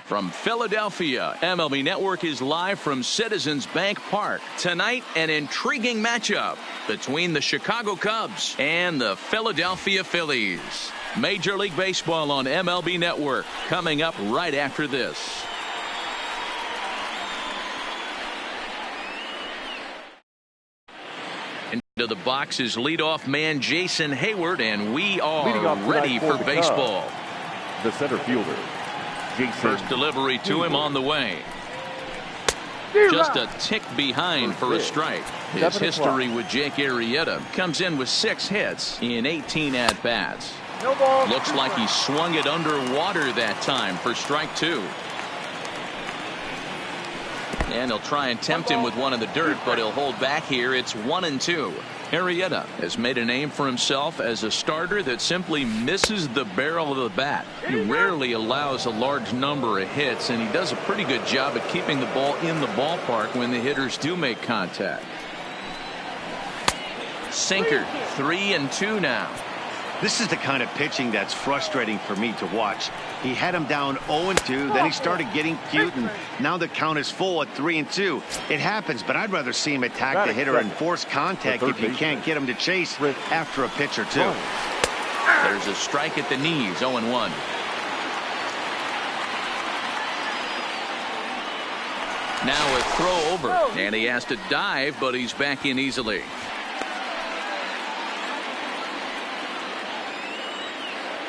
From Philadelphia, MLB Network is live from Citizens Bank Park. Tonight, an intriguing matchup between the Chicago Cubs and the Philadelphia Phillies. Major League Baseball on MLB Network coming up right after this. Into the box is leadoff man Jason Hayward, and we are ready for baseball. The center fielder, Jason. First delivery to him on the way. Just a tick behind for a strike. His history with Jake Arrieta comes in with 6 hits in 18 at-bats. Looks like he swung it underwater that time for strike 2. And he'll try and tempt him with one in the dirt, but he'll hold back here. It's 1-2. Arrieta has made a name for himself as a starter that simply misses the barrel of the bat. He rarely allows a large number of hits, and he does a pretty good job at keeping the ball in the ballpark when the hitters do make contact. Sinker, 3-2 now. This is the kind of pitching that's frustrating for me to watch. He had him down 0-2, then he started getting cute, and now the count is full at 3-2. It happens, but I'd rather see him attack the hitter and force contact if you can't get him to chase after a pitch or two. There's a strike at the knees, 0-1. Now a throw over, and he has to dive, but he's back in easily.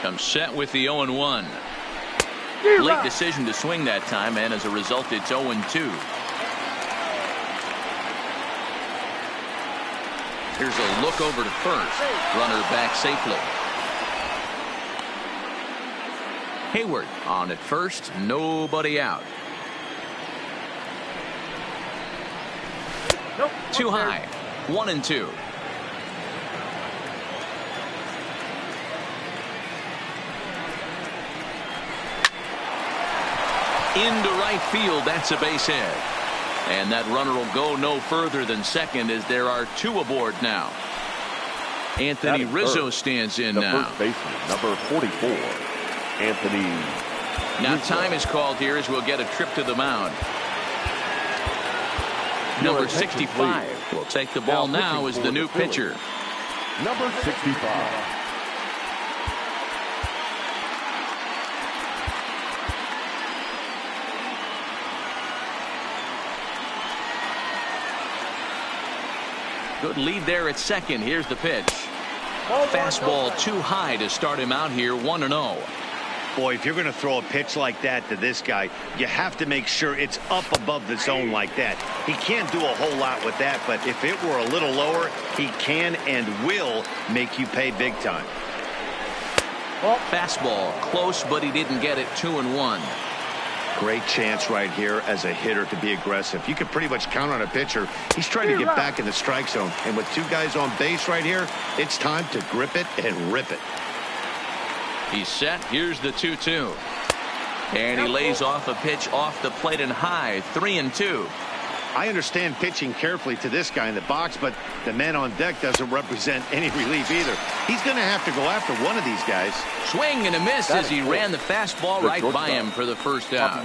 Comes set with the 0-1. Late decision to swing that time, and as a result, it's 0-2. Here's a look over to first. Runner back safely. Hayward on at first, nobody out. Too high, 1-2. Into right field, that's a base hit. And that runner will go no further than second as there are 2 aboard now. Anthony Rizzo stands in now. First baseman, number 44, Anthony. Now time is called here as we'll get a trip to the mound. Number 65 will take the ball now as the new pitcher. Number 65. Good lead there at second. Here's the pitch. Fastball too high to start him out here, 1-0. Boy, if you're going to throw a pitch like that to this guy, you have to make sure it's up above the zone like that. He can't do a whole lot with that, but if it were a little lower, he can and will make you pay big time. Fastball close, but he didn't get it. 2-1. Great chance right here as a hitter to be aggressive. You can pretty much count on a pitcher. He's trying to get back in the strike zone. And with 2 guys on base right here, it's time to grip it and rip it. He's set. Here's the 2-2. And he lays off a pitch off the plate and high. 3-2. I understand pitching carefully to this guy in the box, but the man on deck doesn't represent any relief either. He's going to have to go after one of these guys. Swing and a miss as he ran the fastball right by him for the first out.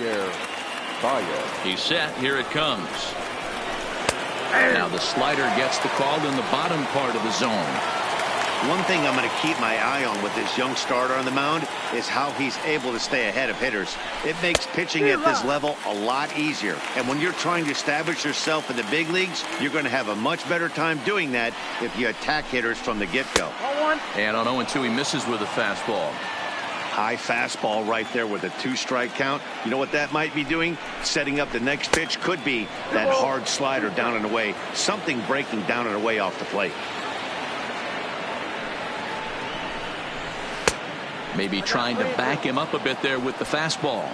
He's set. Here it comes. Now the slider gets the call in the bottom part of the zone. One thing I'm going to keep my eye on with this young starter on the mound is how he's able to stay ahead of hitters. It makes pitching at this level a lot easier. And when you're trying to establish yourself in the big leagues, you're going to have a much better time doing that if you attack hitters from the get-go. And on 0-2, he misses with a fastball. High fastball right there with a 2-strike count. You know what that might be doing? Setting up the next pitch could be that hard slider down and away. Something breaking down and away off the plate. Maybe trying to back him up a bit there with the fastball.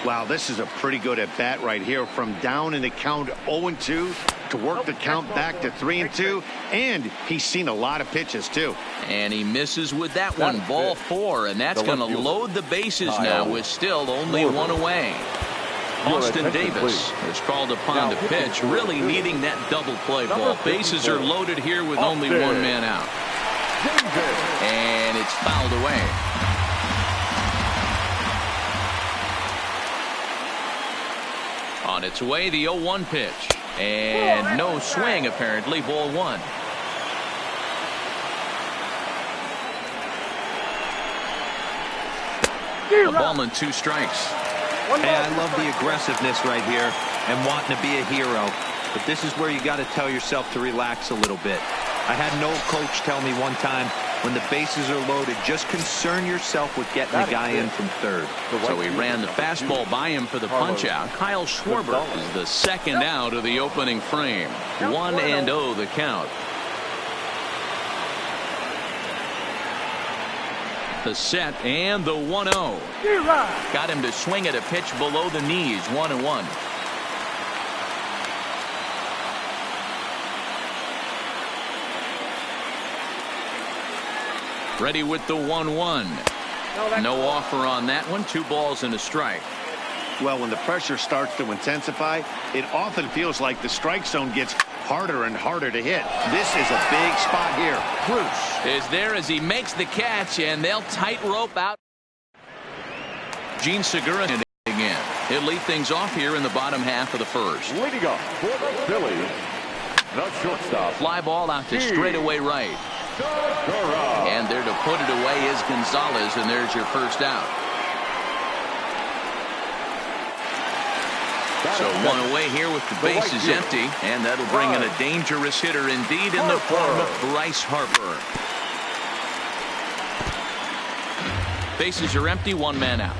Wow, this is a pretty good at bat right here. From down in the count 0-2 to work the count back to 3-2. And he's seen a lot of pitches too. And he misses with that one. Ball 4. And that's going to load the bases now with still only 1 away. Austin Davis is called upon to pitch, really needing that double play ball. Bases are loaded here with only 1 man out. And it's fouled away. On its way, the 0-1 pitch. And no swing, apparently. Ball one. A ball and 2 strikes. Hey, I love the aggressiveness right here and wanting to be a hero. But this is where you got to tell yourself to relax a little bit. I had an old coach tell me one time, when the bases are loaded, just concern yourself with getting the guy in from third. So he ran the fastball by him for the punch out. Kyle Schwarber is the second out of the opening frame. 1-0 the count. The set and the 1-0. Got him to swing at a pitch below the knees. 1-1. Ready with the 1-1. No offer on that one. 2 balls and a strike. Well, when the pressure starts to intensify, it often feels like the strike zone gets harder and harder to hit. This is a big spot here. Bruce is there as he makes the catch, and they'll tightrope out. Gene Segura again. He'll lead things off here in the bottom half of the first. Leading off for the Phillies, the shortstop. Fly ball out to straightaway right. And there to put it away is Gonzalez, and there's your first out. So 1 away here with the bases empty, and that'll bring in a dangerous hitter indeed in the form of Bryce Harper. Bases are empty, 1 man out.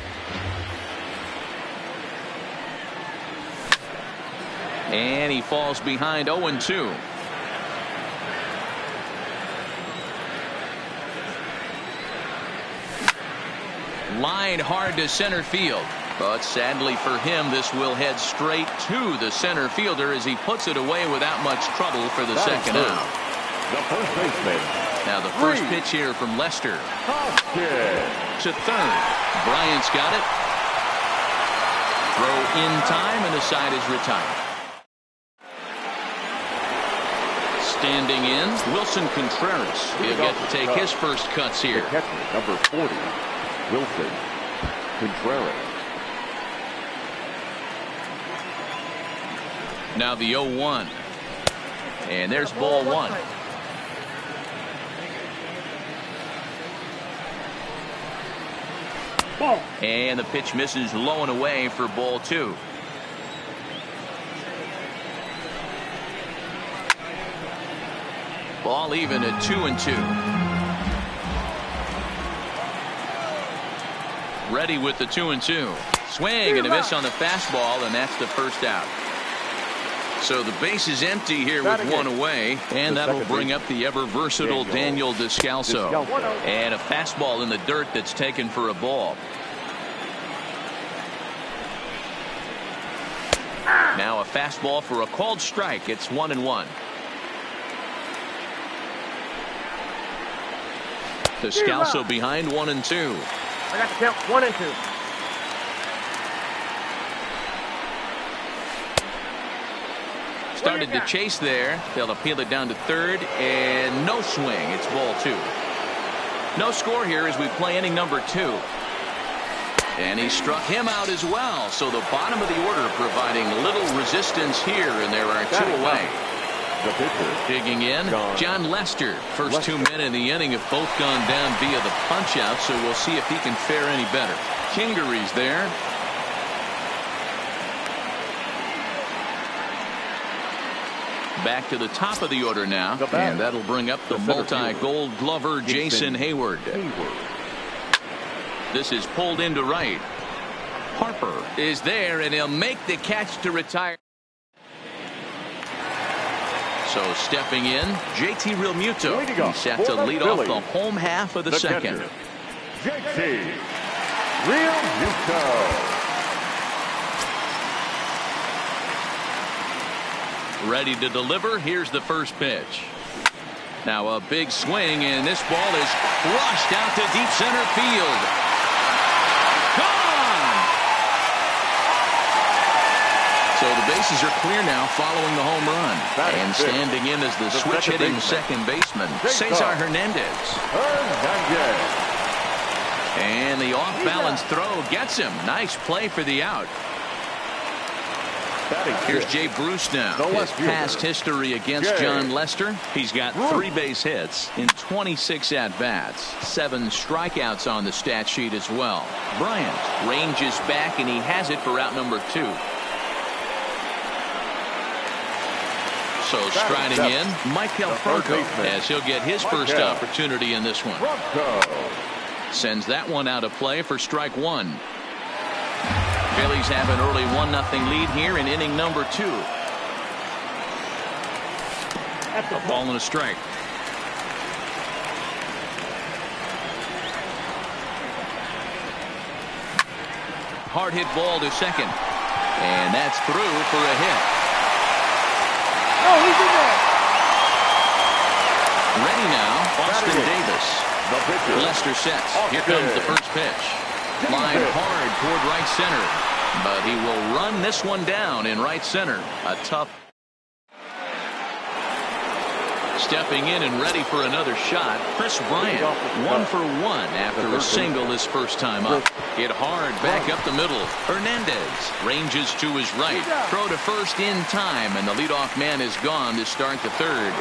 And he falls behind 0-2. Lined hard to center field. But sadly for him, this will head straight to the center fielder as he puts it away without much trouble for the second out. The first baseman. Now the first pitch here from Lester. To third. Bryant's got it. Throw in time, and the side is retired. Standing in, Wilson Contreras. He'll get to take his first cuts here. The catcher, number 40, Wilson Contreras. Now the 0-1. And there's ball one. And the pitch misses low and away for ball 2. Ball even at 2-2. Ready with the 2-2. Swing and a miss on the fastball, and that's the first out. So the base is empty here with 1 away, and that'll bring up the ever versatile Daniel Descalso. And a fastball in the dirt that's taken for a ball. Now a fastball for a called strike. It's 1-1. Descalso behind 1-2. I got the count 1-2. Started to chase there. They'll appeal it down to third, and no swing. It's ball 2. No score here as we play inning number 2. And he struck him out as well. So the bottom of the order providing little resistance here, and there are 2 away. The pitcher. Digging in, John Lester. First 2 men in the inning have both gone down via the punch out, so we'll see if he can fare any better. Kingery's there. Back to the top of the order now, and that'll bring up the multi-gold glover Jason Hayward. This is pulled into right. Harper is there, and he'll make the catch to retire. So stepping in, JT Realmuto. He's set to lead off the home half of the second. JT Realmuto. Ready to deliver. Here's the first pitch. Now a big swing, and this ball is crushed out to deep center field. Gone! So the bases are clear now following the home run. And standing in is the switch-hitting second baseman, Cesar Hernandez. And the off-balance throw gets him. Nice play for the out. Here's Jay Bruce now. His past history against John Lester. He's got 3 base hits in 26 at-bats. 7 strikeouts on the stat sheet as well. Bryant ranges back, and he has it for out number 2. So striding in, Michael Franco, as he'll get his first opportunity in this one. Sends that one out of play for strike 1. Phillies have an early 1-0 lead here in inning number 2. A ball and a strike. Hard hit ball to second. And that's through for a hit. Oh, he's in there. Ready now, Austin Davis. Lester sets. Here comes the first pitch. Line hard toward right center, but he will run this one down in right center. A tough. Stepping in and ready for another shot, Chris Bryant, 1 for 1 after a single his first time up. Hit hard back up the middle. Hernandez ranges to his right. Throw to first in time, and the leadoff man is gone to start the third.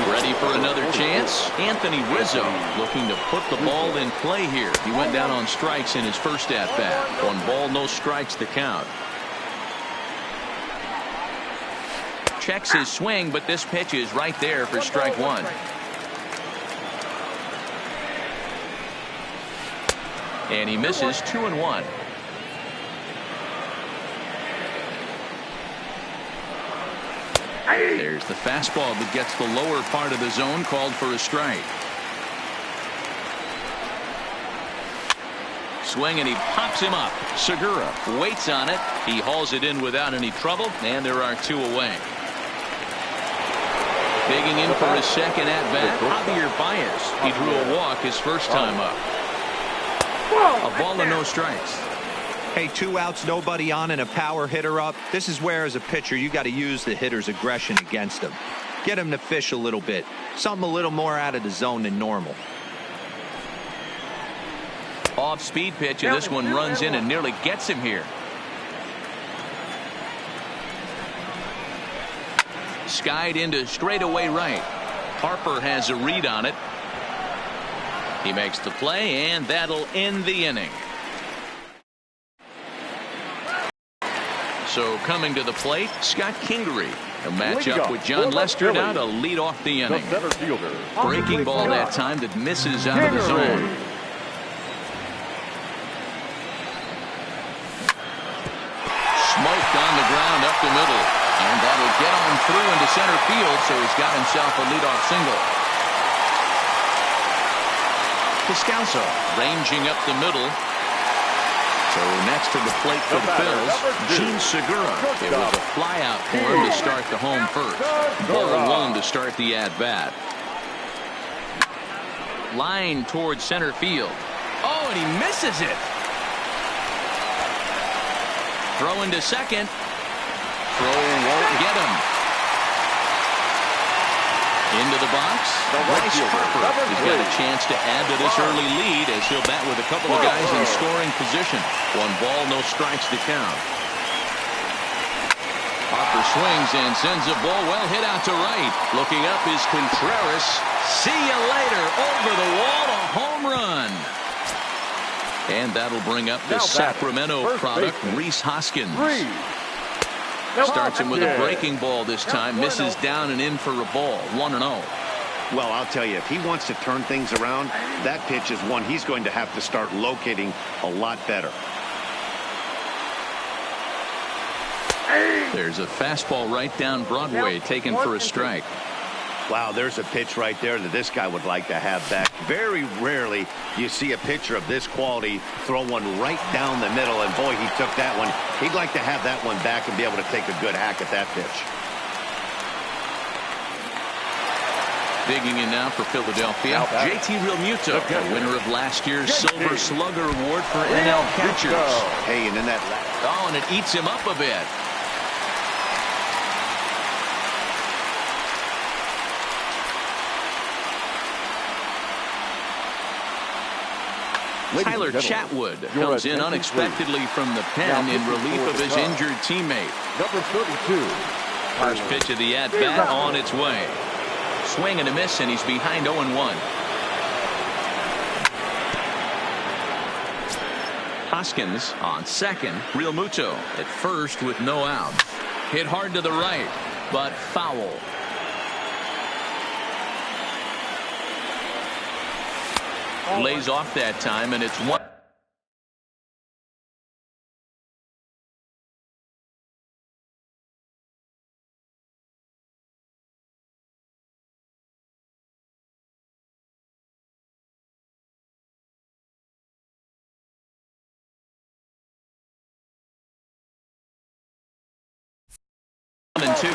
Ready for another chance? Anthony Rizzo looking to put the ball in play here. He went down on strikes in his first at-bat. 1 ball, no strikes the count. Checks his swing, but this pitch is right there for strike 1. And he misses 2-1. There's the fastball that gets the lower part of the zone, called for a strike. Swing, and he pops him up. Segura waits on it. He hauls it in without any trouble, and there are 2 away. Digging in for his second at-bat, Javier Baez. He drew a walk his first time up. A ball and no strikes. Hey, 2 outs, nobody on, and a power hitter up. This is where, as a pitcher, you got to use the hitter's aggression against him. Get him to fish a little bit. Something a little more out of the zone than normal. Off-speed pitch, and this one runs in and nearly gets him here. Skied into straightaway right. Harper has a read on it. He makes the play, and that'll end the inning. So coming to the plate, Scott Kingery. He'll match up with John Lester now to lead off the inning. Breaking ball that time that misses out of the zone. Smoked on the ground up the middle. And that'll get on through into center field, so he's got himself a leadoff single. Piscalso ranging up the middle. So next to the plate for the Phils, Gene Segura. It was a flyout for him to start the home first. Ball 1 to start the at-bat. Line towards center field. Oh, and he misses it. Throw into second. Throw won't get him. Into the box. Bryce Harper has got a chance to add to this early lead as he'll bat with a couple of guys in scoring position. 1 ball, no strikes to count. Harper swings and sends a ball well hit out to right. Looking up is Contreras. See you later. Over the wall, a home run. And that'll bring up the Sacramento product, Rhys Hoskins. Starts him with a breaking ball this time. Misses down and in for a ball. 1-0. Well, I'll tell you, if he wants to turn things around, that pitch is one he's going to have to start locating a lot better. There's a fastball right down Broadway, taken for a strike. Wow, there's a pitch right there that this guy would like to have back. Very rarely do you see a pitcher of this quality throw one right down the middle, and boy, he took that one. He'd like to have that one back and be able to take a good hack at that pitch. Digging in now for Philadelphia, JT Realmuto, the winner of last year's Silver Slugger Award for NL catchers. Hey, and then that... Oh, and it eats him up a bit. Tyler Chatwood comes in unexpectedly from the pen in relief of his injured teammate. Number 32. First pitch of the at-bat on its way. Swing and a miss, and he's behind 0-1. Hoskins on second. Real Muto at first with no out. Hit hard to the right, but foul. Lays off that time, and it's 1. And 2.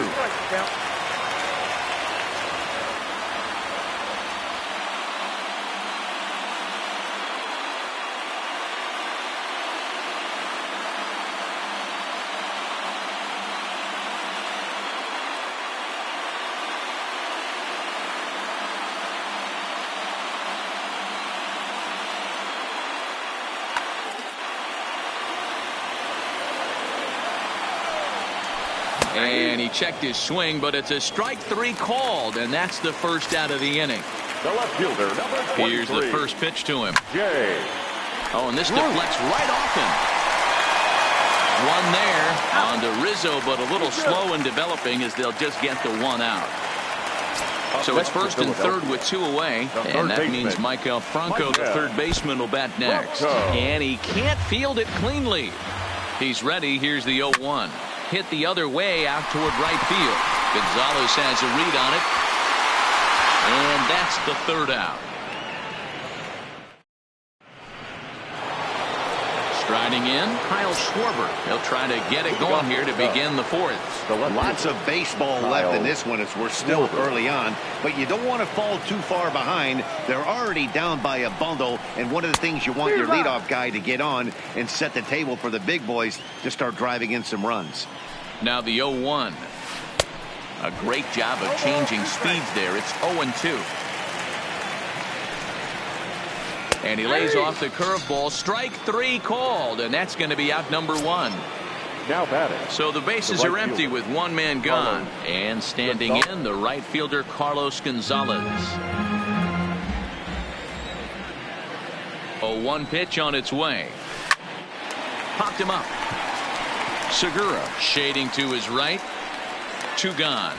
And he checked his swing, but it's a strike 3 called, and that's the first out of the inning. The left fielder, number 23. Here's the first pitch to him. Jay. Oh, and this deflects right off him. One there on to Rizzo, but a little slow in developing as they'll just get the 1 out. So it's first and third with 2 away, and that means Michael Franco, the third baseman, will bat next. And he can't field it cleanly. He's ready. Here's the 0-1. Hit the other way out toward right field. Gonzalez has a read on it. And that's the 3rd out. Striding in, Kyle Schwarber. He'll try to get it going here to begin the 4th. Lots of baseball left in this one as we're still early on, but you don't want to fall too far behind. They're already down by a bundle, and one of the things you want your leadoff guy to get on and set the table for the big boys to start driving in some runs. Now the 0-1. A great job of changing speeds there. It's 0-2. And he lays off the curveball. Strike 3 called, and that's going to be out number 1. Now batting. So the bases are empty with 1 man gone. And standing in, the right fielder, Carlos Gonzalez. 0-1 pitch on its way. Popped him up. Segura shading to his right. 2 gone.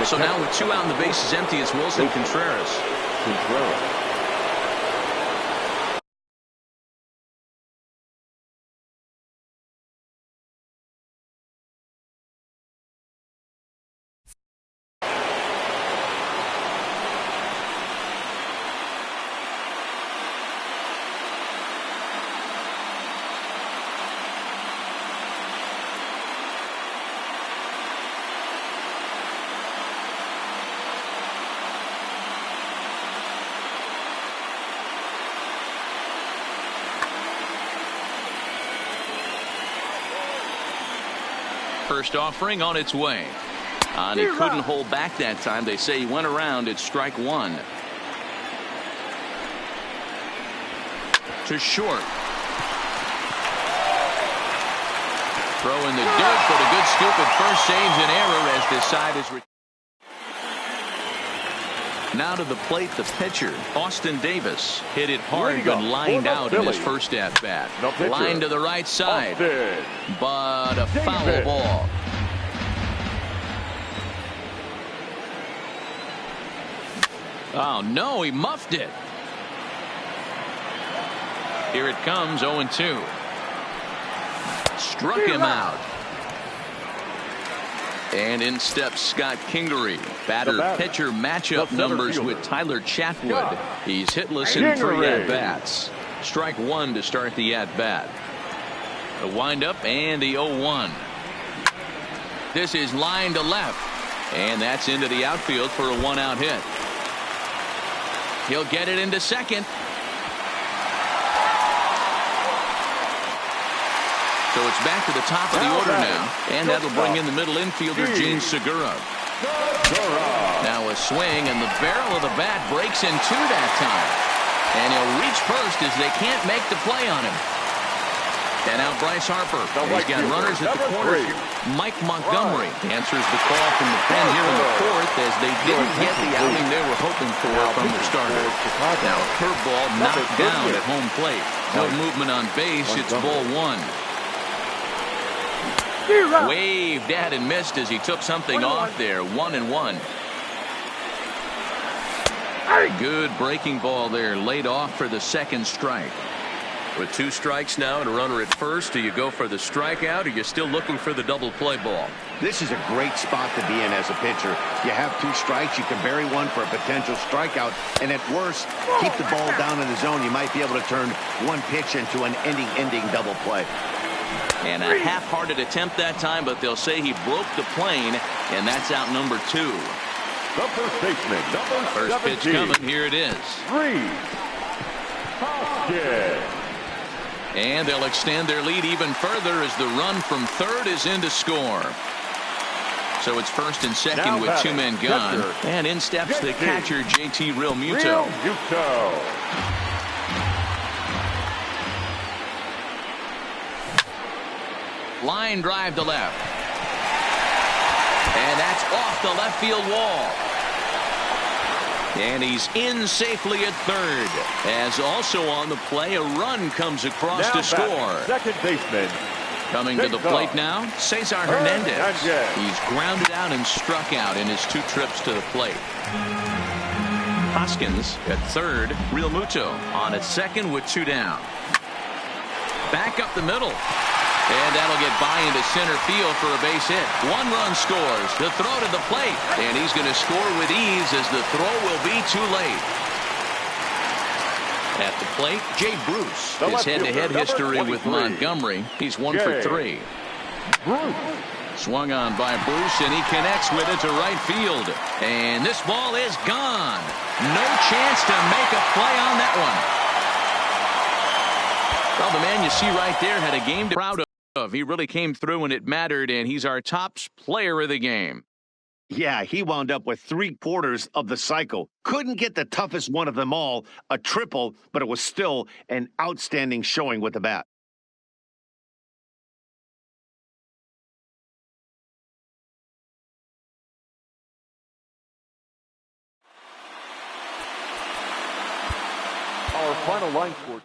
So now with 2 out and the bases empty, it's Wilson Contreras. First offering on its way. And he couldn't hold back that time. They say he went around. It's strike 1. To short. Throw in the dirt, but a good scoop at first saves an error as this side is. Now to the plate, the pitcher, Austin Davis. Hit it hard, but lined out in his first at-bat. Line to the right side, but a foul ball. Oh, no, he muffed it. Here it comes, 0-2. Struck him out. And in steps Scott Kingery. Batter-pitcher matchup numbers with Tyler Chatwood. He's hitless in 3 at-bats. Strike 1 to start the at-bat. The windup and the 0-1. This is line to left. And that's into the outfield for a 1-out hit. He'll get it into second. So it's back to the top of the order now. And that'll bring in the middle infielder, Gene Segura. Now a swing, and the barrel of the bat breaks in two that time. And he'll reach first as they can't make the play on him. And now Bryce Harper. He's got runners at the corners. Mike Montgomery answers the call from the pen here in the fourth as they didn't get the outing they were hoping for from the starter. Now a curveball knocked down at home plate. No movement on base. It's ball one. Waved at and missed as he took something off there. 1-1. Good breaking ball there. Laid off for the second strike. With 2 strikes now and a runner at first, do you go for the strikeout or you're still looking for the double play ball? This is a great spot to be in as a pitcher. You have 2 strikes, you can bury one for a potential strikeout, and at worst, keep the ball down in the zone. You might be able to turn one pitch into an ending double play. And a half-hearted attempt that time, but they'll say he broke the plane, and that's out number 2. The first baseman, number First 17. pitch coming. Here it is. And they'll extend their lead even further as the run from third is in to score. So it's first and second with 2 men gone. And in steps the catcher, JT Realmuto. Line drive to left. And that's off the left field wall. And he's in safely at third. As also on the play, a run comes across to score. Second baseman. Coming to the plate now, Cesar Hernandez. He's grounded out and struck out in his 2 trips to the plate. Hoskins at third. Realmuto on at second with 2 down. Back up the middle. And that'll get by into center field for a base hit. 1 run scores. The throw to the plate. And he's going to score with ease as the throw will be too late. At the plate, Jay Bruce. His head-to-head history with Montgomery. He's 1 for 3. Swung on by Bruce, and he connects with it to right field. And this ball is gone. No chance to make a play on that one. Well, the man you see right there had a game to be proud of. He really came through when it mattered, and he's our top player of the game. Yeah, he wound up with 3/4 of the cycle. Couldn't get the toughest one of them all, a triple, but it was still an outstanding showing with the bat. Our final line score.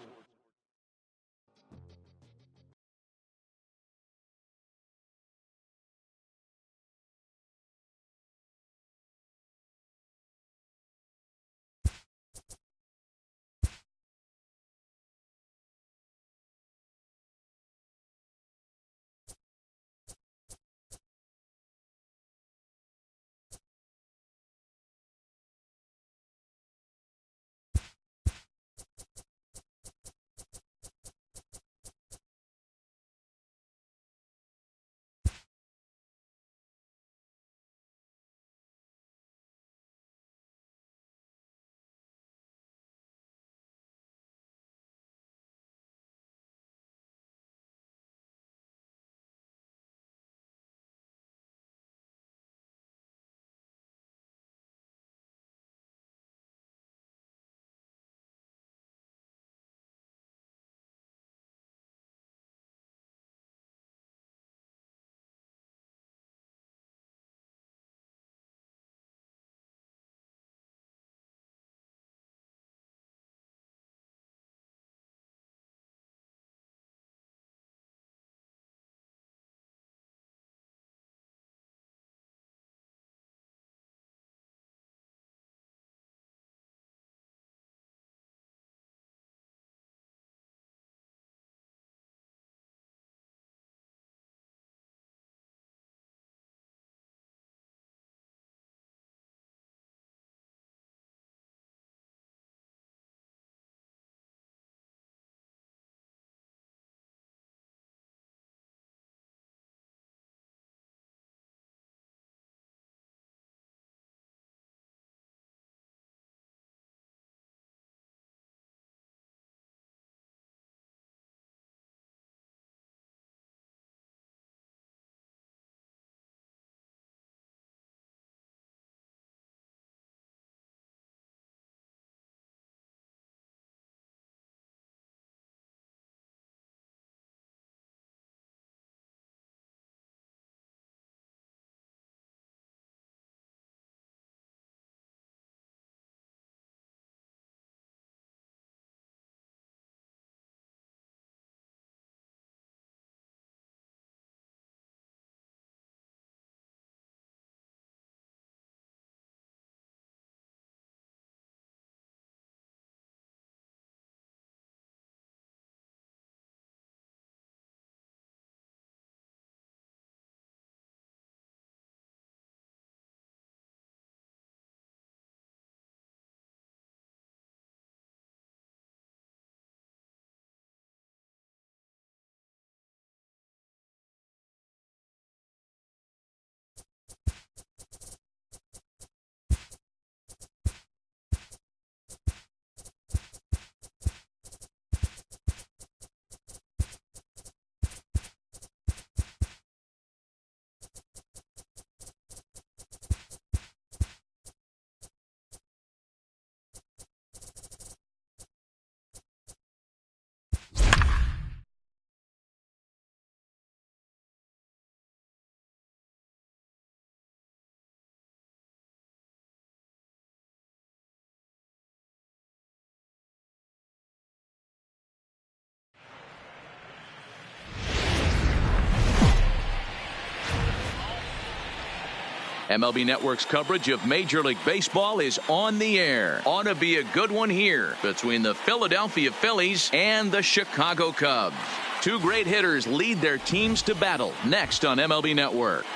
MLB Network's coverage of Major League Baseball is on the air. Ought to be a good one here between the Philadelphia Phillies and the Chicago Cubs. Two great hitters lead their teams to battle next on MLB Network.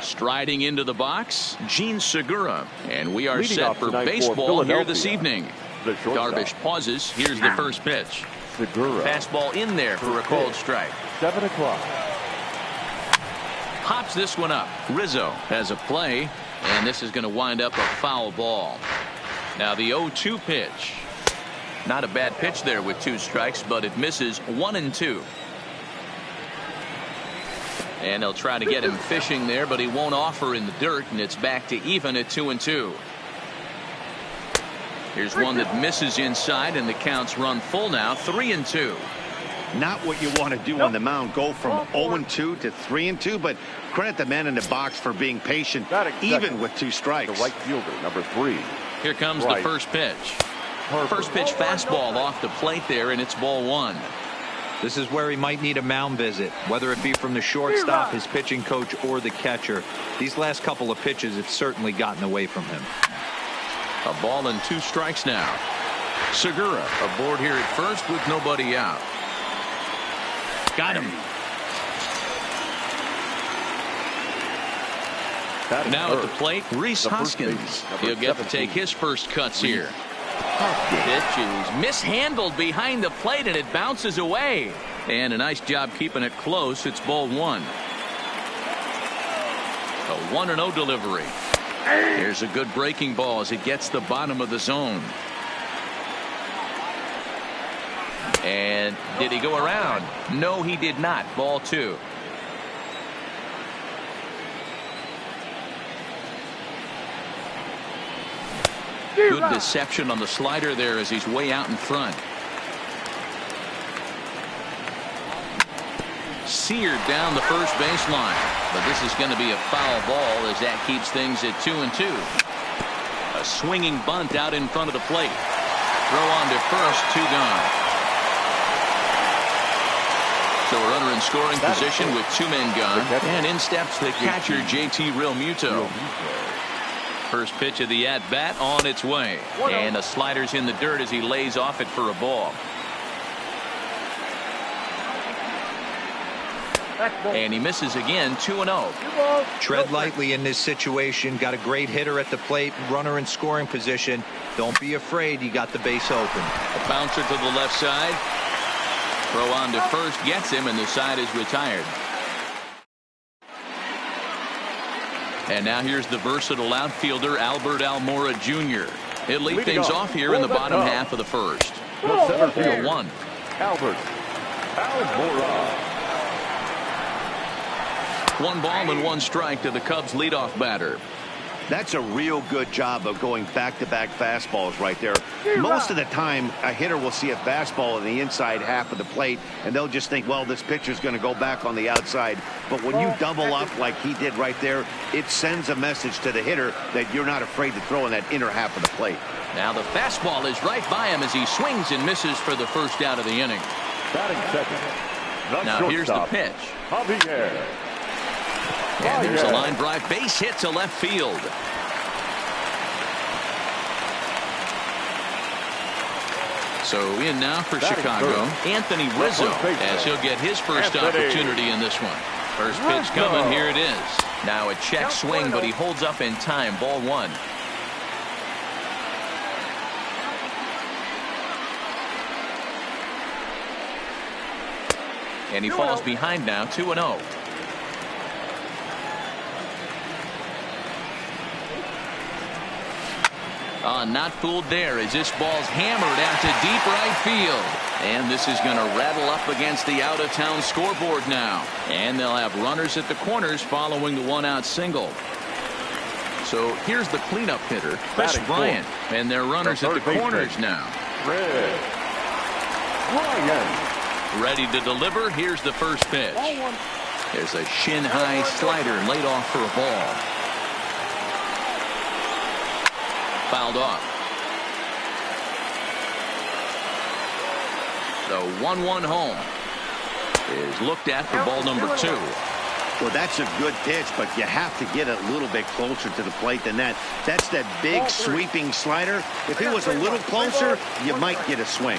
Striding into the box, Gene Segura. And we are set for baseball here this evening. Darvish pauses. Here's the first pitch. Segura. Fastball in there for a called strike. 7 o'clock. Pops this one up. Rizzo has a play, and this is going to wind up a foul ball. Now the 0-2 pitch. Not a bad pitch there with 2 strikes, but it misses 1-2. And they'll try to get him fishing there, but he won't offer in the dirt, and it's back to even at 2-2. Here's one that misses inside, and the count's run full now, 3-2. Not what you want to do on the mound, go from 0-2 to 3-2, but credit the man in the box for being patient, even with 2 strikes. The right fielder, number 3. Here comes the first pitch. First pitch fastball off the plate there, and it's ball 1. This is where he might need a mound visit, whether it be from the shortstop, his pitching coach, or the catcher. These last couple of pitches have certainly gotten away from him. A ball and 2 strikes now. Segura aboard here at first with nobody out. Got him. Now at the plate, Rhys Hoskins. He'll get to take his first cuts here. Pitch is mishandled behind the plate, and it bounces away. And a nice job keeping it close. It's ball 1. A 1-0 delivery. Here's a good breaking ball as it gets the bottom of the zone. And did he go around? No, he did not. Ball 2. Good deception on the slider there as he's way out in front. Seared down the first baseline, but this is going to be a foul ball as that keeps things at 2-2. A swinging bunt out in front of the plate. Throw on to first, 2 gone. So a runner in scoring position with 2 men gone, and in steps the catcher JT Realmuto. First pitch of the at-bat on its way, and the slider's in the dirt as he lays off it for a ball. And he misses again, 2-0. Tread lightly in this situation. Got a great hitter at the plate, runner in scoring position. Don't be afraid, you got the base open. A bouncer to the left side. Throw on to first, gets him, and the side is retired. And now here's the versatile outfielder Albert Almora Jr. He'll lead things off here in the bottom half of the first. 0-1. Albert Almora. 1 ball and 1 strike to the Cubs leadoff batter. That's a real good job of going back-to-back fastballs right there. Most of the time, a hitter will see a fastball in the inside half of the plate, and they'll just think, well, this pitcher's going to go back on the outside. But when you double up like he did right there, it sends a message to the hitter that you're not afraid to throw in that inner half of the plate. Now the fastball is right by him as he swings and misses for the first out of the inning. Batting second. Now here's the pitch. Javier. And there's a line drive base hit to left field. So in now for Chicago, Anthony Rizzo, as he'll get his first opportunity in this one. First pitch coming, here it is. Now a check swing, but he holds up in time, ball 1. And he falls behind now, 2-0. Not fooled there as this ball's hammered out to deep right field. And this is going to rattle up against the out-of-town scoreboard now. And they'll have runners at the corners following the 1-out single. So here's the cleanup hitter, Chris Bryant. And their runners at the corners now. Ready to deliver. Here's the first pitch. There's a shin-high slider laid off for a ball. Fouled off. The 1-1 home is looked at for ball number 2. Well, that's a good pitch, but you have to get a little bit closer to the plate than that. That's that big sweeping slider. If it was a little closer, you might get a swing.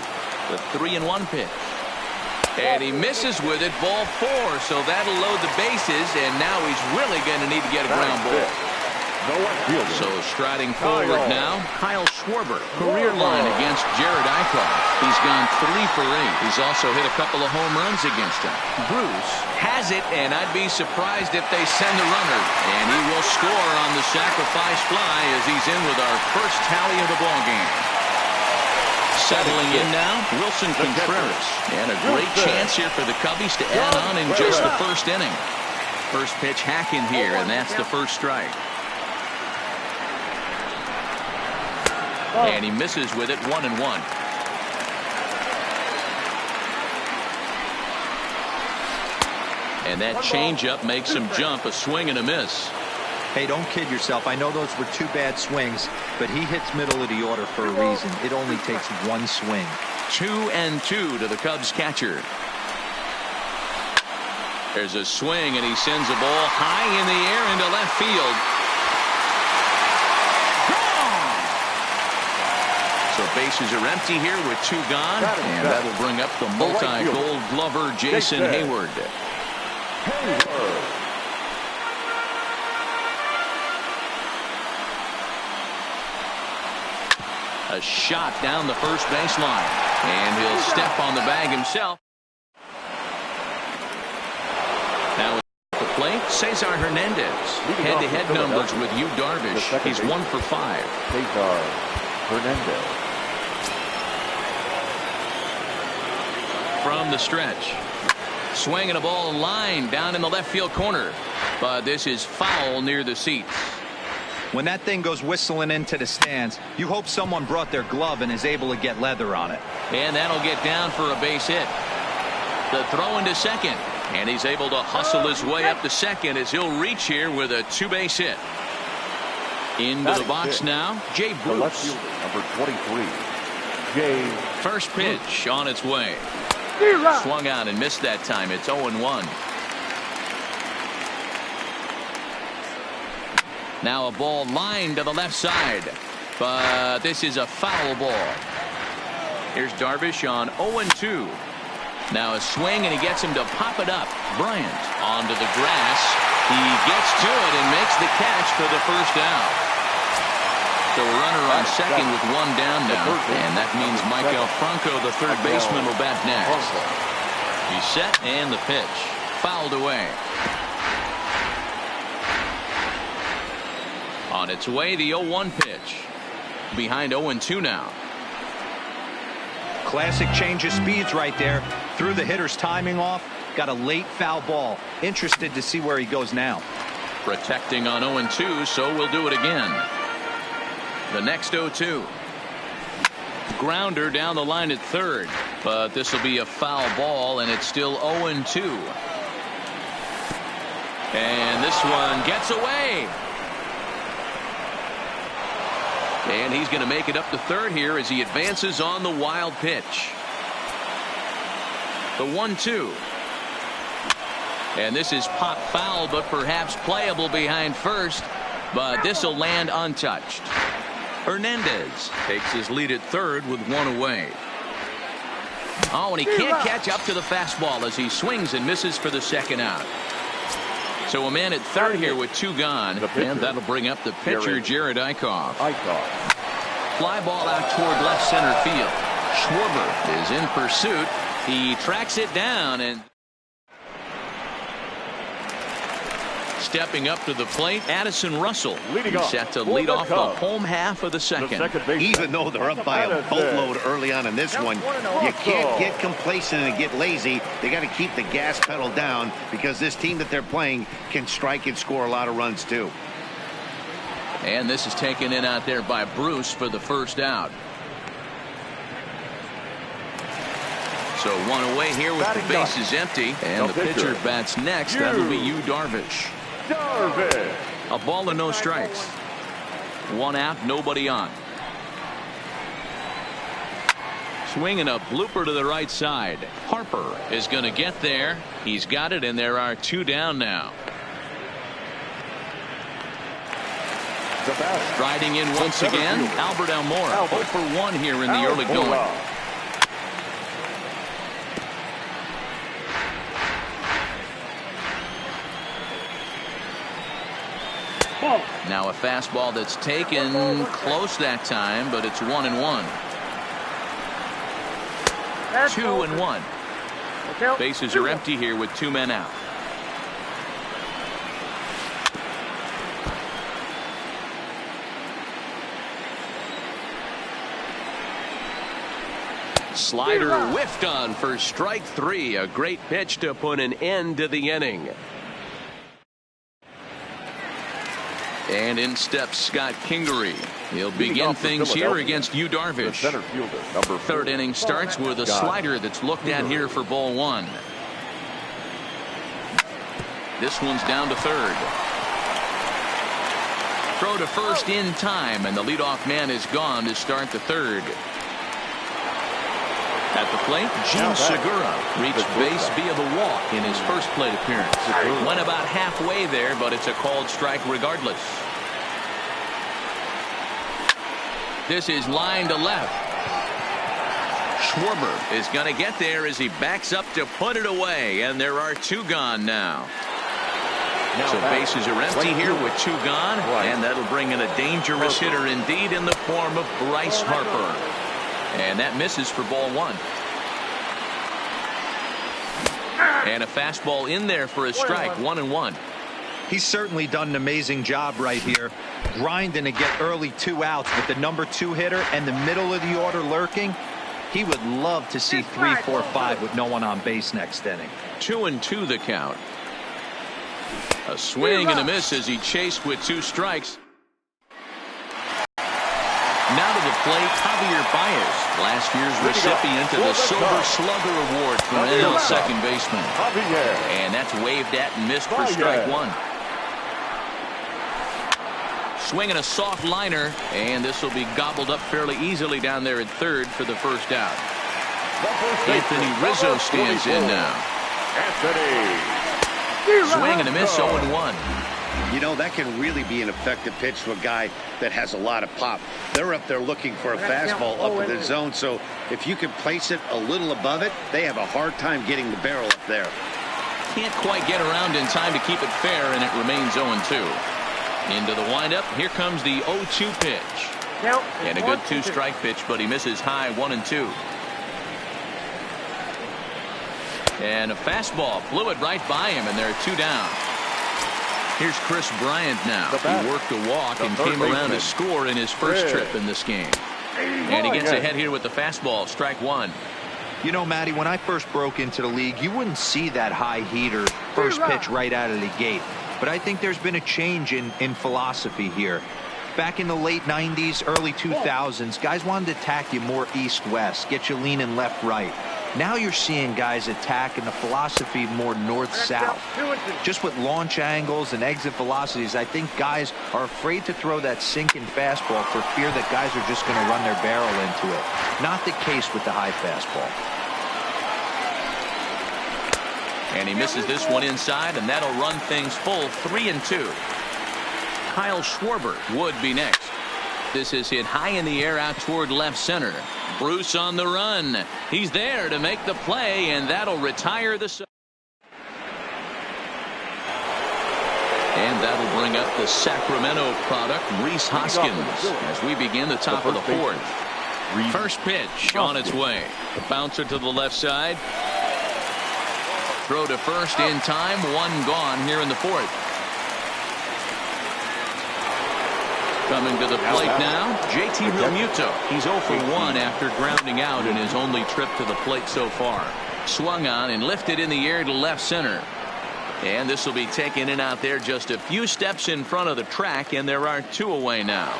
The 3-1 pitch. And he misses with it, ball 4, so that'll load the bases, and now he's really going to need to get a ground ball. So striding forward now, Kyle Schwarber, career line against Jared Eichhoff. He's gone 3 for 8. He's also hit a couple of home runs against him. Bruce has it, and I'd be surprised if they send the runner. And he will score on the sacrifice fly as he's in with our first tally of the ball game. Settling in now, Wilson Contreras. And a great chance here for the Cubbies to add on in just the first inning. First pitch hacking here, and that's the first strike. And he misses with it, 1-1. And that changeup makes him jump, a swing and a miss. Hey, don't kid yourself. I know those were 2 bad swings, but he hits middle of the order for a reason. It only takes 1 swing. 2-2 to the Cubs catcher. There's a swing, and he sends a ball high in the air into left field. So bases are empty here with 2 gone, and that'll bring up the multi-gold glover Jason Hayward. A shot down the first baseline, and he'll step on the bag himself. Now at the plate, Cesar Hernandez. Head-to-head numbers with Yu Darvish. He's 1 for 5. Cesar Hernandez. From the stretch, swinging a ball line down in the left field corner, but this is foul near the seats. When that thing goes whistling into the stands, you hope someone brought their glove and is able to get leather on it. And that'll get down for a base hit. The throw into second, and he's able to hustle his way up to second as he'll reach here with a 2-base hit. Into the box now, Jay Bruce. Number 23, Jay. First pitch on its way. Swung out and missed that time. It's 0-1. Now a ball lined to the left side, but this is a foul ball. Here's Darvish on 0-2. Now a swing, and he gets him to pop it up. Bryant onto the grass. He gets to it and makes the catch for the first out. So a runner on second with 1 down now, and that means Michael Franco, the third baseman, will bat next. He's set, and the pitch fouled away. On its way, the 0-1 pitch. Behind 0-2 now. Classic change of speeds right there. Threw the hitter's timing off. Got a late foul ball. Interested to see where he goes now. Protecting on 0-2, so we'll do it again. The next 0-2. Grounder down the line at third, but this will be a foul ball, and it's still 0-2. And this one gets away. And he's going to make it up to third here as he advances on the wild pitch. The 1-2. And this is pop foul, but perhaps playable behind first, but this will land untouched. Hernandez takes his lead at third with 1 away. Oh, and he can't catch up to the fastball as he swings and misses for the second out. So a man at third here with 2 gone, and that'll bring up the pitcher, Jared Eichhoff. Fly ball out toward left center field. Schwarber is in pursuit. He tracks it down, and stepping up to the plate, Addison Russell. He's set to lead off the home half of the second. Even though they're up by a boatload early on in this one, you can't get complacent and get lazy. They got to keep the gas pedal down because this team that they're playing can strike and score a lot of runs too. And this is taken in out there by Bruce for the first out. So 1 away here with the bases empty, and the pitcher bats next. That'll be Yu Darvish. A ball and no strikes. 1 out, nobody on. Swinging a blooper to the right side. Harper is going to get there. He's got it, and there are 2 down now. Striding in once again, Albert Almora. 0 for 1 here in the early going. Now a fastball that's taken close that time, but it's 1-1. 2-1. Bases are empty here with 2 men out. Slider whiffed on for strike 3. A great pitch to put an end to the inning. And in steps Scott Kingery. He'll begin things here against Yu Darvish. Third inning starts with a slider that's looked at here for ball 1. This one's down to third. Throw to first in time, and the leadoff man is gone to start the third. At the plate, Gene Segura reached base via the walk in his first plate appearance. Went about halfway there, but it's a called strike regardless. This is line to left. Schwarber is going to get there as he backs up to put it away, and there are 2 gone now. So bases are empty here with 2 gone, and that'll bring in a dangerous hitter indeed in the form of Bryce Harper. And that misses for ball 1. And a fastball in there for a strike. 1-1. He's certainly done an amazing job right here, grinding to get early 2 outs with the number 2 hitter and the middle of the order lurking. He would love to see 3, 4, 5 with no one on base next inning. 2-2 the count. A swing and a miss as he chased with 2 strikes. Now to the plate, Javier Baez, last year's recipient of the Silver Slugger Award from NL second baseman. And that's waved at and missed for strike 1. Swinging a soft liner, and this will be gobbled up fairly easily down there at third for the first out. Anthony Rizzo stands in now. Swing and a miss, 0-1. You know, that can really be an effective pitch to a guy that has a lot of pop. They're up there looking for a fastball up in the zone, so if you can place it a little above it, they have a hard time getting the barrel up there. Can't quite get around in time to keep it fair, and it remains 0-2. Into the windup, here comes the 0-2 pitch. And a good 2-strike pitch, but he misses high, 1-2. And a fastball flew it right by him, and there are 2 down. Here's Chris Bryant now. He worked a walk and came around to score in his first trip in this game. And he gets ahead here with the fastball, strike 1. You know, Matty, when I first broke into the league, you wouldn't see that high heater first pitch right out of the gate. But I think there's been a change in philosophy here. Back in the late 90s, early 2000s, guys wanted to attack you more east-west, get you leaning left-right. Now you're seeing guys attack in the philosophy more north-south. Just with launch angles and exit velocities, I think guys are afraid to throw that sinking fastball for fear that guys are just going to run their barrel into it. Not the case with the high fastball. And he misses this one inside, and that'll run things full, 3-2. Kyle Schwarber would be next. This is hit high in the air out toward left center. Bruce on the run. He's there to make the play, and that'll retire the... And that'll bring up the Sacramento product, Rhys Hoskins, as we begin the top of the 4th. First pitch on its way. The bouncer to the left side. Throw to first in time. 1 gone here in the 4th. Coming to the plate now, JT Realmuto. He's 0 for 1 after grounding out in his only trip to the plate so far. Swung on and lifted in the air to left center. And this will be taken in out there just a few steps in front of the track, and there are 2 away now.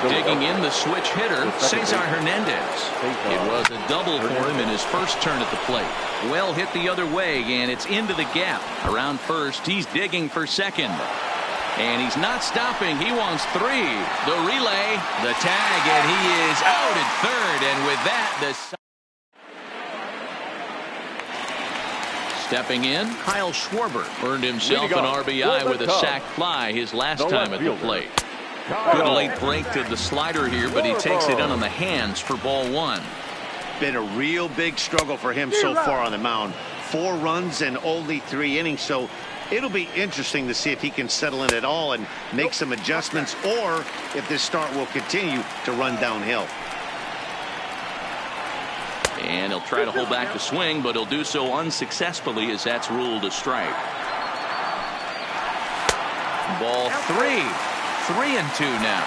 Digging in the switch hitter, Cesar Hernandez. It was a double for him in his first turn at the plate. Well hit the other way, and it's into the gap. Around first, he's digging for second. And he's not stopping. He wants 3. The relay, the tag, and he is out at third. And with that, the stepping in, Kyle Schwarber earned himself an RBI with a sac fly his last time at the plate. Good late break to the slider here, but he takes it in on the hands for ball 1. Been a real big struggle for him so far on the mound. 4 runs and only 3 innings, so it'll be interesting to see if he can settle in at all and make some adjustments, or if this start will continue to run downhill. And he'll try to hold back the swing, but he'll do so unsuccessfully as that's ruled a strike. Ball 3. 3-2 now.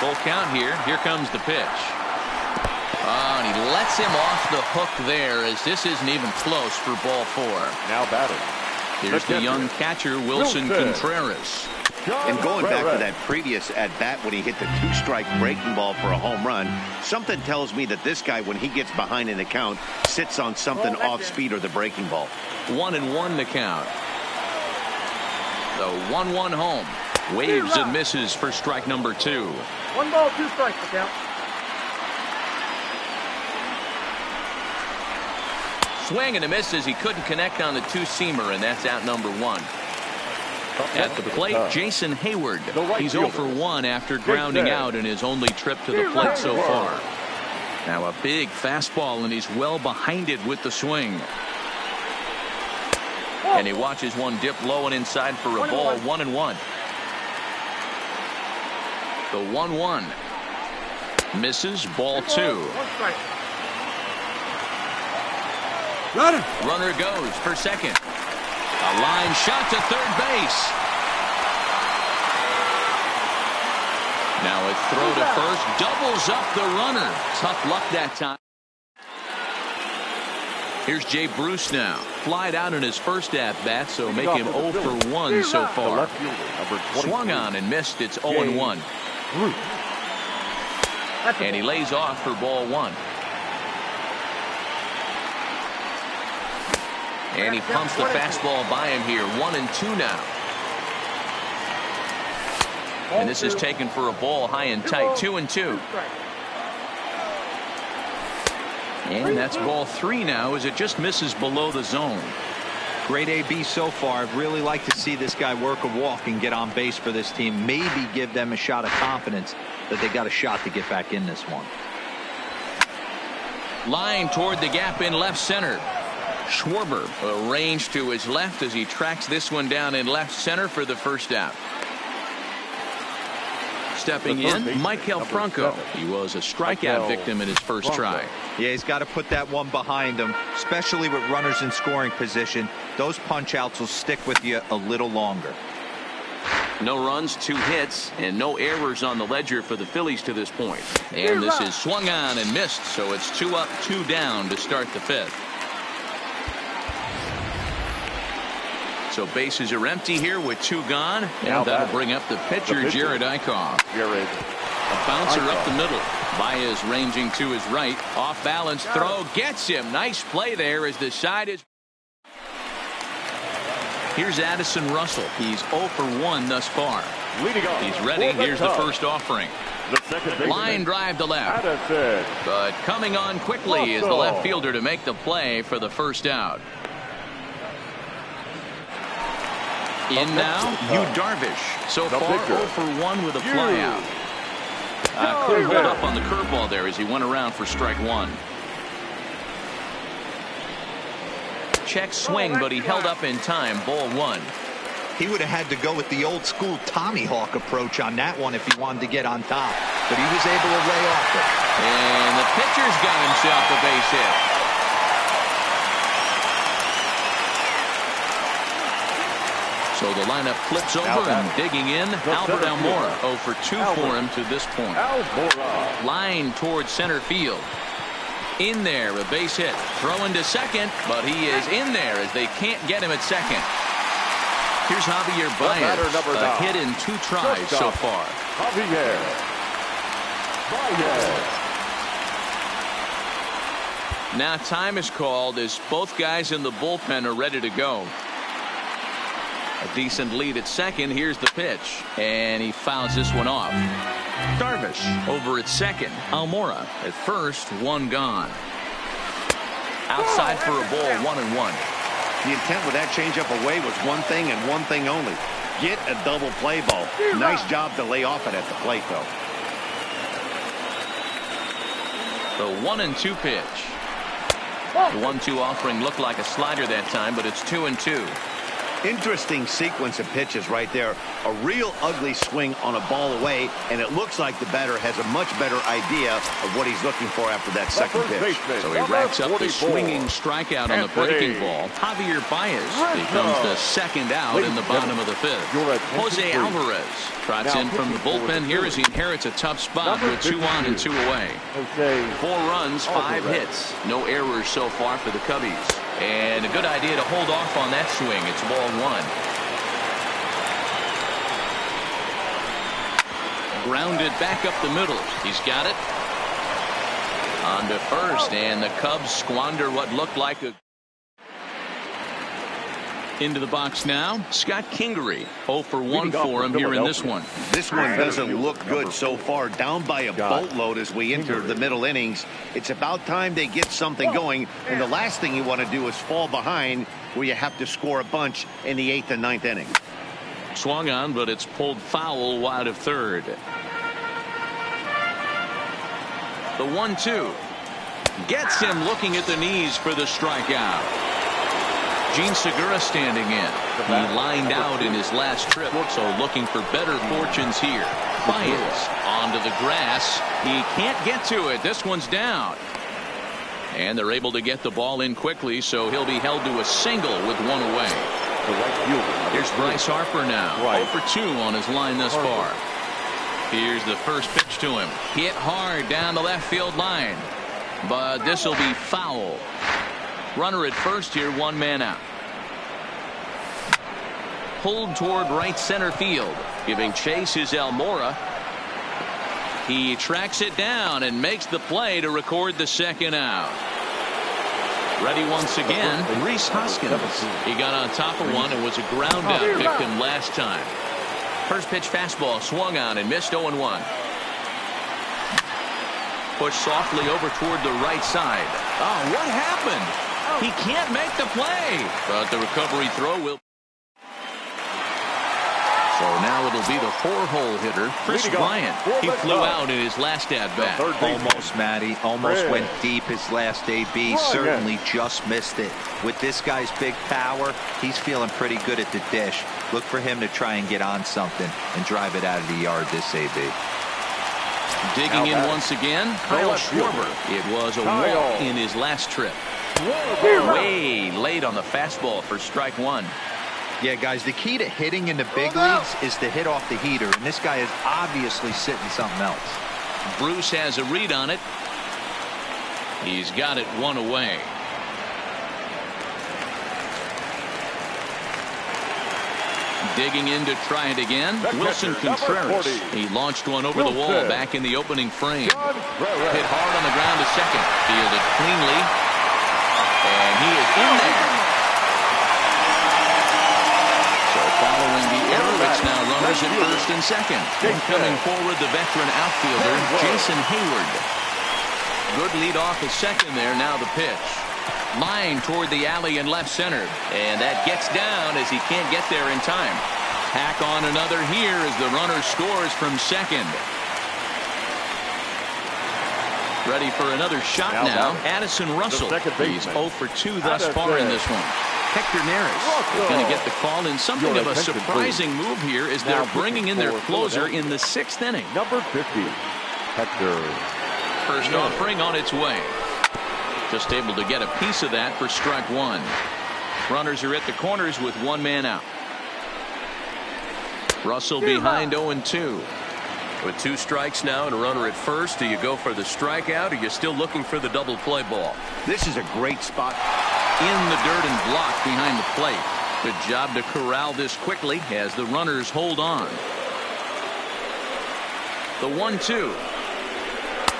Full count here. Here comes the pitch. Oh, and he lets him off the hook there, as this isn't even close for ball 4. Now batting. Here's the young catcher, Wilson Contreras. And going back to that previous at-bat when he hit the 2-strike breaking ball for a home run, something tells me that this guy, when he gets behind in the count, sits on something off-speed or the breaking ball. 1-1 the count. The 1-1 home. Waves and misses for strike number 2. 1 ball, 2 strikes, the count. Swing and a miss as he couldn't connect on the 2-seamer, and that's out number 1. At the plate, Jason Hayward. He's 0 for 1 after grounding out in his only trip to the plate so far. Now a big fastball, and he's well behind it with the swing. And he watches one dip low and inside for a ball. 1-1. The 1-1 misses. Ball 2. Runner goes for second. A line shot to third base. Now a throw to first doubles up the runner. Tough luck that time. Here's Jay Bruce now. Flied out in his first at-bat, so make him 0 for 1 so far. Swung on and missed. It's 0-1. And he lays off for ball 1. And he pumps the fastball by him here. 1-2 now. And this is taken for a ball high and tight. 2-2. And that's ball 3 now, as it just misses below the zone. Great AB so far. I'd really like to see this guy work a walk and get on base for this team. Maybe give them a shot of confidence that they got a shot to get back in this one. Line toward the gap in left center. Schwarber arranged to his left as he tracks this one down in left center for the first out. Stepping in, Michael Franco. He was a strikeout victim in his first try. Yeah, he's got to put that one behind him, especially with runners in scoring position. Those punch outs will stick with you a little longer. No runs, 2 hits, and no errors on the ledger for the Phillies to this point. And this is swung on and missed, so it's 2 up, 2 down to start the 5th. So bases are empty here with 2 gone, and that'll bring up the pitcher, Jared Eichhoff. A bouncer up the middle. Baez ranging to his right. Off balance throw gets him. Nice play there as the side is. Here's Addison Russell. He's 0 for 1 thus far. He's ready. Here's the first offering. Line drive to left. But coming on quickly is the left fielder to make the play for the first out. In now, Yu Darvish. So far, 0 for 1 with a flyout. Couldn't hold up on the curveball there as he went around for strike 1. Check swing, but he held up in time. Ball 1. He would have had to go with the old school Tommy Hawk approach on that one if he wanted to get on top. But he was able to lay off it. And the pitcher's got himself a base hit. So the lineup flips over and digging in. Albert Almora 0 for 2 for him to this point. Line towards center field. In there, a base hit. Throwing to second, but he is in there as they can't get him at second. Here's Javier Baez. A hit in 2 tries so far. Now time is called as both guys in the bullpen are ready to go. A decent lead at second. Here's the pitch. And he fouls this one off. Darvish over at second. Almora at first. One gone. Outside for a ball. 1-1. The intent with that changeup away was one thing and one thing only. Get a double play ball. Nice job to lay off it at the plate, though. The 1-2 pitch. The 1-2 offering looked like a slider that time, but it's 2-2. Interesting sequence of pitches right there. A real ugly swing on a ball away, and it looks like the batter has a much better idea of what he's looking for after that second pitch. So he racks up the swinging strikeout on the breaking ball. Javier Baez becomes the second out in the bottom of the fifth. Jose Alvarez trots in from the bullpen here as he inherits a tough spot with 2 on and 2 away. 4 runs, 5 hits. No errors so far for the Cubbies. And a good idea to hold off on that swing. It's ball 1. Grounded back up the middle. He's got it. On to first, and the Cubs squander what looked like a... Into the box now, Scott Kingery. 0 for 1 for him here in this one. This one doesn't look good so far. Down by a boatload as we enter the middle innings. It's about time they get something going, and the last thing you want to do is fall behind where you have to score a bunch in the 8th and 9th inning. Swung on, but it's pulled foul wide of third. The 1-2 gets him looking at the knees for the strikeout. Gene Segura standing in. He lined out in his last trip, so looking for better fortunes here. Baez onto the grass. He can't get to it. This one's down. And they're able to get the ball in quickly, so he'll be held to a single with 1 away. Here's Bryce Harper now. 0 for 2 on his line thus far. Here's the first pitch to him. Hit hard down the left field line. But this will be foul. Runner at first here, 1 man out. Pulled toward right center field. Giving chase is Almora. He tracks it down and makes the play to record the second out. Ready once again, Rhys Hoskins. He got on top of one and was a ground out victim last time. First pitch fastball swung on and missed 0-1. Pushed softly over toward the right side. Oh, what happened? He can't make the play, but the recovery throw will. So now it'll be the 4-hole hitter, Chris Bryant. He flew out in his last at-bat. Almost, Matty. Almost went deep his last AB. Certainly just missed it. With this guy's big power, he's feeling pretty good at the dish. Look for him to try and get on something and drive it out of the yard this AB. Digging in once again, Kyle Schwarber. It was a walk in his last trip. Way late on the fastball for strike 1. Yeah, guys, the key to hitting in the big leagues is to hit off the heater, and this guy is obviously sitting something else. Bruce has a read on it. He's got it 1 away. Digging in to try it again, Wilson Contreras. He launched one over the wall back in the opening frame. Hit hard on the ground to second. Fielded cleanly. And he is in there. So following the error, it's now runners at first and second. And coming forward, the veteran outfielder, Jason Hayward. Good lead off at second there. Now the pitch. Line toward the alley in left center. And that gets down as he can't get there in time. Tack on another here as the runner scores from second. Ready for another shot now. Addison Russell. He's 0 for 2 thus far in this one. Hector Neris is going to get the call in something of a surprising move here as they're bringing in their closer in the 6th inning. Number 50, Hector. First offering on its way. Just able to get a piece of that for strike 1. Runners are at the corners with 1 man out. Russell behind 0-2. With 2 strikes now and a runner at first, do you go for the strikeout or are you still looking for the double play ball? This is a great spot. In the dirt and blocked behind the plate. Good job to corral this quickly as the runners hold on. The 1-2.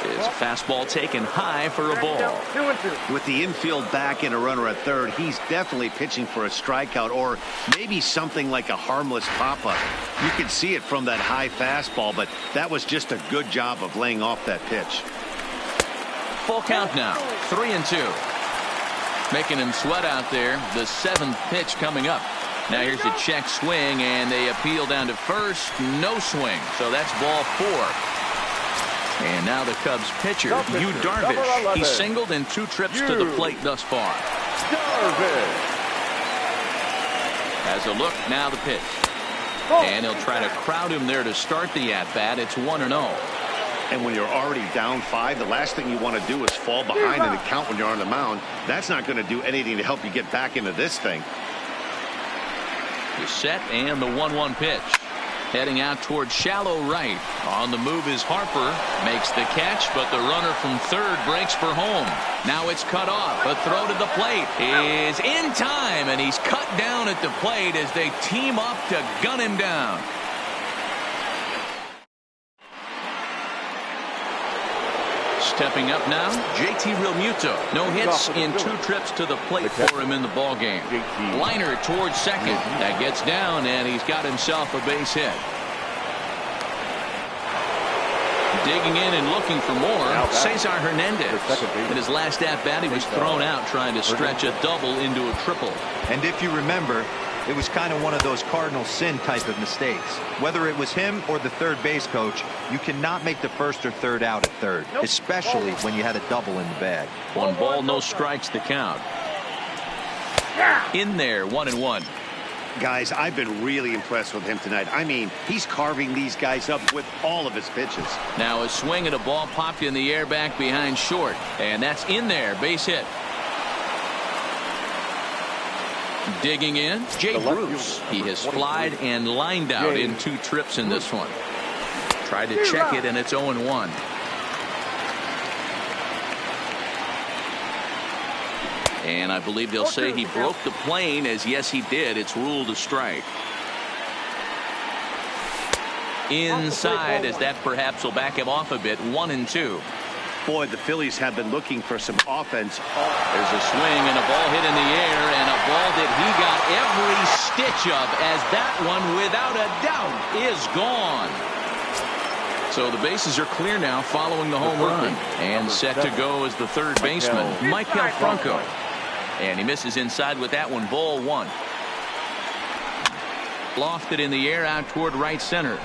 Is a fastball taken high for a ball. 2-2. With the infield back and a runner at third, he's definitely pitching for a strikeout or maybe something like a harmless pop-up. You could see it from that high fastball, but that was just a good job of laying off that pitch. Full count now, 3-2. Making him sweat out there. The 7th pitch coming up. Now here's a check swing, and they appeal down to first. No swing, so that's ball 4. And now the Cubs pitcher, Yu Darvish. He singled in 2 trips to the plate thus far. Darvish. As a look, now the pitch. And he'll try to crowd him there to start the at-bat. It's 1-0. And when you're already down 5, the last thing you want to do is fall behind in the count when you're on the mound. That's not going to do anything to help you get back into this thing. The set and the 1-1 pitch. Heading out towards shallow right. On the move is Harper. Makes the catch, but the runner from third breaks for home. Now it's cut off. A throw to the plate is in time, and he's cut down at the plate as they team up to gun him down. Stepping up now, JT Realmuto. No hits in 2 trips to the plate for him in the ballgame. Liner towards second. That gets down, and he's got himself a base hit. Digging in and looking for more, Cesar Hernandez. In his last at-bat, he was thrown out trying to stretch a double into a triple. And if you remember, it was kind of one of those cardinal sin type of mistakes. Whether it was him or the third base coach, you cannot make the first or third out at third, especially when you had a double in the bag. 1 ball, no strikes, the count. In there, 1-1. Guys, I've been really impressed with him tonight. I mean, he's carving these guys up with all of his pitches. Now a swing and a ball popped in the air back behind short. And that's in there, base hit. Digging in, Jay Bruce. He has flied and lined out in 2 trips in this one. Tried to check it, and it's 0-1. And I believe they'll say he broke the plane, as yes, he did. It's ruled a strike. Inside, as that perhaps will back him off a bit. 1-2. Boy, the Phillies have been looking for some offense. There's a swing and a ball hit in the air, and a ball that he got every stitch of, as that one, without a doubt, is gone. So the bases are clear now following the home run. And set to go as the third baseman, Michael Franco. And he misses inside with that one, ball 1. Lofted in the air out toward right center.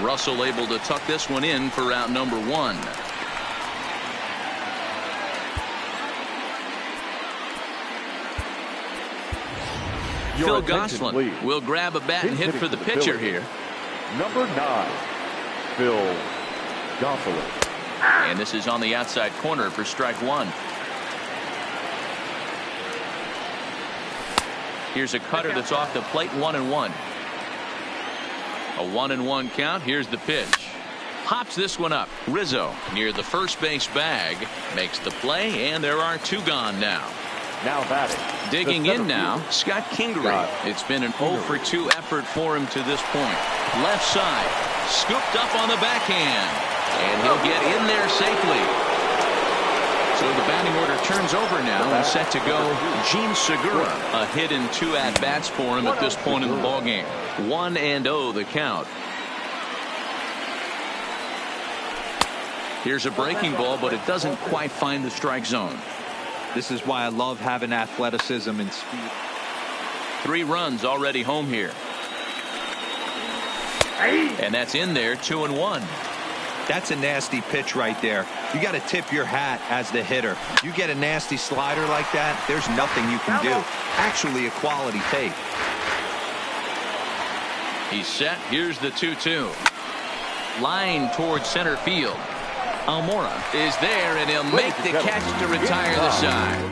Russell able to tuck this one in for out number 1. Phil Gosselin will grab a bat and hit for the pitcher here. Number 9, Phil Gosselin. And this is on the outside corner for strike 1. Here's a cutter that's off the plate, 1-1. A 1-1 count. Here's the pitch. Hops this one up. Rizzo near the first base bag makes the play, and there are 2 gone now. Now batting. Digging in now, Scott Kingery. It's been an 0-for-2 effort for him to this point. Left side, scooped up on the backhand, and he'll get in there safely. So the batting order turns over now and set to go Gene Segura. A hit in 2 at-bats for him at this point in the ballgame. 1-0 the count. Here's a breaking ball, but it doesn't quite find the strike zone. This is why I love having athleticism and speed. 3 runs already home here. And that's in there, 2-1. That's a nasty pitch right there. You got to tip your hat as the hitter. You get a nasty slider like that, there's nothing you can do. Actually a quality take. He's set. Here's the 2-2. Line towards center field. Almora is there, and he'll make the catch to retire the side.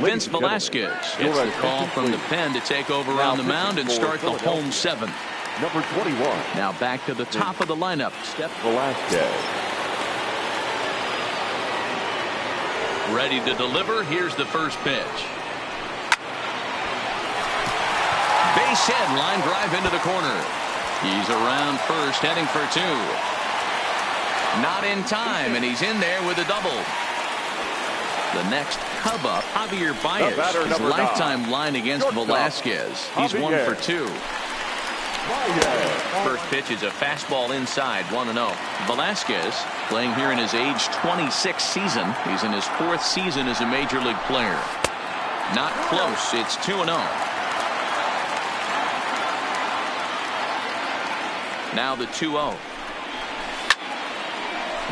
Vince Velasquez gets the call from the pen to take over on the mound and start the home 7th. Number 21. Now back to the top of the lineup. Step Velasquez. ready to deliver. Here's the first pitch. Base hit, line drive into the corner. He's around first, heading for two. Not in time, and he's in there with a double. The next Cub up, Javier Baez, his lifetime line against Velasquez. He's 1 for 2. First pitch is a fastball inside, 1-0. Velasquez playing here in his age 26 season. He's in his 4th season as a major league player. Not close. It's 2-0. Now the 2-0.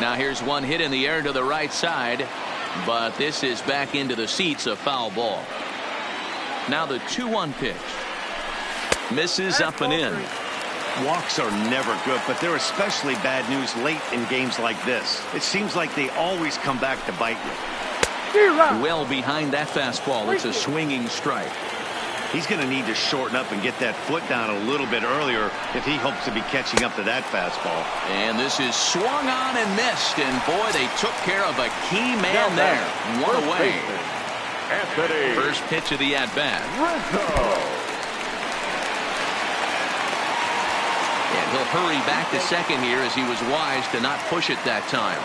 Now here's one hit in the air to the right side, but this is back into the seats, a foul ball. Now the 2-1 pitch. Misses up and in. Walks are never good, but they're especially bad news late in games like this. It seems like they always come back to bite you. Well behind that fastball. It's a swinging strike. He's going to need to shorten up and get that foot down a little bit earlier if he hopes to be catching up to that fastball. And this is swung on and missed, and boy, they took care of a key man there. One away. First pitch of the at-bat. And he'll hurry back to second here as he was wise to not push it that time.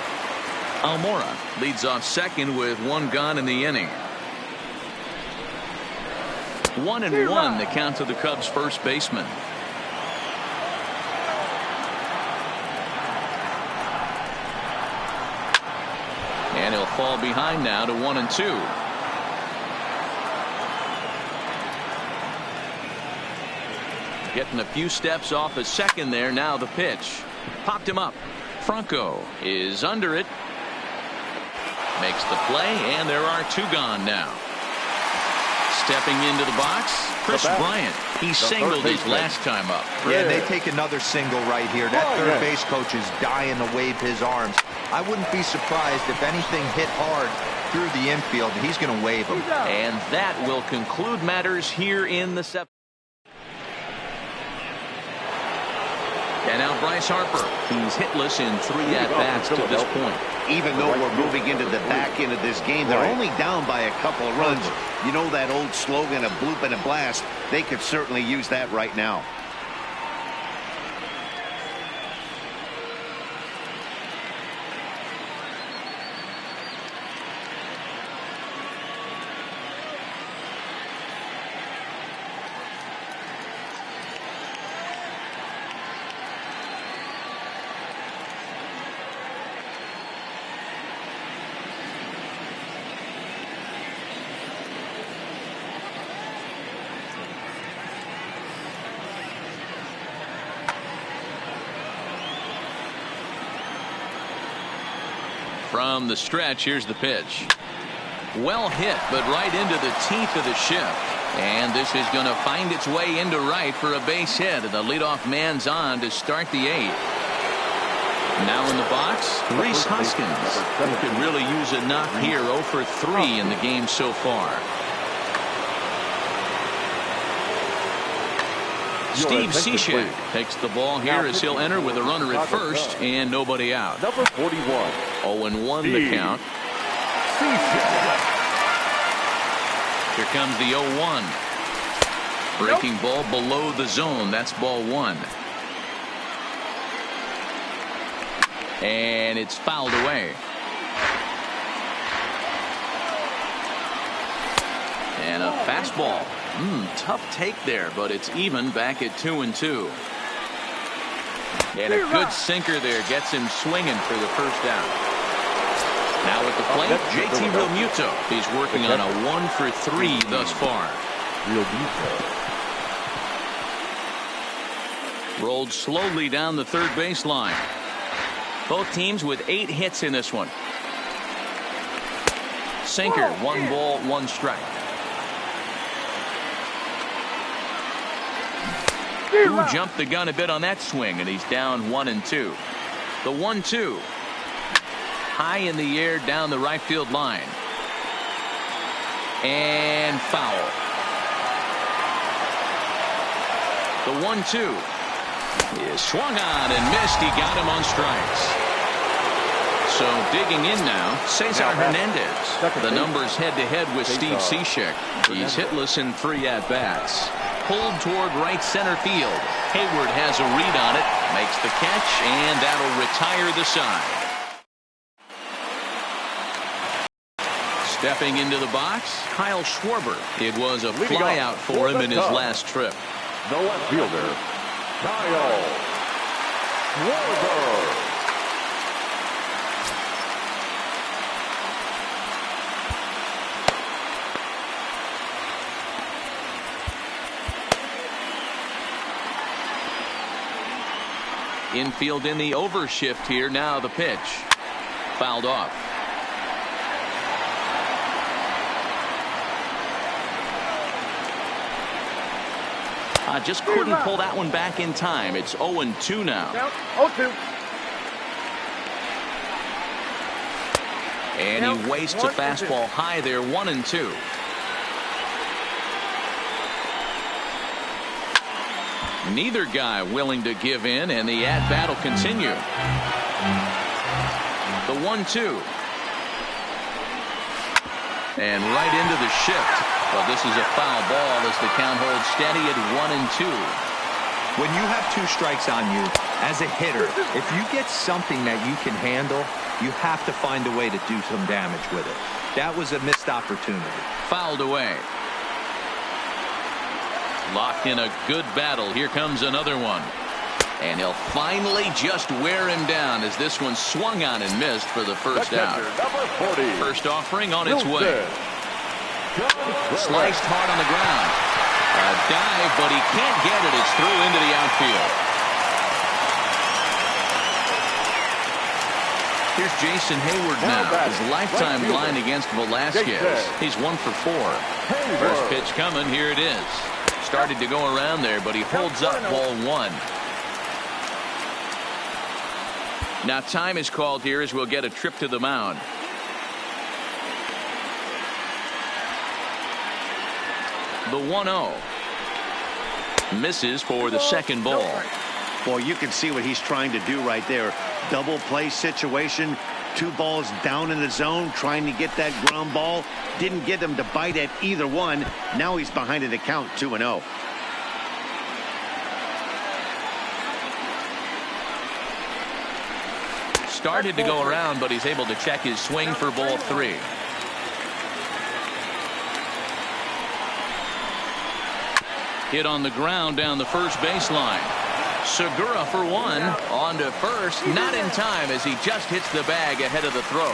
Almora leads off second with 1 gone in the inning. 1-1 the count to the Cubs first baseman. And he'll fall behind now to 1-2. Getting a few steps off a second there. Now the pitch. Popped him up. Franco is under it. Makes the play, and there are 2 gone now. Stepping into the box, Chris Bryant. He singled his last time up. Yeah, they take another single right here. That third base coach is dying to wave his arms. I wouldn't be surprised if anything hit hard through the infield. He's going to wave them. And that will conclude matters here in the 7th. And now Bryce Harper. He's hitless in 3 at-bats to this point. Even though we're moving into the back end of this game, they're only down by a couple of runs. You know that old slogan, a bloop and a blast? They could certainly use that right now. From the stretch, here's the pitch. Well hit, but right into the teeth of the shift. And this is going to find its way into right for a base hit. And the leadoff man's on to start the 8th. Now in the box, Rhys Hoskins. Who could really use a knock here. 0 for 3 in the game so far. Steve Cishek takes the ball here as he'll enter with a runner at first and nobody out. Number 41. 0-1 the count. Here comes the 0-1. Breaking ball below the zone. That's ball 1. And it's fouled away. And a fastball. Tough take there, but it's even back at 2-2. And a good sinker there gets him swinging for the first out. Now at the plate, JT Realmuto. He's working on a 1 for 3 thus far. Rolled slowly down the third baseline. Both teams with 8 hits in this one. Sinker, 1 ball, 1 strike. Who jumped the gun a bit on that swing, and he's down 1-2. The 1-2. High in the air down the right field line. And foul. The 1-2. He is swung on and missed. He got him on strikes. So digging in now, Cesar Hernandez. The numbers head-to-head with Steve Cishek. He's hitless in 3 at-bats. Pulled toward right center field. Hayward has a read on it, makes the catch, and that'll retire the side. Stepping into the box, Kyle Schwarber. It was a flyout for him in his last trip. The left fielder, Kyle Schwarber. Infield in the overshift here. Now the pitch. Fouled off. Just couldn't pull that one back in time. It's 0-2 now. 0-2. And he wastes a fastball high there. 1-2. Neither guy willing to give in, and the at-bat will continue. The 1-2. And right into the shift. Well, this is a foul ball as the count holds steady at 1-2. When you have 2 strikes on you, as a hitter, if you get something that you can handle, you have to find a way to do some damage with it. That was a missed opportunity. Fouled away. Locked in a good battle. Here comes another one. And he'll finally just wear him down as this one swung on and missed for the first out. Number 40. First offering on its way. Sliced hard on the ground. A dive, but he can't get it. It's through into the outfield. Here's Jason Hayward now. His lifetime line against Velasquez. He's 1 for 4. First pitch coming. Here it is. Started to go around there, but he holds up ball 1. Now time is called here as we'll get a trip to the mound. The 1-0. Misses for the second ball. Boy, you can see what he's trying to do right there. Double play situation. 2 balls down in the zone, trying to get that ground ball. Didn't get him to bite at either one. Now he's behind in the count, 2-0. Started to go around, but he's able to check his swing for ball 3. Hit on the ground down the first baseline. Segura for 1. On to first. Not in time as he just hits the bag ahead of the throw.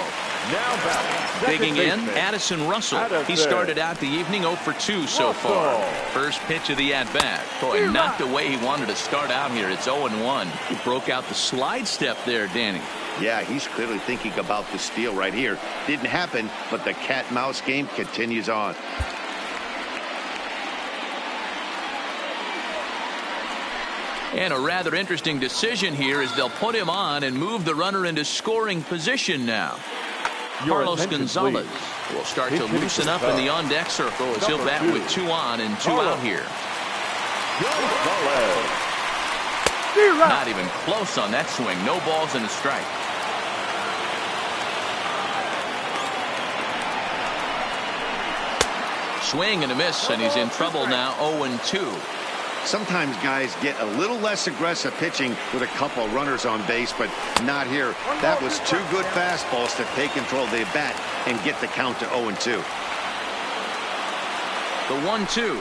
Now digging in, Addison Russell. He started out the evening 0 for 2 so far. First pitch of the at-bat. Boy, not the way he wanted to start out here. It's 0-1. He broke out the slide step there, Danny. Yeah, he's clearly thinking about the steal right here. Didn't happen, but the cat-mouse game continues on. And a rather interesting decision here is they'll put him on and move the runner into scoring position now. Carlos Gonzalez will start to loosen up in the on-deck circle as he'll bat with 2 on and 2 out here. Not even close on that swing. No balls and a strike. Swing and a miss, and he's in trouble now. 0-2. Sometimes guys get a little less aggressive pitching with a couple runners on base, but not here. That was 2 good fastballs to take control of the bat and get the count to 0-2. The 1-2.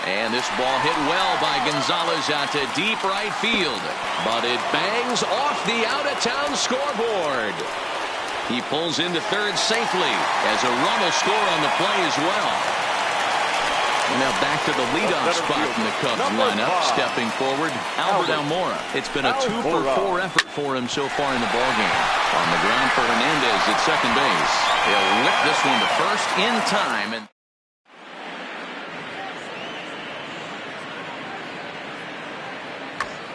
And this ball hit well by Gonzalez out to deep right field. But it bangs off the out-of-town scoreboard. He pulls into third safely as a run will score on the play as well. And now back to the leadoff spot in the Cubs lineup. Stepping forward, Albert Almora. It's been a 2 for 4 effort for him so far in the ballgame. On the ground for Hernandez at second base. He'll whip this one to first in time. And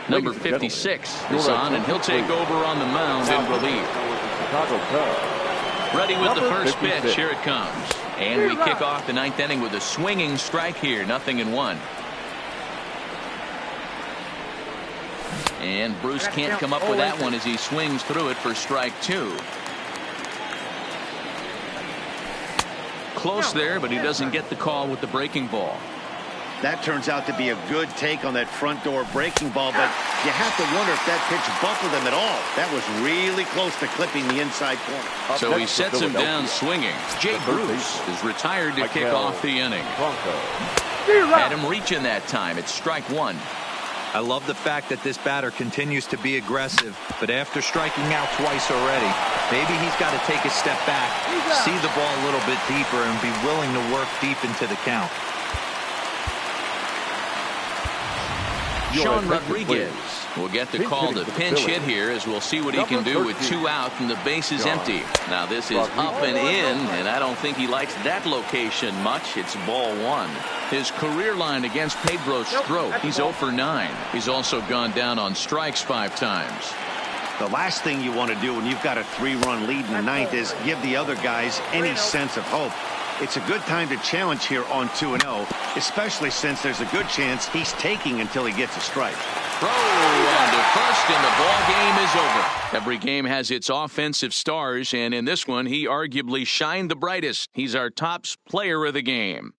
number 56 is on, and he'll take over on the mound in relief. Ready with the first pitch. Here it comes. And we kick off the 9th inning with a swinging strike here. 0-1. And Bruce can't come up with that one as he swings through it for strike 2. Close there, but he doesn't get the call with the breaking ball. That turns out to be a good take on that front door breaking ball, but you have to wonder if that pitch buckled him at all. That was really close to clipping the inside corner. So he sets him down swinging. Jay Bruce is retired to kick off the inning. Had him reaching that time. It's strike 1. I love the fact that this batter continues to be aggressive, but after striking out twice already, maybe he's got to take a step back, see the ball a little bit deeper, and be willing to work deep into the count. Sean Rodriguez will get the call to pinch hit here, as we'll see what he can do with 2 out and the base is empty. Now this is up and in, and I don't think he likes that location much. It's ball 1. His career line against Pedro Strop, he's 0 for 9. He's also gone down on strikes 5 times. The last thing you want to do when you've got a 3-run lead in the 9th is give the other guys any sense of hope. It's a good time to challenge here on 2-0, especially since there's a good chance he's taking until he gets a strike. Throw on to first, and the ball game is over. Every game has its offensive stars, and in this one, he arguably shined the brightest. He's our top player of the game.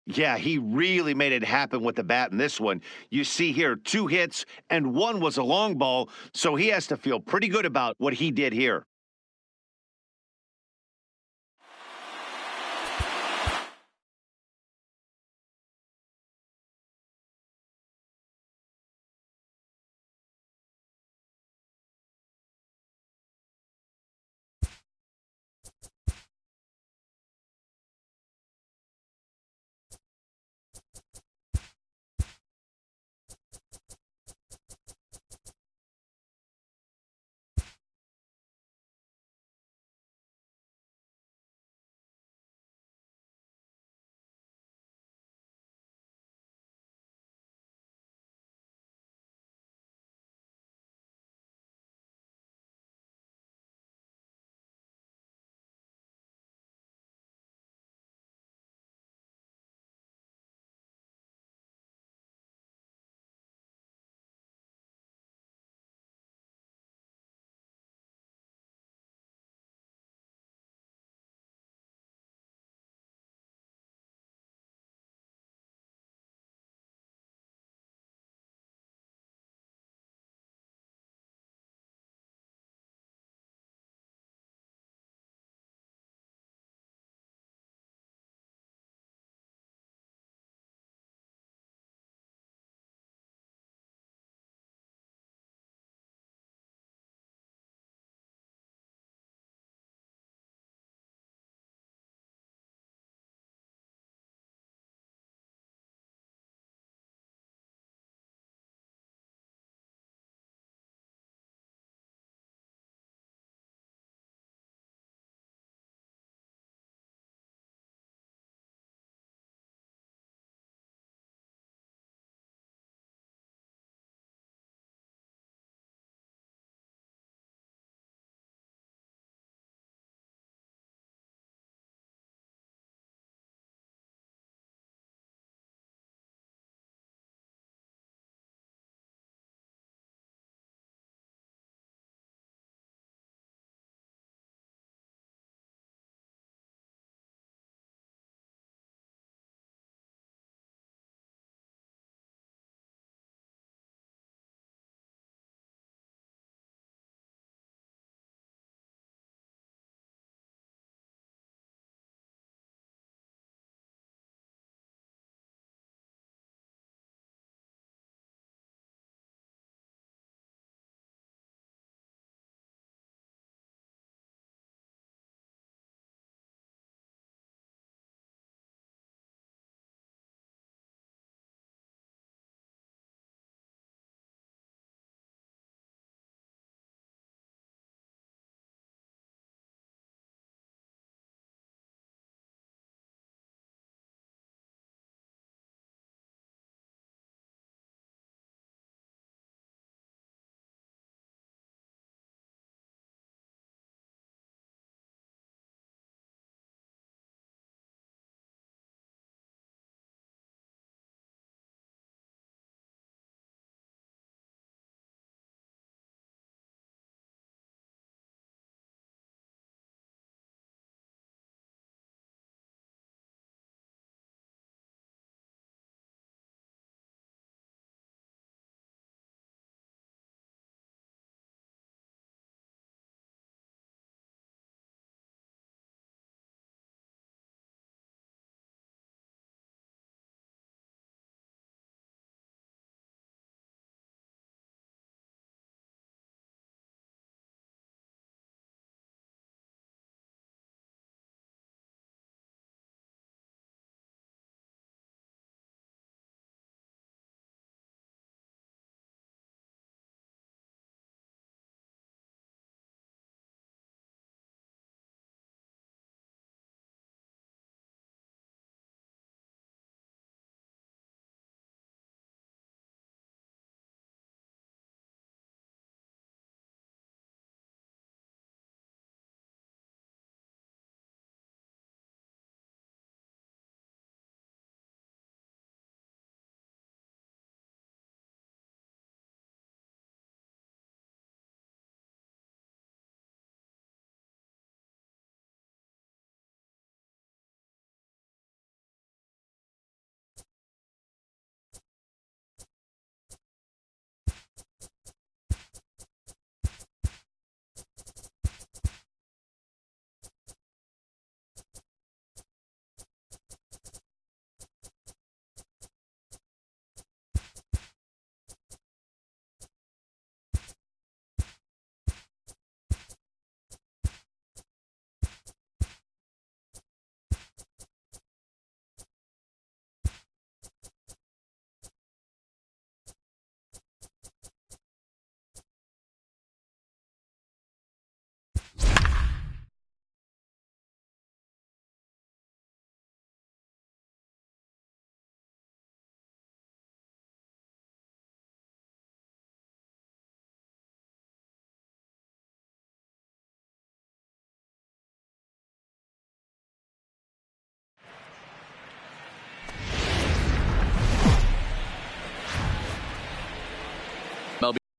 Yeah, he really made it happen with the bat in this one. You see here 2 hits, and 1 was a long ball, so he has to feel pretty good about what he did here.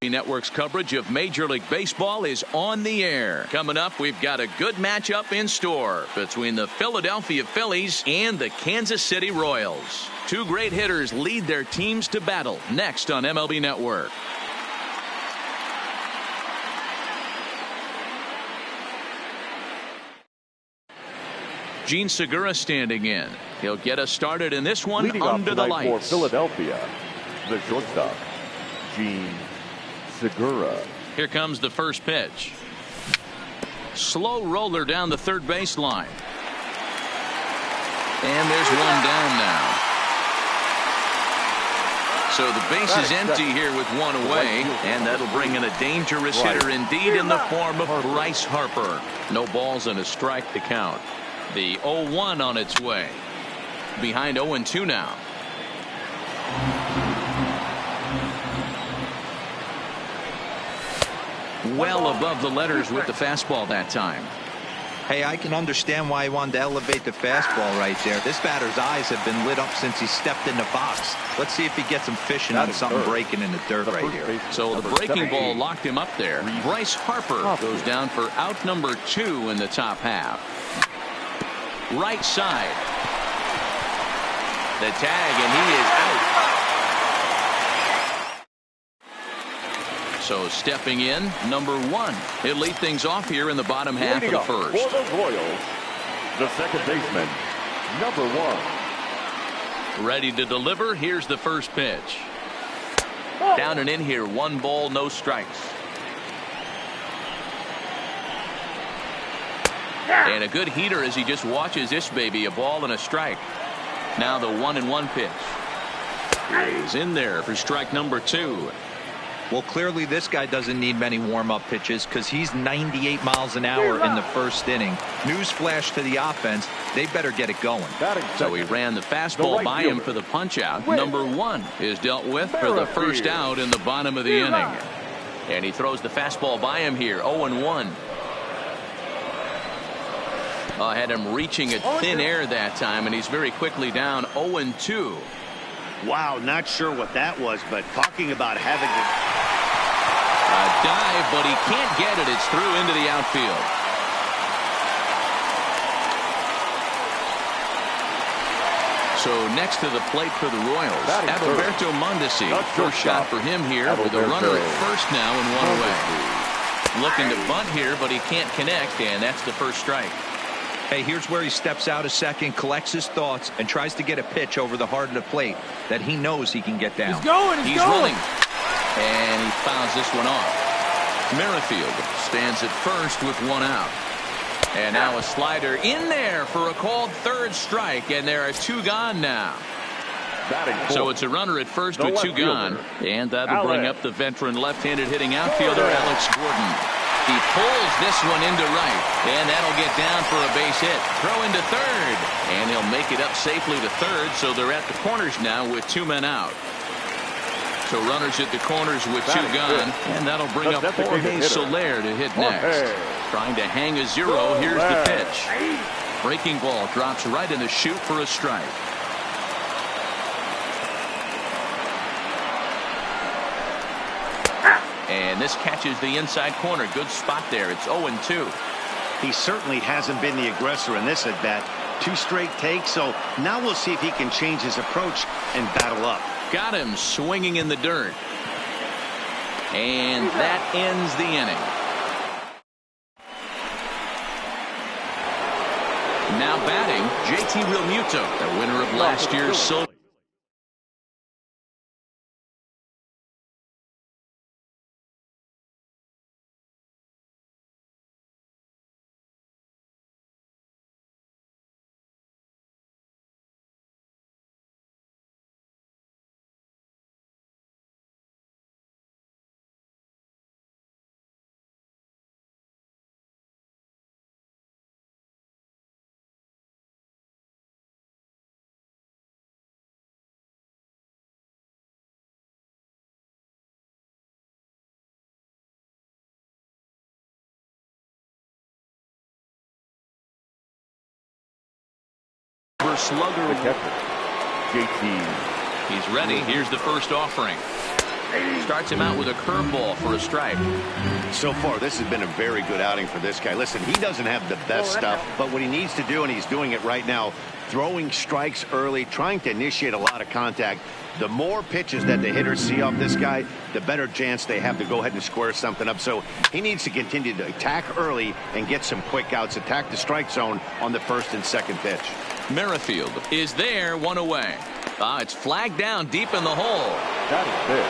Network's coverage of Major League Baseball is on the air. Coming up, we've got a good matchup in store between the Philadelphia Phillies and the Kansas City Royals. Two great hitters lead their teams to battle next on MLB Network. Gene Segura standing in. He'll get us started in this one. Leading under the lights for lights. Philadelphia, the shortstop, Gene Segura. Here comes the first pitch. Slow roller down the third baseline. And there's one down now. So the base is empty here with one away, and that'll bring in a dangerous hitter indeed in the form of Bryce Harper. No balls and a strike to count. The 0-1 on its way. Behind 0-2 now. Well above the letters with the fastball that time. Hey, I can understand why he wanted to elevate the fastball right there. This batter's eyes have been lit up since he stepped in the box. Let's see if he gets him fishing on something breaking in the dirt right here. So the breaking ball locked him up there. Bryce Harper goes down for out number 2 in the top half. Right side. The tag, and he is out. So stepping in, number 1. He'll lead things off here in the bottom half of the first. For the Royals, the second baseman, number 1. Ready to deliver. Here's the first pitch. Down and in here. 1 ball, no strikes. And a good heater as he just watches this baby. A ball and a strike. Now the 1-1 pitch is in there for strike number 2. Well, clearly this guy doesn't need many warm-up pitches because he's 98 miles an hour in the first inning. Newsflash to the offense, they better get it going. So he ran the fastball by him for the punch-out. Number 1 is dealt with for the first out in the bottom of the inning. And he throws the fastball by him here. 0-1. Had him reaching at thin air that time, and he's very quickly down 0-2. Wow, not sure what that was, but talking about having a dive, but he can't get it. It's through into the outfield. So next to the plate for the Royals, Adalberto Mondesi. First shot for him here with a runner at first now and 1 away. Looking to bunt here, but he can't connect, and that's the first strike. Hey, here's where he steps out a second, collects his thoughts, and tries to get a pitch over the heart of the plate that he knows he can get down. He's going. He's running. And he fouls this one off. Merrifield stands at first with 1 out. And now a slider in there for a called third strike, and there are 2 gone now. So it's a runner at first with 2 gone. And that'll bring up the veteran left-handed hitting outfielder, Alex Gordon. He pulls this one into right, and that'll get down for a base hit. Throw into third, and he'll make it up safely to third, so they're at the corners now with 2 men out. So runners at the corners with 2 gone, and that'll bring up Jorge Soler to hit next. Trying to hang a 0, here's the pitch. Breaking ball drops right in the chute for a strike. And this catches the inside corner. Good spot there. It's 0-2. He certainly hasn't been the aggressor in this at bat. 2 straight takes, so now we'll see if he can change his approach and battle up. Got him swinging in the dirt. And that ends the inning. Now batting, JT Realmuto, the winner of last year's Silver. Slugger. The catcher, JT. He's ready. Here's the first offering. Starts him out with a curveball for a strike. So far, this has been a very good outing for this guy. Listen, he doesn't have the best stuff, but what he needs to do, and he's doing it right now, throwing strikes early, trying to initiate a lot of contact. The more pitches that the hitters see off this guy, the better chance they have to go ahead and square something up. So he needs to continue to attack early and get some quick outs, attack the strike zone on the first and second pitch. Merrifield is there, one away. It's flagged down deep in the hole. That is big.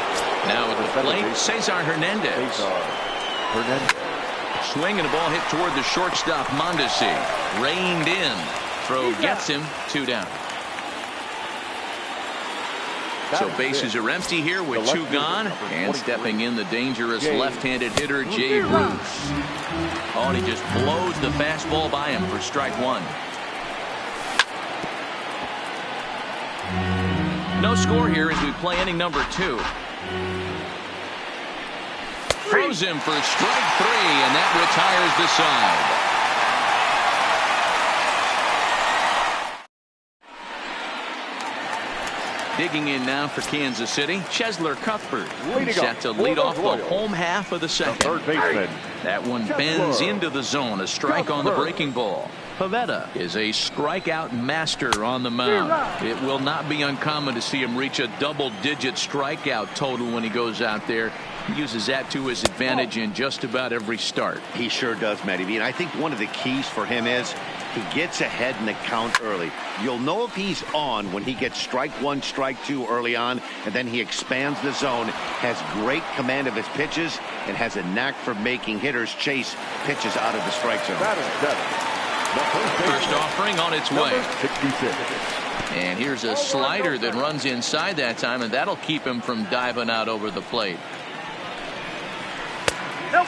Now at the plate, Cesar Hernandez. Swing and a ball hit toward the shortstop, Mondesi. Reined in. Throw gets him, 2 down. So bases are empty here with 2 gone. And stepping in, the dangerous left-handed hitter, Jay Bruce. Oh, and he just blows the fastball by him for strike 1. No score here as we play inning number 2. Throws him for strike 3, and that retires the side. Digging in now for Kansas City, Chesler Cuthbert. Set to lead off the home half of the second. Third baseman. That one bends into the zone. A strike on the breaking ball. Pivetta is a strikeout master on the mound. It will not be uncommon to see him reach a double-digit strikeout total when he goes out there. He uses that to his advantage in just about every start. He sure does, Matty V. And I think one of the keys for him is he gets ahead in the count early. You'll know if he's on when he gets strike 1, strike 2 early on, and then he expands the zone, has great command of his pitches, and has a knack for making hitters chase pitches out of the strike zone. First offering on its way. 66. And here's a slider that runs inside that time, and that'll keep him from diving out over the plate.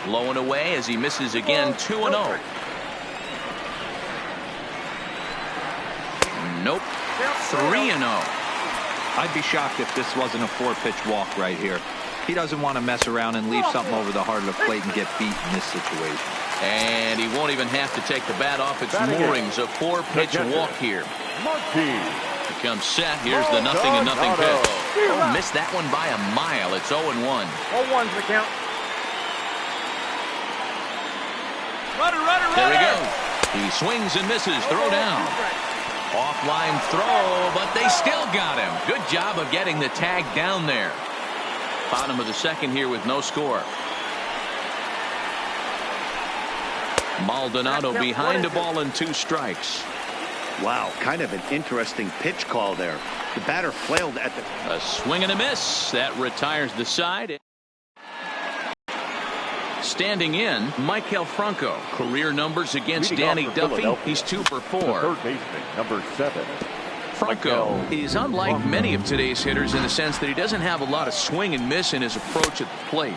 Low and away as he misses again, 2-0. Nope. 3-0. I'd be shocked if this wasn't a 4-pitch walk right here. He doesn't want to mess around and leave something over the heart of the plate and get beat in this situation. And he won't even have to take the bat off its moorings. A 4-pitch walk here. Becomes set. Here's the 0-0 pitch. Oh, missed that one by a mile. It's 0-1. 0-1's the count. There he goes. He swings and misses. Throw down. Offline throw, but they still got him. Good job of getting the tag down there. Bottom of the second here with no score. Maldonado behind the ball and 2 strikes. Wow, kind of an interesting pitch call there. The batter flailed at the... A swing and a miss. That retires the side. Standing in, Maikel Franco. Career numbers against Danny Duffy. He's 2 for 4. Third baseman, number 7. Franco is unlike many of today's hitters in the sense that he doesn't have a lot of swing and miss in his approach at the plate.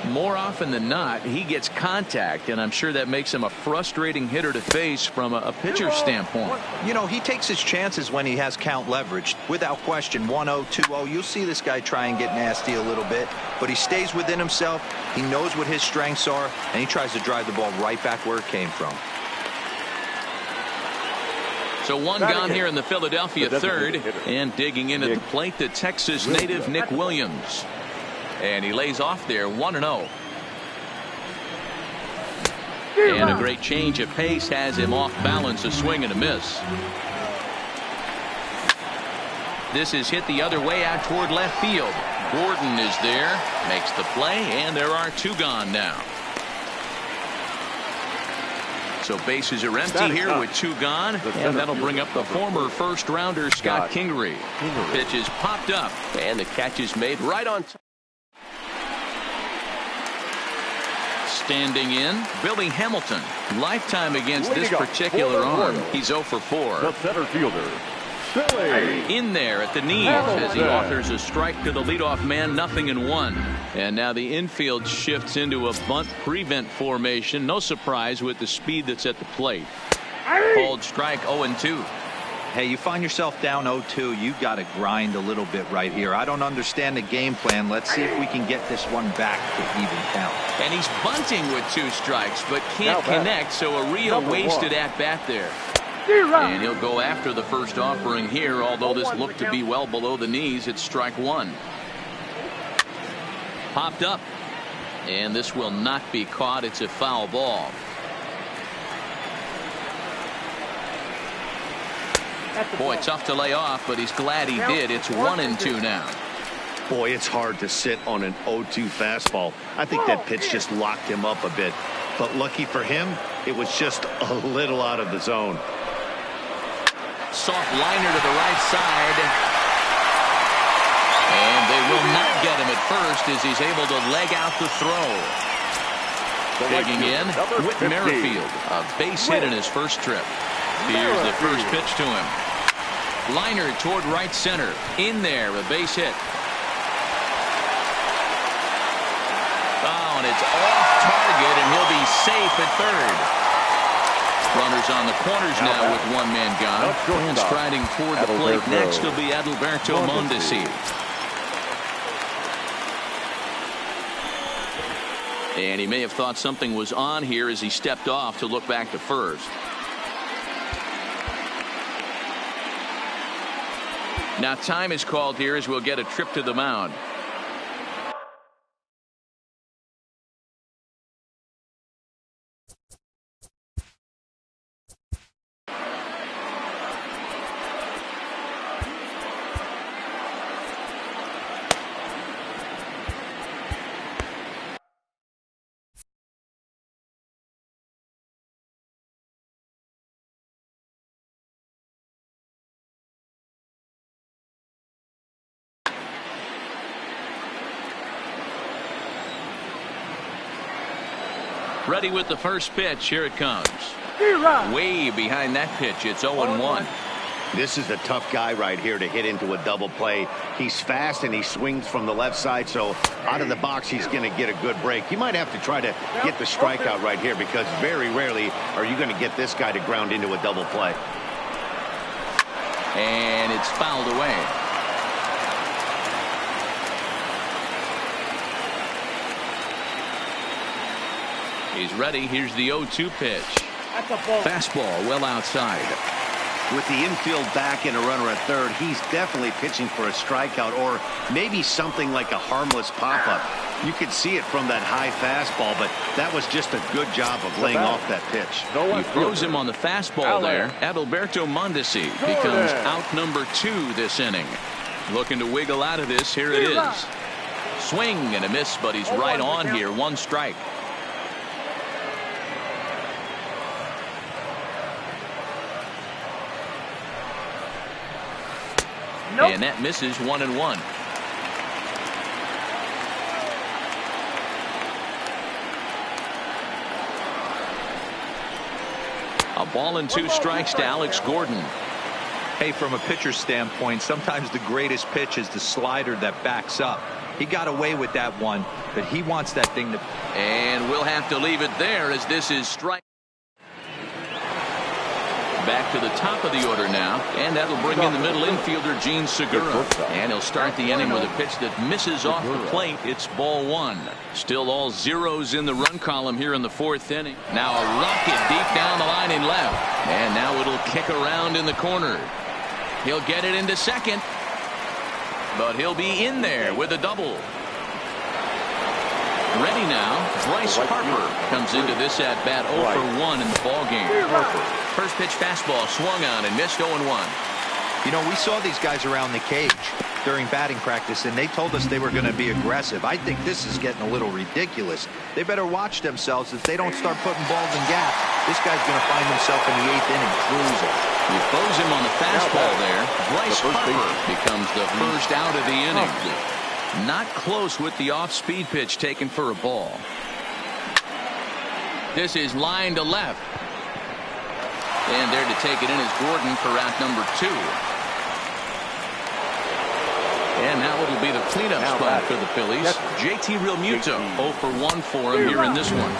More often than not, he gets contact, and I'm sure that makes him a frustrating hitter to face from a pitcher's standpoint. You know, he takes his chances when he has count leveraged. Without question, 1-0, 2-0. You'll see this guy try and get nasty a little bit, but he stays within himself. He knows what his strengths are, and he tries to drive the ball right back where it came from. So 1 gone here in the Philadelphia third, and digging in at the plate, the Texas native Nick Williams. And he lays off there, 1-0. And a great change of pace has him off balance, a swing and a miss. This is hit the other way out toward left field. Gordon is there, makes the play, and there are 2 gone now. So bases are empty here with 2 gone, and that'll bring up the former first-rounder Scott Kingery. Pitch is popped up, and the catch is made right on time. Standing in, Billy Hamilton. Lifetime against this particular arm. He's 0 for 4. The center fielder, in there at the knees as he offers a strike to the leadoff man, 0-1. And now the infield shifts into a bunt prevent formation. No surprise with the speed that's at the plate. Called strike, 0-2. Hey, you find yourself down 0-2, you got to grind a little bit right here. I don't understand the game plan. Let's see if we can get this one back to even count. And he's bunting with 2 strikes, but can't connect, so a real wasted at-bat there. And he'll go after the first offering here, although this looked to be well below the knees. It's strike 1. Popped up. And this will not be caught. It's a foul ball. Boy, tough to lay off, but he's glad he did. It's 1-2 now. Boy, it's hard to sit on an 0-2 fastball. I think that pitch just locked him up a bit. But lucky for him, it was just a little out of the zone. Soft liner to the right side. And they will not get him at first as he's able to leg out the throw. Digging in, Whit Merrifield. A base hit in his first trip. Here's the first pitch to him. Liner toward right center. In there, a base hit. Oh, and it's off target, and he'll be safe at third. Runners on the corners now with one man gone. And striding toward the plate next will be Adalberto Mondesi. And he may have thought something was on here as he stepped off to look back to first. Now time is called here as we'll get a trip to the mound. Ready with the first pitch. Here it comes. Way behind that pitch. It's 0-1. This is a tough guy right here to hit into a double play. He's fast and he swings from the left side, so out of the box he's going to get a good break. You might have to try to get the strikeout right here because very rarely are you going to get this guy to ground into a double play. And it's fouled away. He's ready. Here's the 0-2 pitch. Fastball well outside. With the infield back and a runner at third, he's definitely pitching for a strikeout or maybe something like a harmless pop-up. You could see it from that high fastball, but that was just a good job of laying off that pitch. He throws him on the fastball there. Adalberto Mondesi becomes out number 2 this inning. Looking to wiggle out of this. Here it is. Swing and a miss, but he's right on here. 1 strike. And that misses 1-1. A ball and 2 strikes to Alex Gordon. Hey, from a pitcher's standpoint, sometimes the greatest pitch is the slider that backs up. He got away with that one, but he wants that thing to. And we'll have to leave it there as this is strike. Back to the top of the order now, and that'll bring in the middle infielder Gene Segura. And he'll start the inning with a pitch that misses off the plate. It's ball 1. Still all zeros in the run column here in the 4th inning. Now a rocket deep down the line in left, and now it'll kick around in the corner. He'll get it into second, but he'll be in there with a double. Ready now, Bryce Harper comes into this at bat 0 for 1 in the ball game. First pitch fastball swung on and missed 0-1. You know, we saw these guys around the cage during batting practice, and they told us they were going to be aggressive. I think this is getting a little ridiculous. They better watch themselves. If they don't start putting balls in gaps, this guy's going to find himself in the 8th inning cruising. You throws him on the fastball there. Bryce Harper becomes the first out of the inning. Not close with the off-speed pitch taken for a ball. This is line to left. And there to take it in is Gordon for out number 2. And now it'll be the cleanup spot for the Phillies. JT Realmuto 0 for 1 for him here in this one.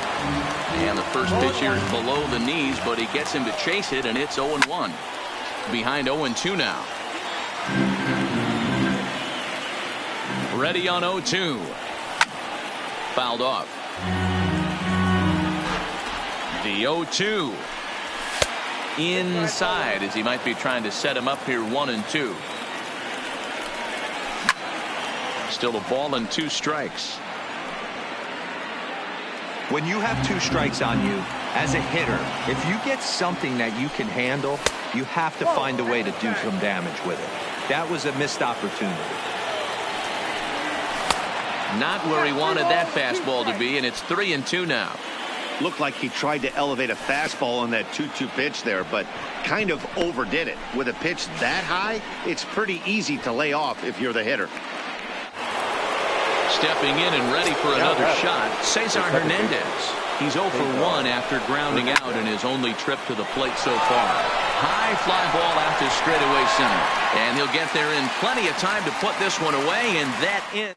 And the first pitch here is below the knees, but he gets him to chase it, and it's 0-1. Behind 0-2 now. Ready on 0-2. Fouled off. The 0-2. Inside as he might be trying to set him up here 1-2. Still a ball and 2 strikes. When you have 2 strikes on you, as a hitter, if you get something that you can handle, you have to find a way to do some damage with it. That was a missed opportunity. Not where he wanted that fastball to be, and it's 3-2 now. Looked like he tried to elevate a fastball on that 2-2 pitch there, but kind of overdid it. With a pitch that high, it's pretty easy to lay off if you're the hitter. Stepping in and ready for another shot, Cesar Hernandez. He's 0 for 1 after grounding out in his only trip to the plate so far. High fly ball out to straightaway center. And he'll get there in plenty of time to put this one away, and that in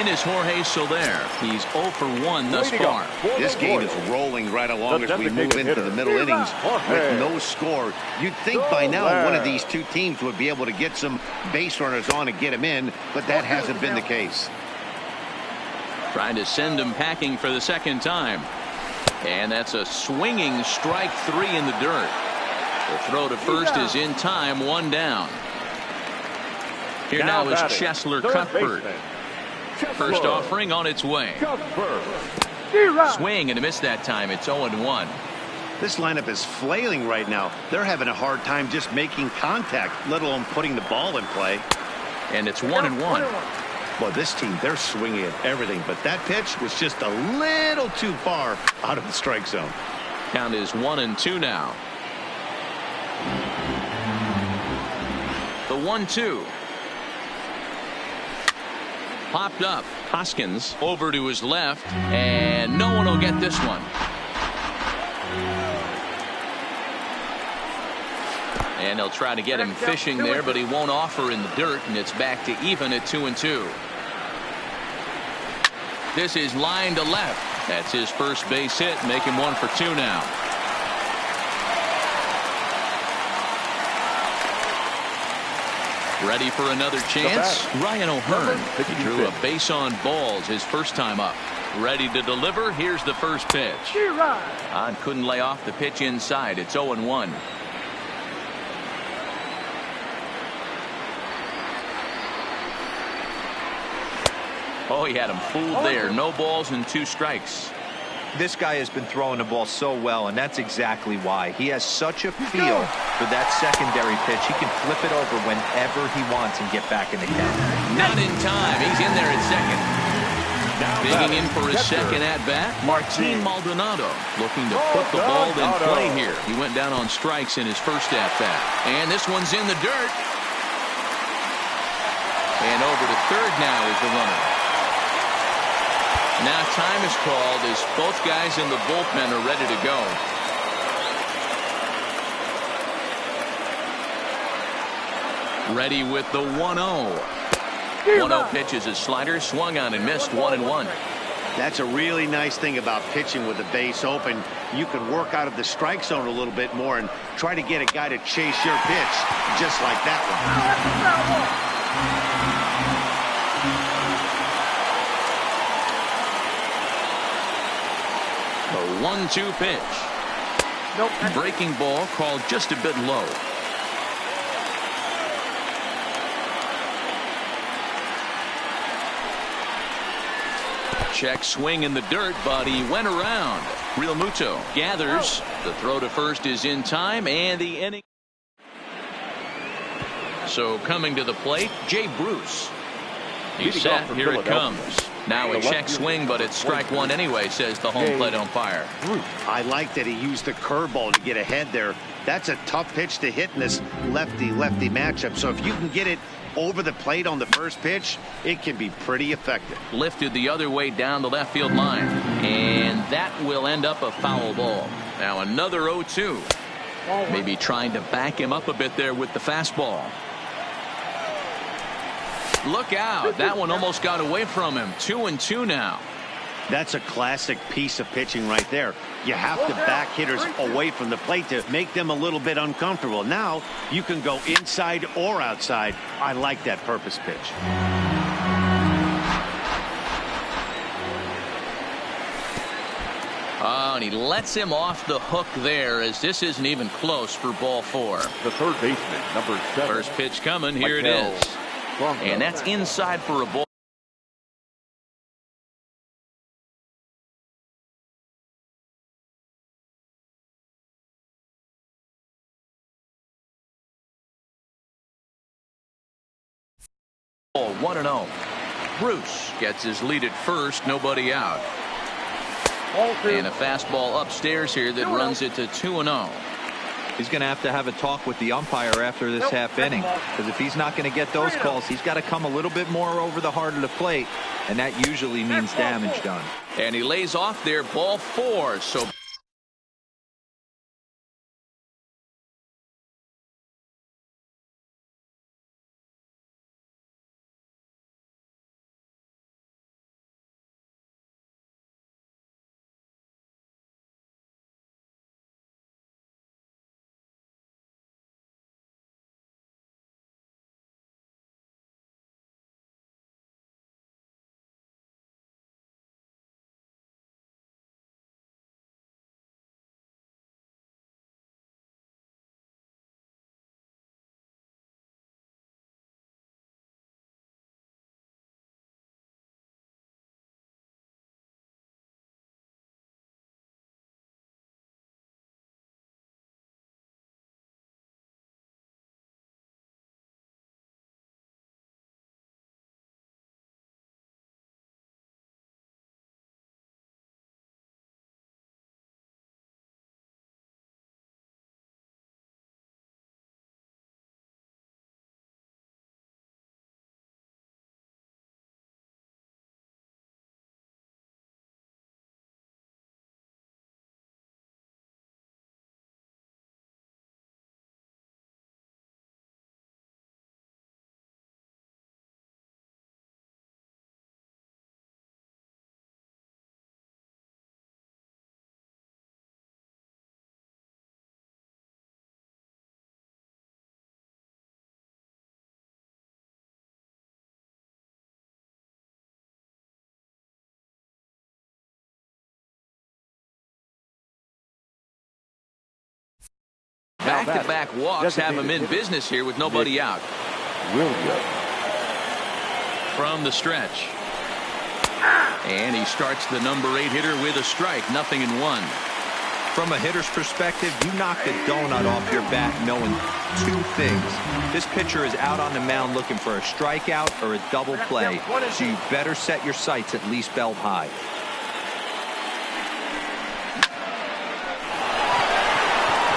is Jorge Soler. He's 0 for 1 thus far. This game is rolling right along as we move into the middle innings with no score. You'd think by now one of these 2 teams would be able to get some base runners on and get him in, but that hasn't been the case. Trying to send him packing for the second time. And that's a swinging strike 3 in the dirt. The throw to first is in time, 1 down. Here now is Cheslor Cuthbert. First offering on its way. Swing and a miss that time. It's 0-1. This lineup is flailing right now. They're having a hard time just making contact, let alone putting the ball in play. And it's 1-1. Well, this team, they're swinging at everything, but that pitch was just a little too far out of the strike zone. Count is 1-2 now. The 1-2. Popped up. Hoskins over to his left, and no one will get this one. And they'll try to get him fishing there, but he won't offer in the dirt, and it's back to even at 2-2. This is line to left. That's his first base hit, make him 1 for 2 now. Ready for another chance? Ryan O'Hearn. He drew a base on balls his first time up. Ready to deliver. Here's the first pitch. On couldn't lay off the pitch inside. It's 0-1. Oh, he had him fooled there. No balls and 2 strikes. This guy has been throwing the ball so well, and that's exactly why. He has such a feel for that secondary pitch. He can flip it over whenever he wants and get back in the count. Not in time. He's in there at second. Digging in for his second at-bat, Martin Maldonado looking to put the ball in play here. He went down on strikes in his first at-bat. And this one's in the dirt. And over to third now is the runner. Now time is called as both guys in the bullpen are ready to go. Ready with the 1-0. 1-0 pitch is a slider, swung on and missed, 1-1. That's a really nice thing about pitching with the base open. You can work out of the strike zone a little bit more and try to get a guy to chase your pitch just like that one. The 1-2 pitch. Breaking ball called just a bit low. Check swing in the dirt, but he went around. Real Muto gathers. The throw to first is in time, and the inning. So coming to the plate, Jay Bruce. He's set. Here it comes. Now a check swing, but it's strike 1 anyway, says the home plate umpire. I like that he used the curveball to get ahead there. That's a tough pitch to hit in this lefty-lefty matchup. So if you can get it over the plate on the first pitch, it can be pretty effective. Lifted the other way down the left field line, and that will end up a foul ball. Now another 0-2. Maybe trying to back him up a bit there with the fastball. Look out. That one almost got away from him. 2-2 now. That's a classic piece of pitching right there. You have to back hitters away from the plate to make them a little bit uncomfortable. Now you can go inside or outside. I like that purpose pitch. Oh, and he lets him off the hook there as this isn't even close for ball 4. The third baseman, number 7. First pitch coming. Here it is. And that's inside for a ball. Ball 1-0. Bruce gets his lead at first, nobody out. Ball 2. And a fastball upstairs here that runs it to 2-0. He's going to have a talk with the umpire after this half inning, because if he's not going to get those calls, he's got to come a little bit more over the heart of the plate, and that usually means damage done. And he lays off there, ball 4. So back-to-back walks have him in business here with nobody out. Williams. From the stretch. And he starts the number 8 hitter with a strike. 0-1. From a hitter's perspective, you knock the donut off your bat knowing two things. This pitcher is out on the mound looking for a strikeout or a double play, so you better set your sights at least belt high.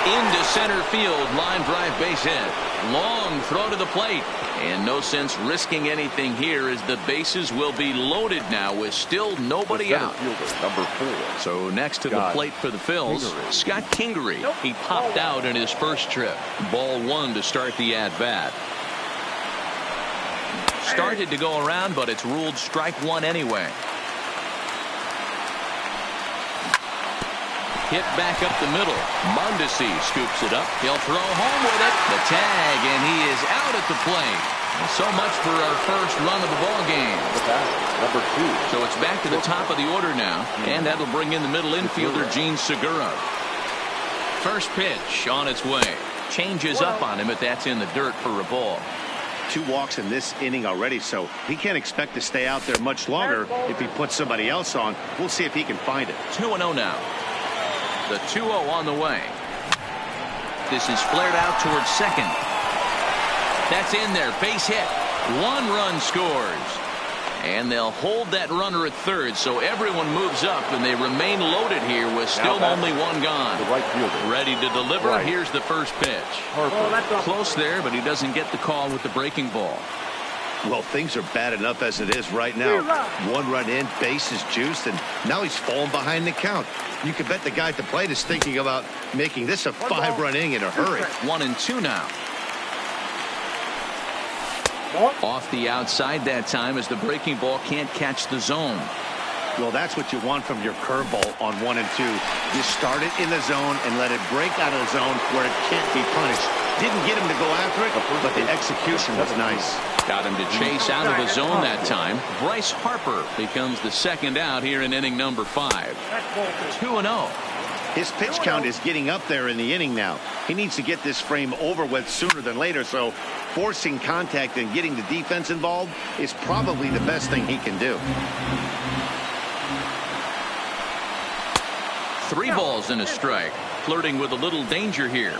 Into center field, line drive, base hit. Long throw to the plate, and no sense risking anything here as the bases will be loaded now with still nobody out. Fielder, number 4. So next to the plate for the Phils, Scott Kingery. He popped out in his first trip. Ball 1 to start the at-bat. Started to go around, but it's ruled strike 1 anyway. Hit back up the middle. Mondesi scoops it up. He'll throw home with it. The tag, and he is out at the plate. So much for our first run of the ball game. Number 2. So it's back to the top of the order now, and that'll bring in the middle infielder, Gene Segura. First pitch on its way. Changes up on him, but that's in the dirt for a ball. 2 walks in this inning already, so he can't expect to stay out there much longer if he puts somebody else on. We'll see if he can find it. 2-0 now. The 2-0 on the way. This is flared out towards second. That's in there. Base hit. 1 run scores. And they'll hold that runner at third, so everyone moves up, and they remain loaded here with still only 1 gone. The right fielder. Ready to deliver. Right. Here's the first pitch. Close there, but he doesn't get the call with the breaking ball. Well, things are bad enough as it is right now. 1 run in, base is juiced, and now he's falling behind the count. You can bet the guy at the plate is thinking about making this a 5-run inning in a hurry. 1-2 now. Off the outside that time as the breaking ball can't catch the zone. Well, that's what you want from your curveball on 1 and 2. You start it in the zone and let it break out of the zone where it can't be punished. Didn't get him to go after it, but the execution was nice. Got him to chase out of the zone that time. Bryce Harper becomes the second out here in inning number 5. 2-0. His pitch count is getting up there in the inning now. He needs to get this frame over with sooner than later, so forcing contact and getting the defense involved is probably the best thing he can do. 3 balls and a strike. Flirting with a little danger here.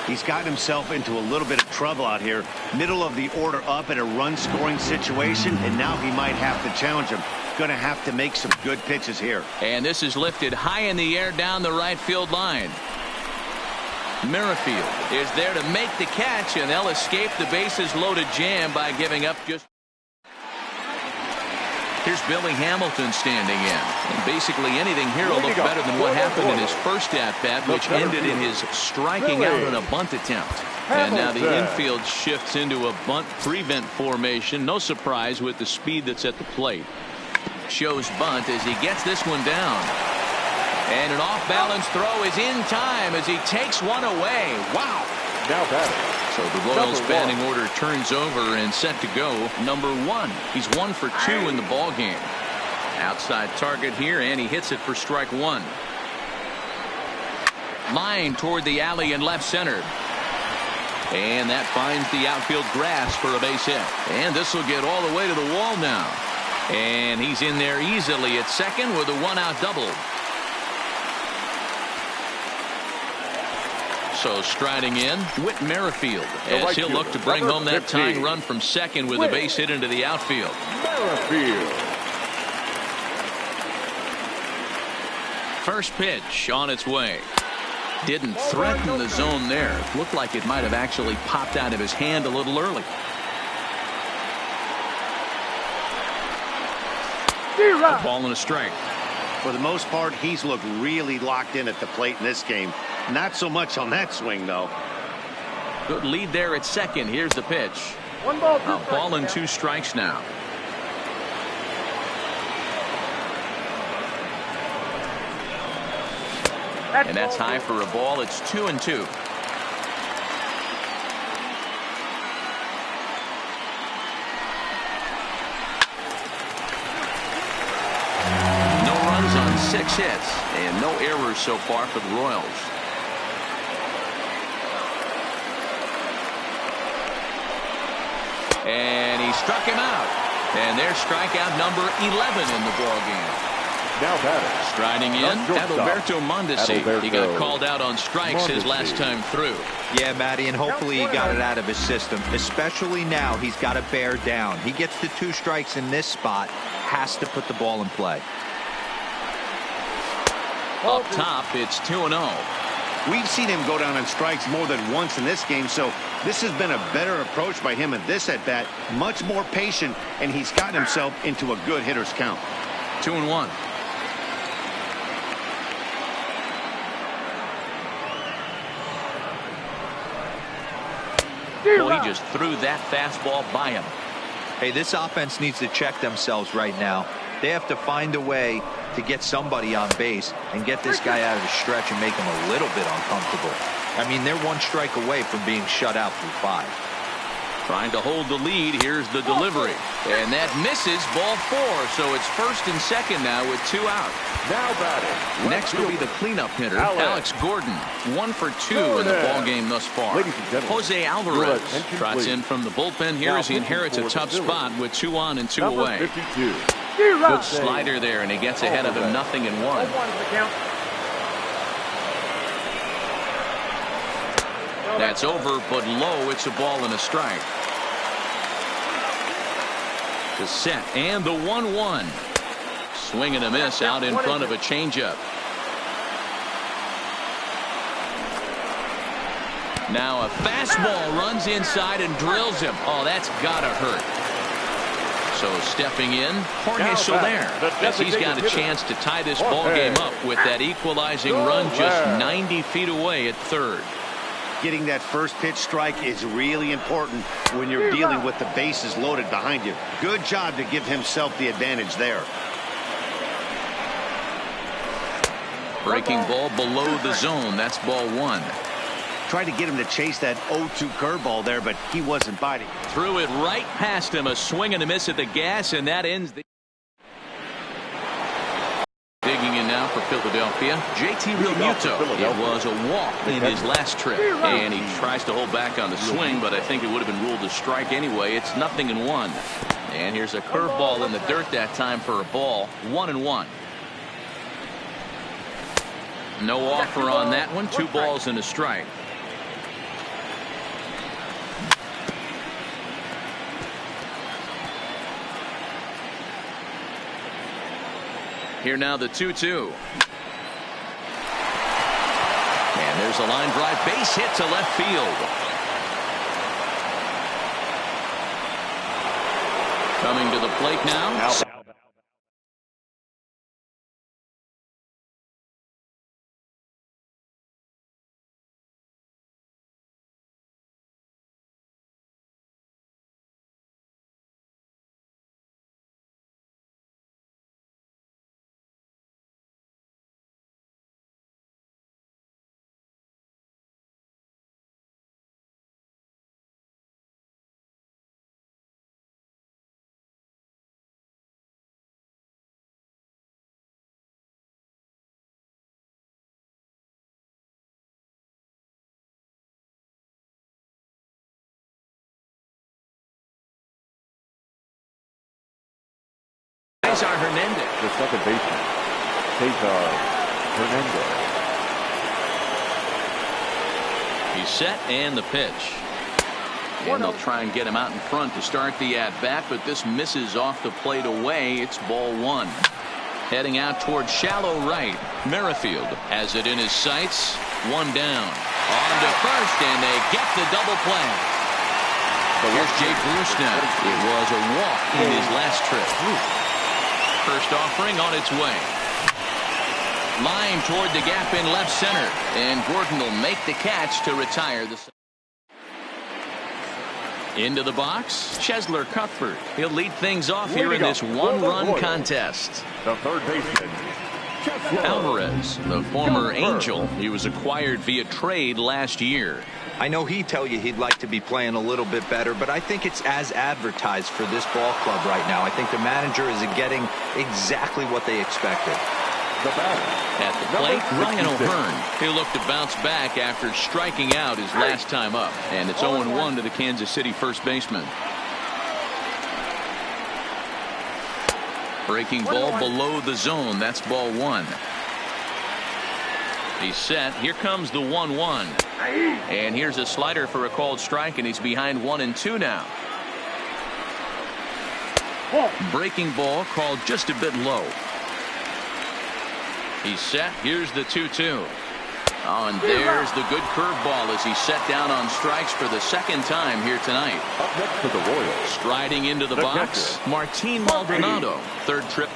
He's gotten himself into a little bit of trouble out here. Middle of the order up in a run-scoring situation, and now he might have to challenge him. Going to have to make some good pitches here. And this is lifted high in the air down the right field line. Merrifield is there to make the catch, and they'll escape the bases loaded jam by giving up just. Here's Billy Hamilton standing in. And basically anything here will look better than what happened in his first at-bat, which ended in his striking out on a bunt attempt. And now the infield shifts into a bunt prevent formation. No surprise with the speed that's at the plate. Shows bunt as he gets this one down. And an off-balance throw is in time as he takes one away. Wow. Now batting. So the Royals batting order turns over and set to go. Number 1. He's 1 for 2 in the ball game. Outside target here, and he hits it for strike 1. Line toward the alley in left center. And that finds the outfield grass for a base hit. And this will get all the way to the wall now. And he's in there easily at second with a 1-out double. So striding in, Whit Merrifield, as he'll look to bring home that tying run from second with a base hit into the outfield. Merrifield. First pitch on its way. Didn't threaten the zone there. Looked like it might have actually popped out of his hand a little early. A ball and a strike. For the most part, he's looked really locked in at the plate in this game. Not so much on that swing, though. Good lead there at second. Here's the pitch. 1 ball, 2 A ball and 2 strikes now. And that's high for a ball. It's 2-2. No runs on 6 hits and no errors so far for the Royals. And he struck him out. And there's strikeout number 11 in the ball game. Now batting. Striding in, Adalberto Mondesi. He got called out on strikes his last time through. Yeah, Matty, and hopefully he got it out of his system. Especially now, he's got to bear down. He gets the 2 strikes in this spot, has to put the ball in play. Up top, it's 2-0. We've seen him go down on strikes more than once in this game, so this has been a better approach by him at this at-bat. Much more patient, and he's gotten himself into a good hitter's count. 2-1. Well, he just threw that fastball by him. Hey, this offense needs to check themselves right now. They have to find a way to get somebody on base and get this guy out of the stretch and make him a little bit uncomfortable. I mean, they're 1 strike away from being shut out through 5. Trying to hold the lead. Here's the delivery. And that misses, ball 4. So it's first and second now with 2 out. Now batting. Next will be the cleanup hitter, Alex Gordon. 1 for 2 in the ball game thus far. Jose Alvarez trots in from the bullpen here as he inherits a tough spot with 2 on and 2 away. 52. Good slider there, and he gets ahead of him 0-1. That's over, but low. It's a ball and a strike. The set and the 1-1. Swing and a miss out in front of a changeup. Now a fastball runs inside and drills him. Oh, that's gotta hurt. So stepping in, Jorge Soler, as he's got a chance to tie this ball game up with that equalizing run just 90 feet away at third. Getting that first pitch strike is really important when you're dealing with the bases loaded behind you. Good job to give himself the advantage there. Breaking ball below the zone. That's ball 1. Tried to get him to chase that 0-2 curveball there, but he wasn't biting. Threw it right past him. A swing and a miss at the gas, and that ends the. Digging in now for Philadelphia, JT Realmuto. It was a walk in his last trip, and he tries to hold back on the swing, but I think it would have been ruled a strike anyway. It's 0-1. And here's a curveball in the dirt that time for a ball. 1-1. No offer on that one. 2 balls and a strike. Here now the 2-2. And there's a line drive, base hit to left field. Coming to the plate now. Cesar Hernandez. The second baseman, Cesar Hernandez. He's set and the pitch. And they'll try and get him out in front to start the at-bat, but this misses off the plate away. It's ball one. Heading out towards shallow right. Merrifield has it in his sights. One down. On to first, and they get the double play. Here's Jay Bruce now. It was a walk in his last trip. First offering on its way. Line toward the gap in left center. And Gordon will make the catch to retire the. Into the box, Chesler Cuthbert. He'll lead things off here in this one-run contest. The third baseman, Alvarez, the former Angel. He was acquired via trade last year. I know he'd tell you he'd like to be playing a little bit better, but I think it's as advertised for this ball club right now. I think the manager is getting exactly what they expected. At the plate, Ryan O'Hearn. He'll look to bounce back after striking out his last time up. And it's 0-1 to the Kansas City first baseman. Breaking ball below the zone. That's ball one. He's set. Here comes the 1-1. And here's a slider for a called strike, and he's behind 1-2 now. Breaking ball called just a bit low. He's set. Here's the 2-2. Oh, and there's the good curveball as he's set down on strikes for the second time here tonight. up next for the Royals. Striding into the box, Martin Maldonado. Third trip.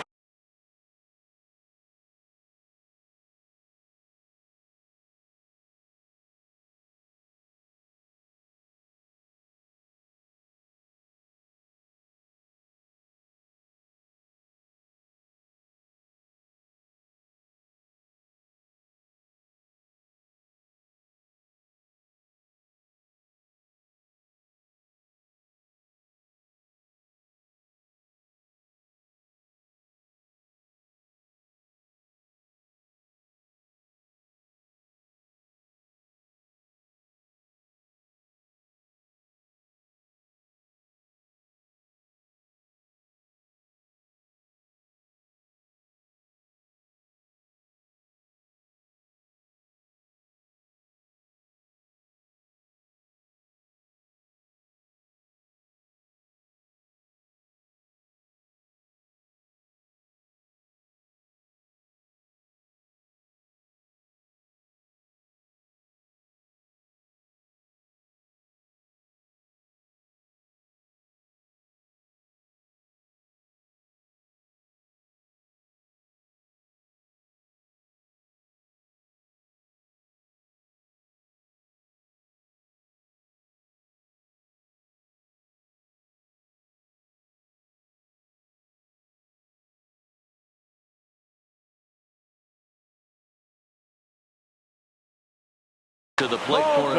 To the plate for him.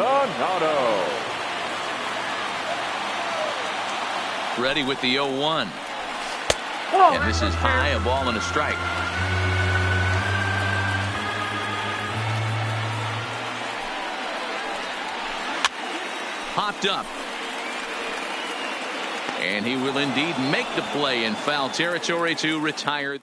Ready with the 0-1. And this is high, a ball and a strike. Popped up. And he will indeed make the play in foul territory to retire.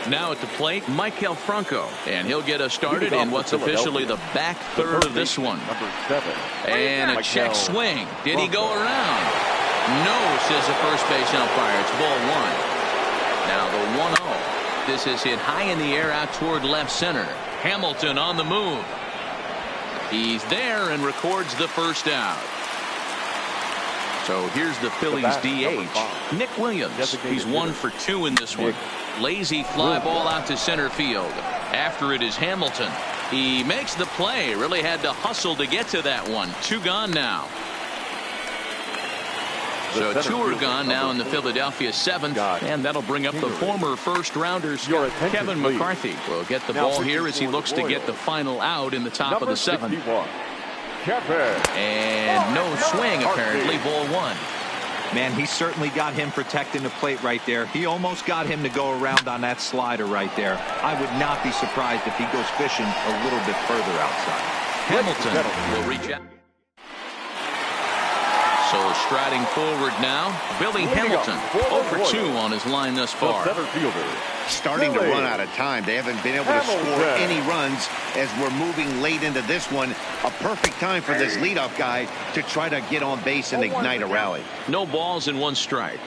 Now at the plate, Michael Franco, and he'll get us started in what's officially the back third of this one. Number 7. And a check swing. Did he go around? No, says the first base umpire. It's ball one. Now the 1-0. This is hit high in the air out toward left center. Hamilton on the move. He's there and records the first out. So here's the Phillies DH, Nick Williams. He's 1 for 2 in this one. Lazy fly ball out to center field. After it is Hamilton. He makes the play. Really had to hustle to get to that one. 2 gone now. So 2 are gone now in the Philadelphia 7th, and that'll bring up the former first-rounders. Kevin McCarthy will get the ball here as he looks to get the final out in the top of the 7th. And no swing, apparently, ball 1. Man, he certainly got him protecting the plate right there. He almost got him to go around on that slider right there. I would not be surprised if he goes fishing a little bit further outside. Hamilton will reach out. So striding forward now, Billy Hamilton, 0 for 2 on his line thus far. Starting to run out of time. They haven't been able to score any runs as we're moving late into this one. A perfect time for this leadoff guy to try to get on base and ignite a rally. No balls and 1 strike.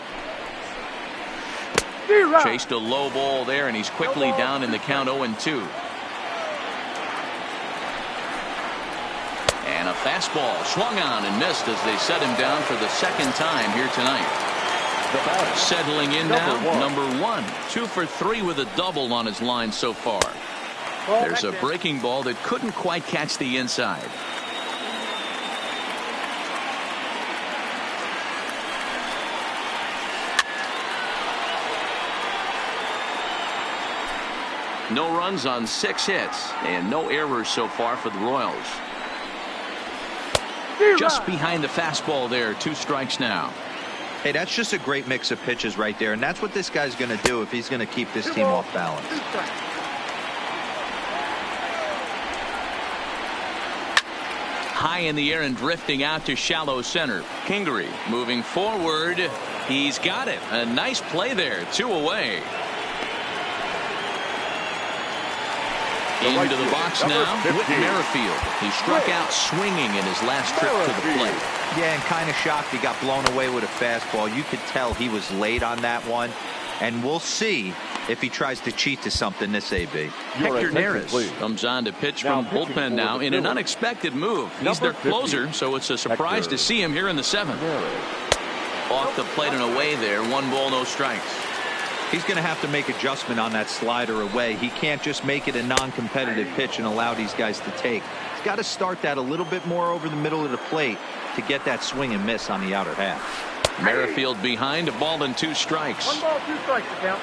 Chased a low ball there, and he's quickly down in the count 0-2. And a fastball swung on and missed as they set him down for the 2nd time here tonight. Settling in now, number 1. 2 for 3 with a double on his line so far. There's a breaking ball that couldn't quite catch the inside. No runs on 6 hits and no errors so far for the Royals. Just behind the fastball there. 2 strikes now. Hey, that's just a great mix of pitches right there, and that's what this guy's going to do if he's going to keep this team off balance. High in the air and drifting out to shallow center. Kingery moving forward. He's got it. A nice play there. 2 away. Into the box now, Whit Merrifield. He struck out swinging in his last trip to the plate. Yeah, and kind of shocked he got blown away with a fastball. You could tell he was late on that one. And we'll see if he tries to cheat to something this AB. Hector Neris comes on to pitch from bullpen now in an unexpected move. He's their closer, so it's a surprise to see him here in the 7th. Off the plate and away there. 1 ball, no strikes. He's going to have to make adjustment on that slider away. He can't just make it a non-competitive pitch and allow these guys to take. He's got to start that a little bit more over the middle of the plate to get that swing and miss on the outer half. Merrifield behind, a ball and 2 strikes. 1 ball, 2 strikes to count.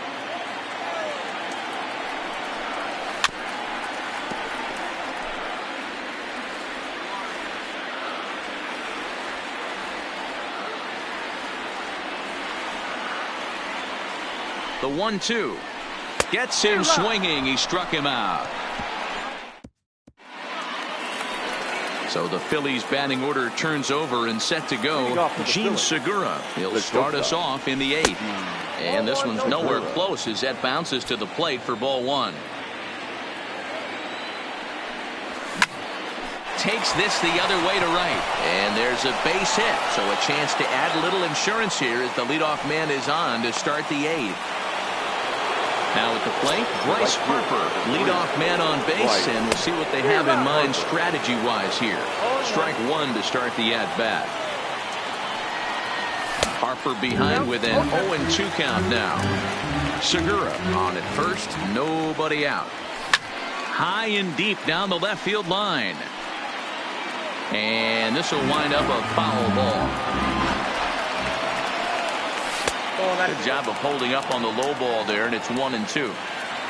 The 1-2 gets him swinging. He struck him out. So the Phillies batting order turns over and set to go. Gene Segura. He'll start us off in the 8th. And this one's nowhere close as that bounces to the plate for ball 1. Takes this the other way to right. And there's a base hit. So a chance to add a little insurance here as the leadoff man is on to start the 8th. Now at the plate, Bryce Harper, leadoff man on base, and we'll see what they have in mind strategy-wise here. Strike 1 to start the at-bat. Harper behind with an 0-2 count now. Segura on at first, nobody out. High and deep down the left field line. And this will wind up a foul ball. Good job of holding up on the low ball there, and it's 1-2.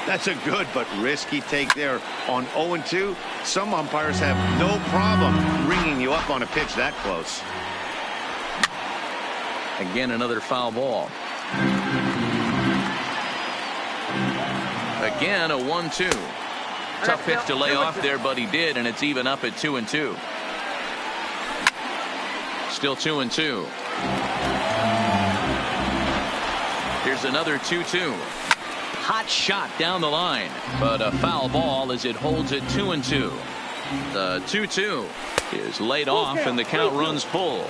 That's a good but risky take there on 0-2. Some umpires have no problem ringing you up on a pitch that close. Again, another foul ball. Again, a 1-2. Tough pitch to lay off there, but he did, and it's even up at 2-2. Still 2-2. Here's another 2-2. Hot shot down the line, but a foul ball as it holds at 2-2. The 2-2 is laid off, and the count runs full.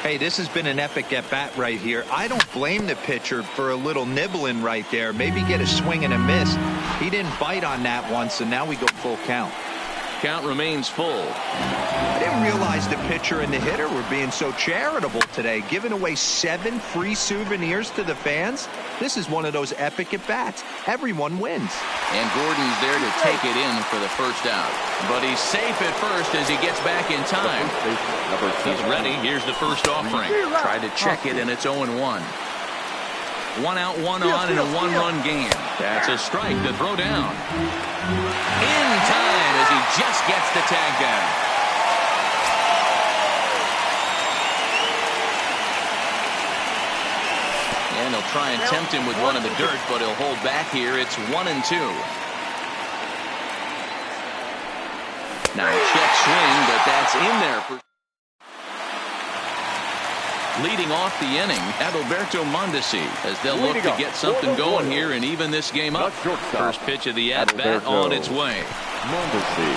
Hey, this has been an epic at-bat right here. I don't blame the pitcher for a little nibbling right there. Maybe get a swing and a miss. He didn't bite on that one, so now we go full count. Count remains full. I didn't realize the pitcher and the hitter were being so charitable today, giving away 7 free souvenirs to the fans. This is one of those epic at-bats. Everyone wins. And Gordon's there to take it in for the first out. But he's safe at first as he gets back in time. He's ready. Here's the first offering. Tried to check it, and it's 0-1. 1 out, 1 on in a 1-run game. That's a strike to throw down. In time as he just gets the tag down. And he'll try and tempt him with one in the dirt, but he'll hold back here. It's 1-2. Now check swing, but that's in there for. Leading off the inning, Adalberto Mondesi, as they'll look to get something going here and even this game up. First pitch of the at-bat on its way. Mondesi.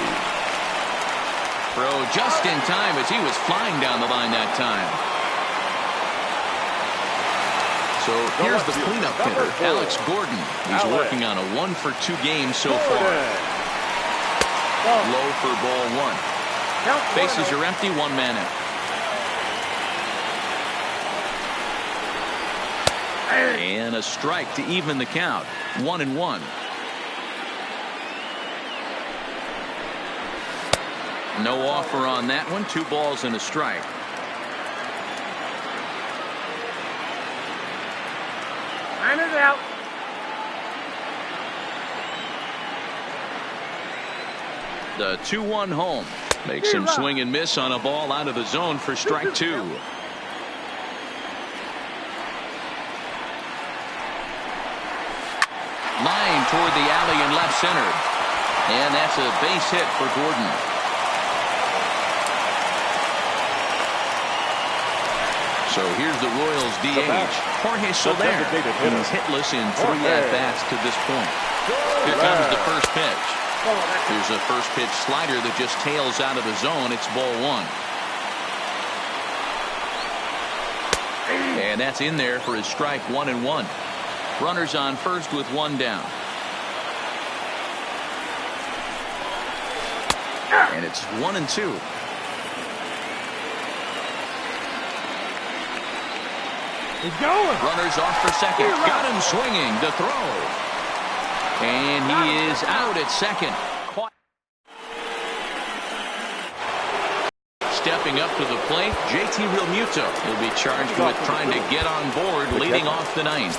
Throw just in time as he was flying down the line that time. So here's the cleanup hitter, Alex Gordon. He's working on a 1-for-2 game so far. Low for ball 1. Bases are empty, 1 man out. And a strike to even the count. 1-1. No offer on that one. 2 balls and a strike. Time is out. The 2-1 home makes him swing and miss on a ball out of the zone for strike 2. Line toward the alley and left center. And that's a base hit for Gordon. So here's the Royals DH, Jorge Soler. He's hitless in 3 at-bats to this point. Here comes the first pitch. Here's a first pitch slider that just tails out of the zone. It's ball 1. And that's in there for his strike. 1-1. Runners on first with 1 down. And it's 1-2. He's going. Runners off for second. Got him swinging. The throw. And he is out at second. Stepping up to the plate, JT Realmuto will be charged with trying to get on board leading off the 9th.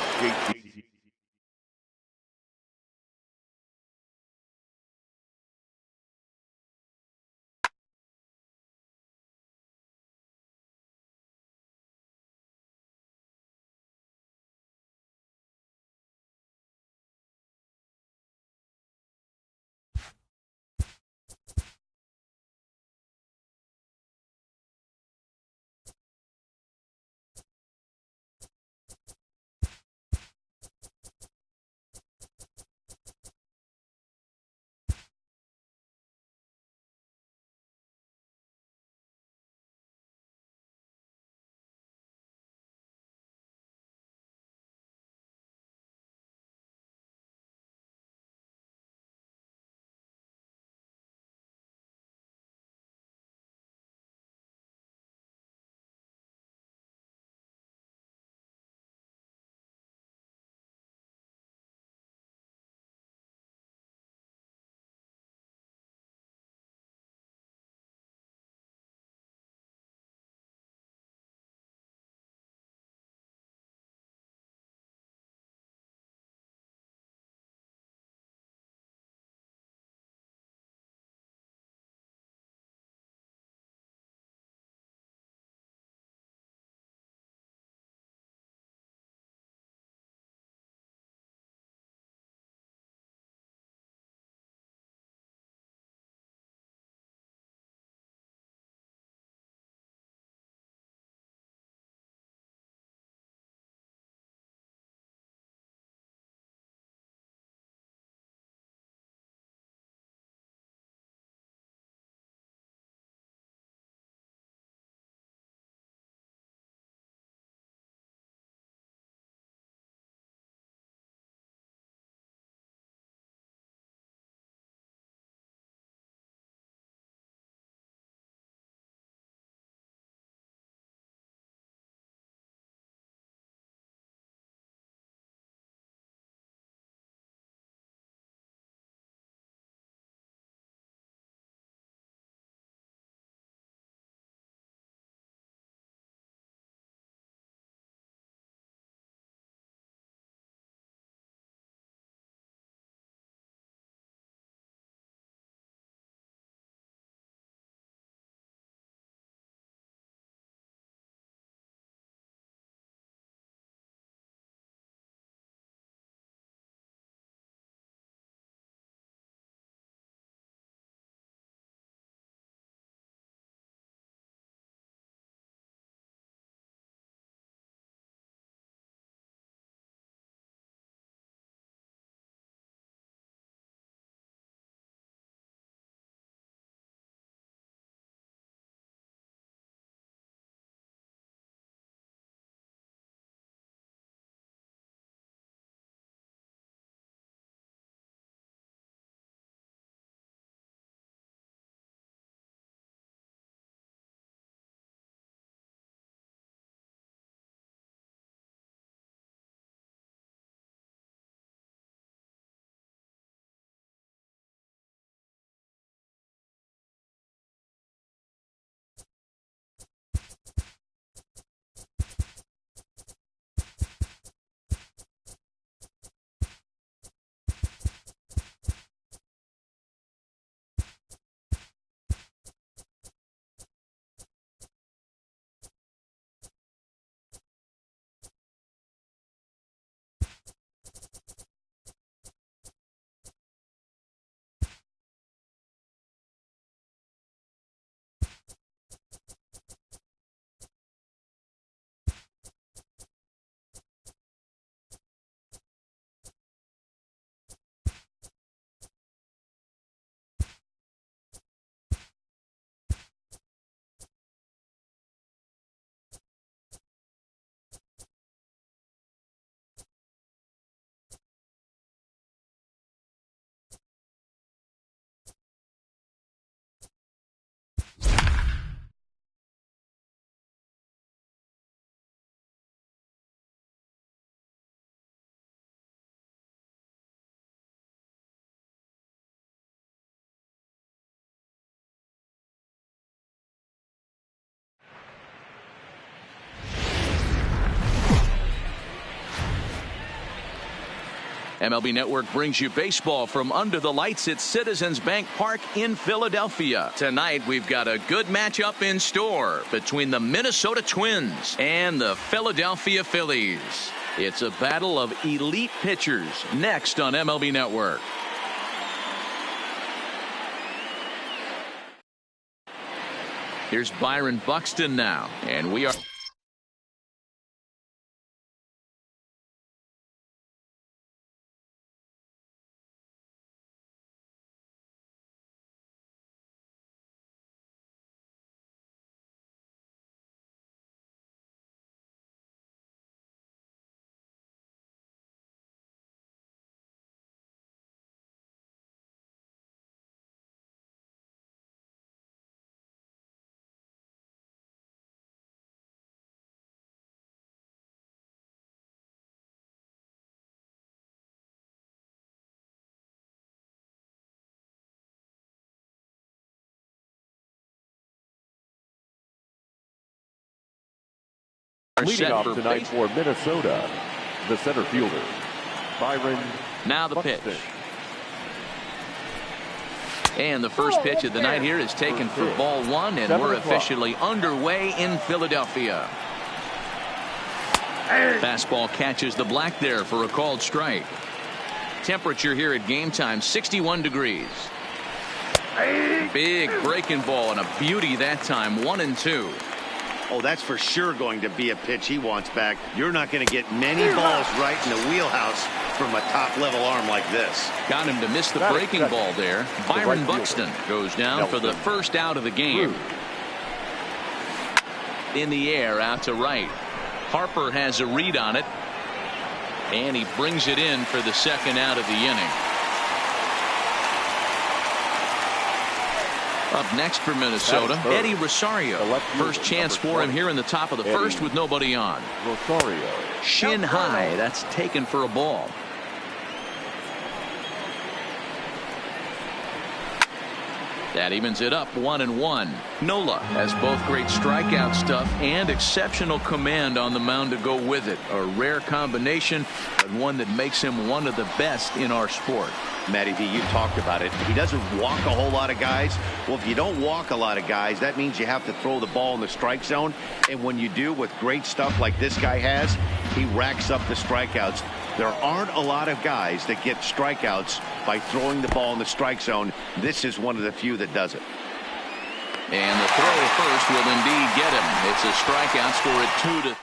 MLB Network brings you baseball from under the lights at Citizens Bank Park in Philadelphia. Tonight, we've got a good matchup in store between the Minnesota Twins and the Philadelphia Phillies. It's a battle of elite pitchers next on MLB Network. Here's Byron Buxton now, and we are... Leading off tonight for Minnesota, the center fielder, Byron. Now the Buxton. pitch. And the first pitch of the night here is taken for ball one, and we're officially underway in Philadelphia. Fastball catches the black there for a called strike. Temperature here at game time, 61 degrees. Big breaking ball and a beauty that time, 1-2. Oh, that's for sure going to be a pitch he wants back. You're not going to get many balls right in the wheelhouse from a top-level arm like this. Got him to miss the breaking ball there. Byron Buxton goes down for the first out of the game. In the air, out to right. Harper has a read on it, and he brings it in for the second out of the inning. Up next for Minnesota, Eddie Rosario. First chance for him here in the top of the first with nobody on. Rosario. Shin high, that's taken for a ball. That evens it up, 1-1. Nola has both great strikeout stuff and exceptional command on the mound to go with it. A rare combination, but one that makes him one of the best in our sport. Matty V, you talked about it. He doesn't walk a whole lot of guys. Well, if you don't walk a lot of guys, that means you have to throw the ball in the strike zone. And when you do, with great stuff like this guy has, he racks up the strikeouts. There aren't a lot of guys that get strikeouts by throwing the ball in the strike zone. This is one of the few that does it. And the throw to first will indeed get him. It's a strikeout, score at 2-2.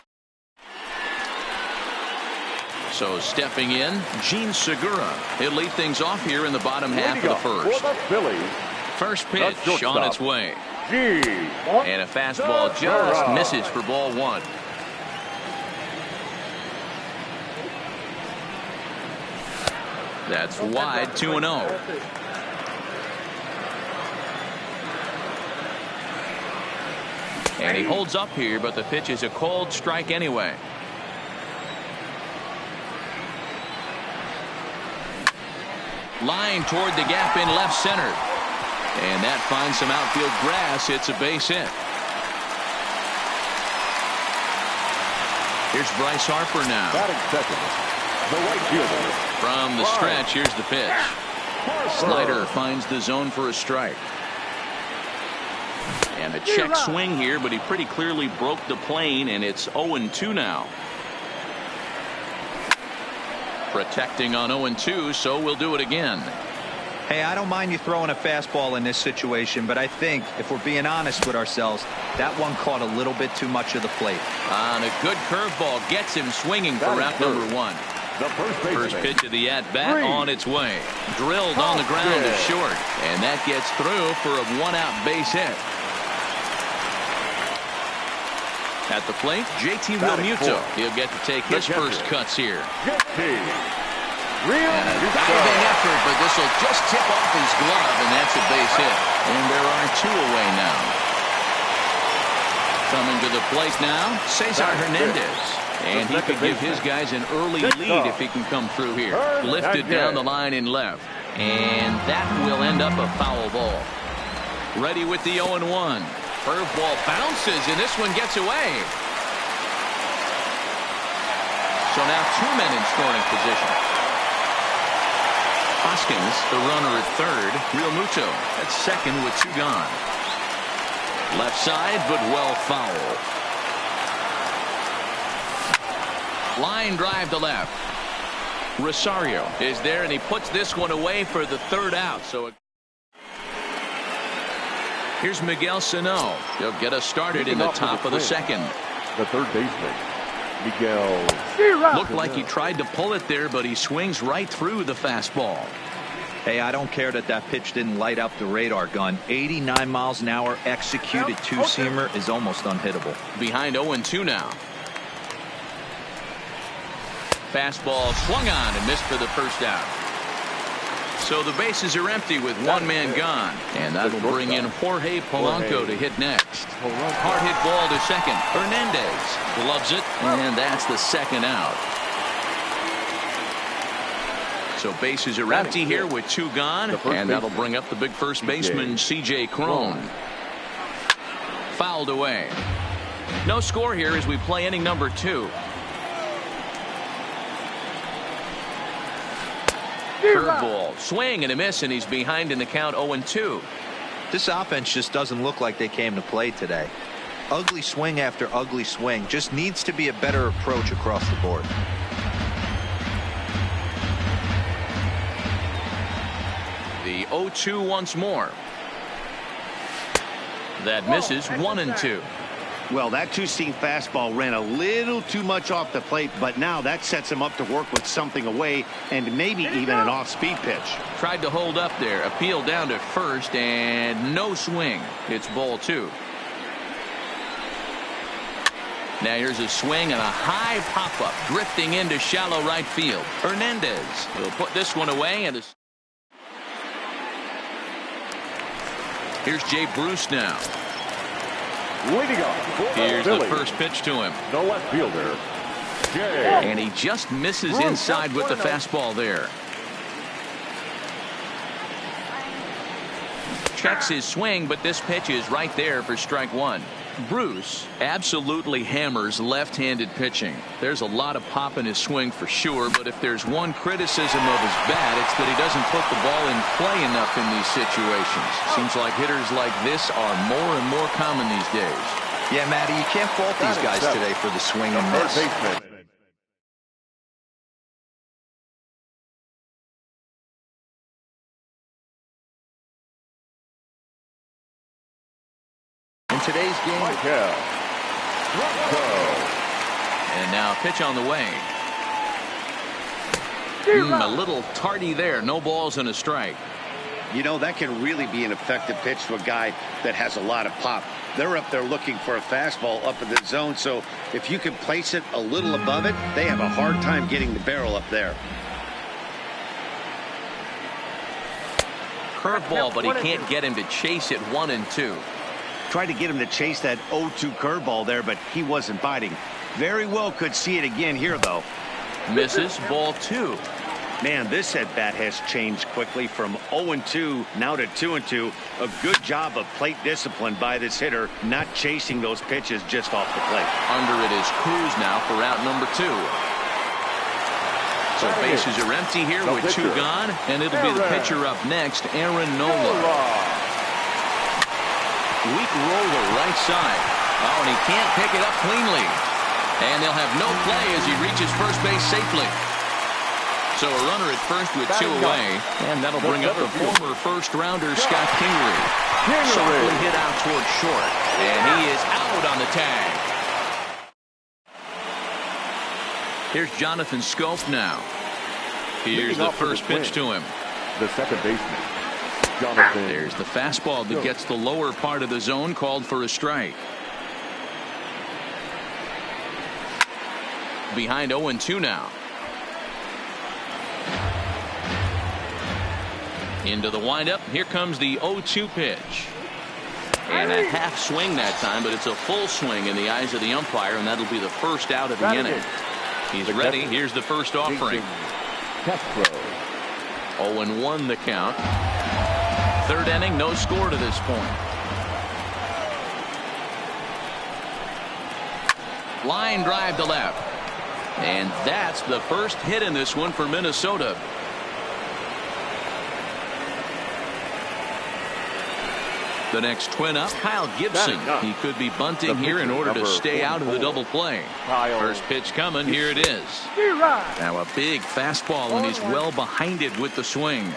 So stepping in, Gene Segura. He'll lead things off here in the bottom half of the first. First pitch on its way. And a fastball just misses for ball one. That's wide, 2-0. And he holds up here, but the pitch is a cold strike anyway. Line toward the gap in left center. And that finds some outfield grass. It's a base hit. Here's Bryce Harper now. Batting second, the right fielder. From the stretch, here's the pitch. Slider finds the zone for a strike. And a check swing here, but he pretty clearly broke the plane, and it's 0-2 now. Protecting on 0-2, so we'll do it again. Hey, I don't mind you throwing a fastball in this situation, but I think if we're being honest with ourselves, that one caught a little bit too much of the plate. And a good curveball gets him swinging for route number one. First pitch of the at-bat on its way. Drilled on the ground to short, and that gets through for a one-out base hit. At the plate, JT Realmuto. He'll get to take his first cuts here. And a diving effort, but this will just tip off his glove, and that's a base hit. And there are two away now. Coming to the plate now, Cesar Hernandez. And he could give his guys an early lead if he can come through here. Lifted down the line in left. And that will end up a foul ball. Ready with the 0-1. Curveball bounces, and this one gets away. So now two men in scoring position. Hoskins, the runner at third. Real Muto at second with 2 gone. Left side, but well foul. Line drive to left. Rosario is there, and he puts this one away for the 3rd out. So here's Miguel Sano. He'll get us started in the top of the 2nd. The third baseman, Miguel. Looked like he tried to pull it there, but he swings right through the fastball. Hey, I don't care that pitch didn't light up the radar gun. 89 miles an hour executed two-seamer is almost unhittable. Behind 0-2 now. Fastball swung on and missed for the 1st out. So the bases are empty with 1 man gone. And that'll bring in Jorge Polanco to hit next. Hard hit ball to second. Hernandez gloves it, and that's the 2nd out. So bases are empty here with 2 gone, and that'll bring up the big first baseman, C.J. Cron. Fouled away. No score here as we play inning number 2. Curveball, swing and a miss, and he's behind in the count 0-2. This offense just doesn't look like they came to play today. Ugly swing after ugly swing. Just needs to be a better approach across the board. The 0-2 once more. That misses. 1-2. Well, that two-seam fastball ran a little too much off the plate, but now that sets him up to work with something away and maybe even an off-speed pitch. Tried to hold up there. Appeal down to first, and no swing. It's ball 2. Now here's a swing and a high pop-up drifting into shallow right field. Hernandez will put this one away, and here's Jay Bruce now. Leading off. Here's the first pitch to him. The left fielder, Jay. And he just misses inside with the fastball there. Checks his swing, but this pitch is right there for strike 1. Bruce absolutely hammers left-handed pitching. There's a lot of pop in his swing for sure, but if there's one criticism of his bat, it's that he doesn't put the ball in play enough in these situations. Seems like hitters like this are more and more common these days. Yeah, Matty, you can't fault these guys today for the swing and miss. Today's game. And now pitch on the way. A little tardy there. No balls and a strike. You know, that can really be an effective pitch to a guy that has a lot of pop. They're up there looking for a fastball up in the zone, so if you can place it a little above it, they have a hard time getting the barrel up there. Curveball, but he can't get him to chase it. 1-2. Tried to get him to chase that 0-2 curveball there, but he wasn't biting. Very well could see it again here, though. Misses. Ball 2. Man, this at-bat has changed quickly from 0-2 now to 2-2. A good job of plate discipline by this hitter, not chasing those pitches just off the plate. Under it is Cruz now for out number 2. So bases are empty here with 2 gone, and it'll be the pitcher up next, Aaron Nola. Weak roller right side. Oh, and he can't pick it up cleanly. And they'll have no play as he reaches first base safely. So a runner at first with 2 away. And that'll bring up the former first-rounder Scott Kingery. Softly hit out toward short. And he is out on the tag. Here's Jonathan Scope now. Here's the first pitch to him. The second baseman. There's the fastball that gets the lower part of the zone, called for a strike. Behind 0-2 now. Into the windup. Here comes the 0-2 pitch. And a half swing that time, but it's a full swing in the eyes of the umpire, and that'll be the first out of the inning. He's ready. Here's the first offering. 0-1 the count. 3rd inning, no score to this point. Line drive to left. And that's the first hit in this one for Minnesota. The next twin up, Kyle Gibson. He could be bunting here in order to stay out of the double play. First pitch coming. Here it is. Now a big fastball, and he's well behind it with the swing.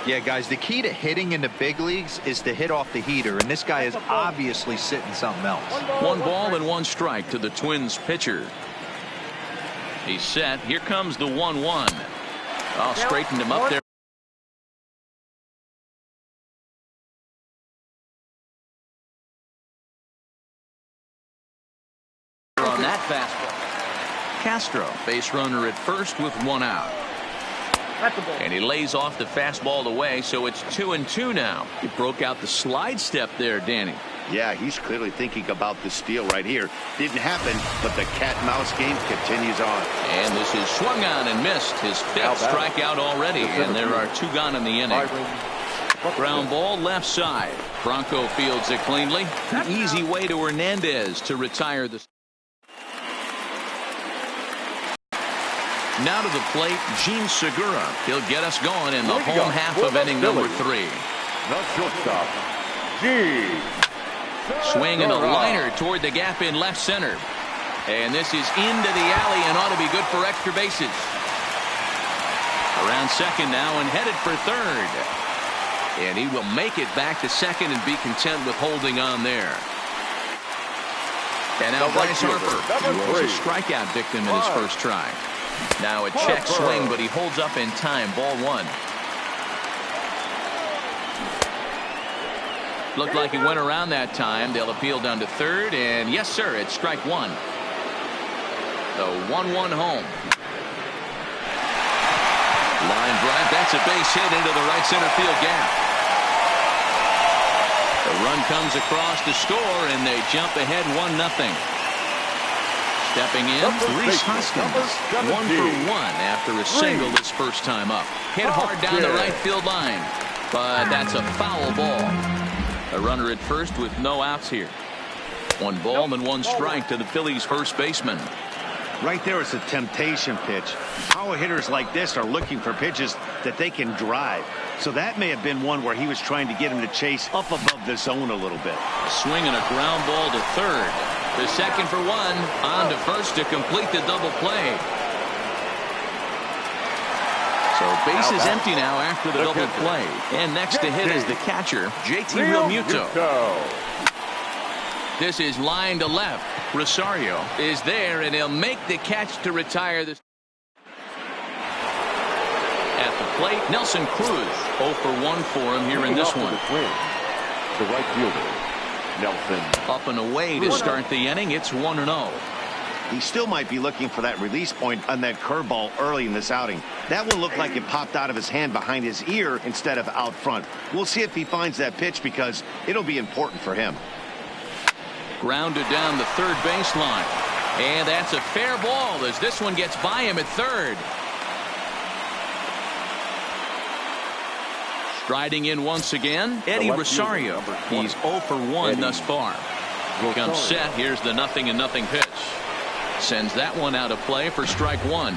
Yeah, guys, the key to hitting in the big leagues is to hit off the heater, and this guy is obviously sitting something else. 1 ball and 1 strike to the Twins pitcher. He's set. Here comes the 1-1. Oh, straightened him up there. On that fastball. Castro, base runner at first with 1 out. And he lays off the fastball away, so it's 2-2 now. He broke out the slide step there, Danny. Yeah, he's clearly thinking about the steal right here. Didn't happen, but the cat-mouse game continues on. And this is swung on and missed. His 5th strikeout already, and there are 2 gone in the inning. Ground ball left side. Bronco fields it cleanly. An easy way to Hernandez to retire the. Now to the plate, Gene Segura. He'll get us going in the home half of inning number 3. The shortstop, Gene. Swing and a liner toward the gap in left center. And this is into the alley and ought to be good for extra bases. Around second now and headed for third. And he will make it back to second and be content with holding on there. And now Bryce Harper, who was a strikeout victim in his first try. Now a check swing, but he holds up in time. Ball 1. Looked like he went around that time. They'll appeal down to third, and yes, sir, it's strike 1. The 1-1 home. Line drive. That's a base hit into the right center field gap. The run comes across to score, and they jump ahead 1-0. Stepping in, Rhys Hoskins, 1 for 1 after a single this first time up. Hit hard down the right field line, but that's a foul ball. A runner at first with no outs here. 1 ball and 1 strike to the Phillies first baseman. Right there is a temptation pitch. Power hitters like this are looking for pitches that they can drive. So that may have been one where he was trying to get him to chase up above the zone a little bit. Swing and a ground ball to third. The second for 1. On to first to complete the double play. So base is empty now after the double play. And next to hit is the catcher, JT Realmuto. This is line to left. Rosario is there, and he'll make the catch to retire this. At the plate, Nelson Cruz. 0 for 1 for him here in this one. The right fielder, Nelson. Up and away to start the inning. It's 1-0. He still might be looking for that release point on that curveball early in this outing. That one looked like it popped out of his hand behind his ear instead of out front. We'll see if he finds that pitch because it'll be important for him. Grounded down the third baseline. And that's a fair ball as this one gets by him at third. Striding in once again, Eddie Rosario. He's 0 for 1 thus far. Comes set. Here's the 0-0 pitch. Sends that one out of play for strike 1.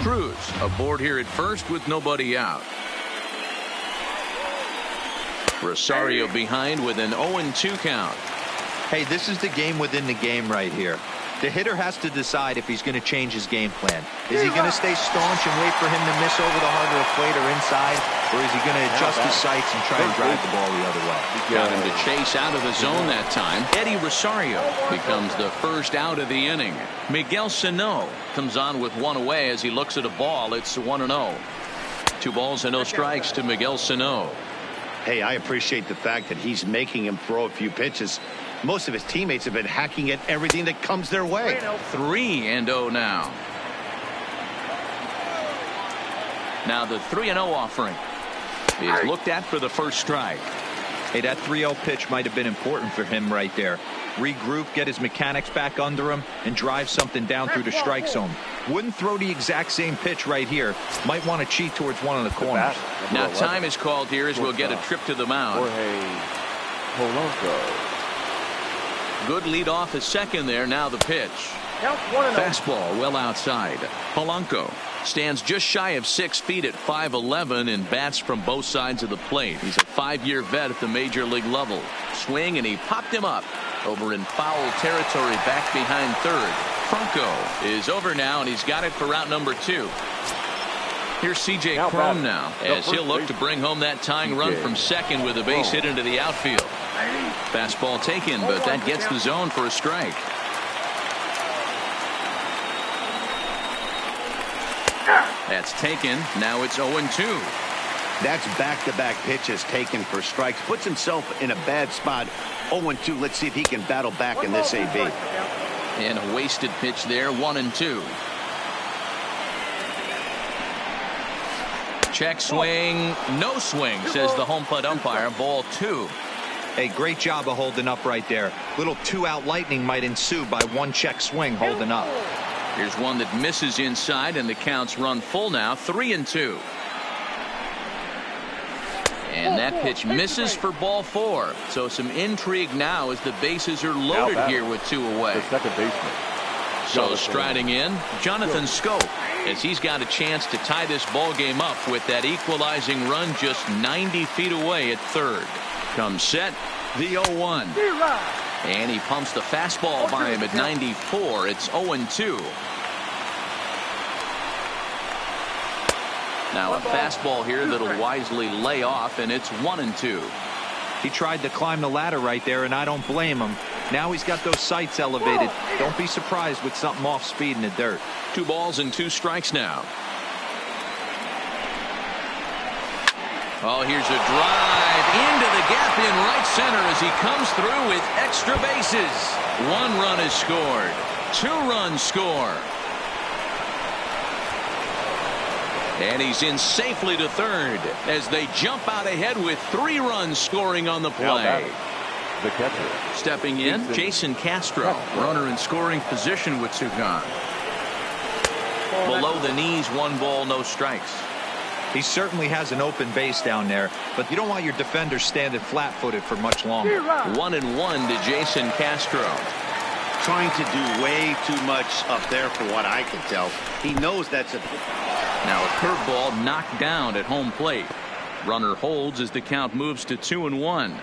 Cruz aboard here at first with nobody out. Rosario behind with an 0-2 count. Hey, this is the game within the game right here. The hitter has to decide if he's going to change his game plan. Is he going to stay staunch and wait for him to miss over the heart of the plate or inside? Or is he going to adjust his sights and try and drive the ball the other way? Got him to chase out of the zone that time. Eddie Rosario becomes the first out of the inning. Miguel Sano comes on with 1 away as he looks at a ball. It's 1-0. 2 balls and no strikes to Miguel Sano. Hey, I appreciate the fact that he's making him throw a few pitches. Most of his teammates have been hacking at everything that comes their way. 3-0 now. Now the 3-0 offering is looked at for the first strike. Hey, that 3-0 pitch might have been important for him right there. Regroup, get his mechanics back under him, and drive something down through the strike zone. Wouldn't throw the exact same pitch right here. Might want to cheat towards one of the corners. Now time is called here as we'll get a trip to the mound. Good lead off at second there. Now the pitch. Fastball well outside. Polanco Stands just shy of 6 feet at 5'11" and bats from both sides of the plate. He's a 5-year vet at the major league level. Swing, and he popped him up over in foul territory back behind third. Franco is over now, and he's got it for route number 2. Here's C.J. Cron now, as he'll look to bring home that tying run from second with a base hit into the outfield. Fastball taken, but that gets the zone for a strike. That's taken. Now it's 0-2. That's back-to-back pitches taken for strikes. Puts himself in a bad spot. 0-2. Let's see if he can battle back in this AB. And a wasted pitch there. 1-2. Check swing. No swing, says the home plate umpire. Ball 2. Hey, great job of holding up right there. Little 2-out lightning might ensue by one check swing holding up. Here's one that misses inside, and the count's run full now. 3-2. And that pitch misses for ball 4. So some intrigue now as the bases are loaded here with 2 away. The second baseman. So striding in, Jonathan Scope, as he's got a chance to tie this ball game up with that equalizing run just 90 feet away at third. Comes set, the 0-1. And he pumps the fastball by him at 94. It's 0-2. Now a fastball here that'll wisely lay off, and it's 1-2. He tried to climb the ladder right there, and I don't blame him. Now he's got those sights elevated. Don't be surprised with something off speed in the dirt. 2 balls and 2 strikes now. Oh, here's a drive into the gap in right center as he comes through with extra bases. 1 run is scored. 2 runs score. And he's in safely to third as they jump out ahead with 3 runs scoring on the play. The catcher. Stepping in, Jason Castro. Runner in scoring position with 2 gone. Below the knees, 1 ball, no strikes. He certainly has an open base down there, but you don't want your defenders standing flat-footed for much longer. 1-1 to Jason Castro. Trying to do way too much up there for what I can tell. He knows that's a... Now a curveball knocked down at home plate. Runner holds as the count moves to 2-1.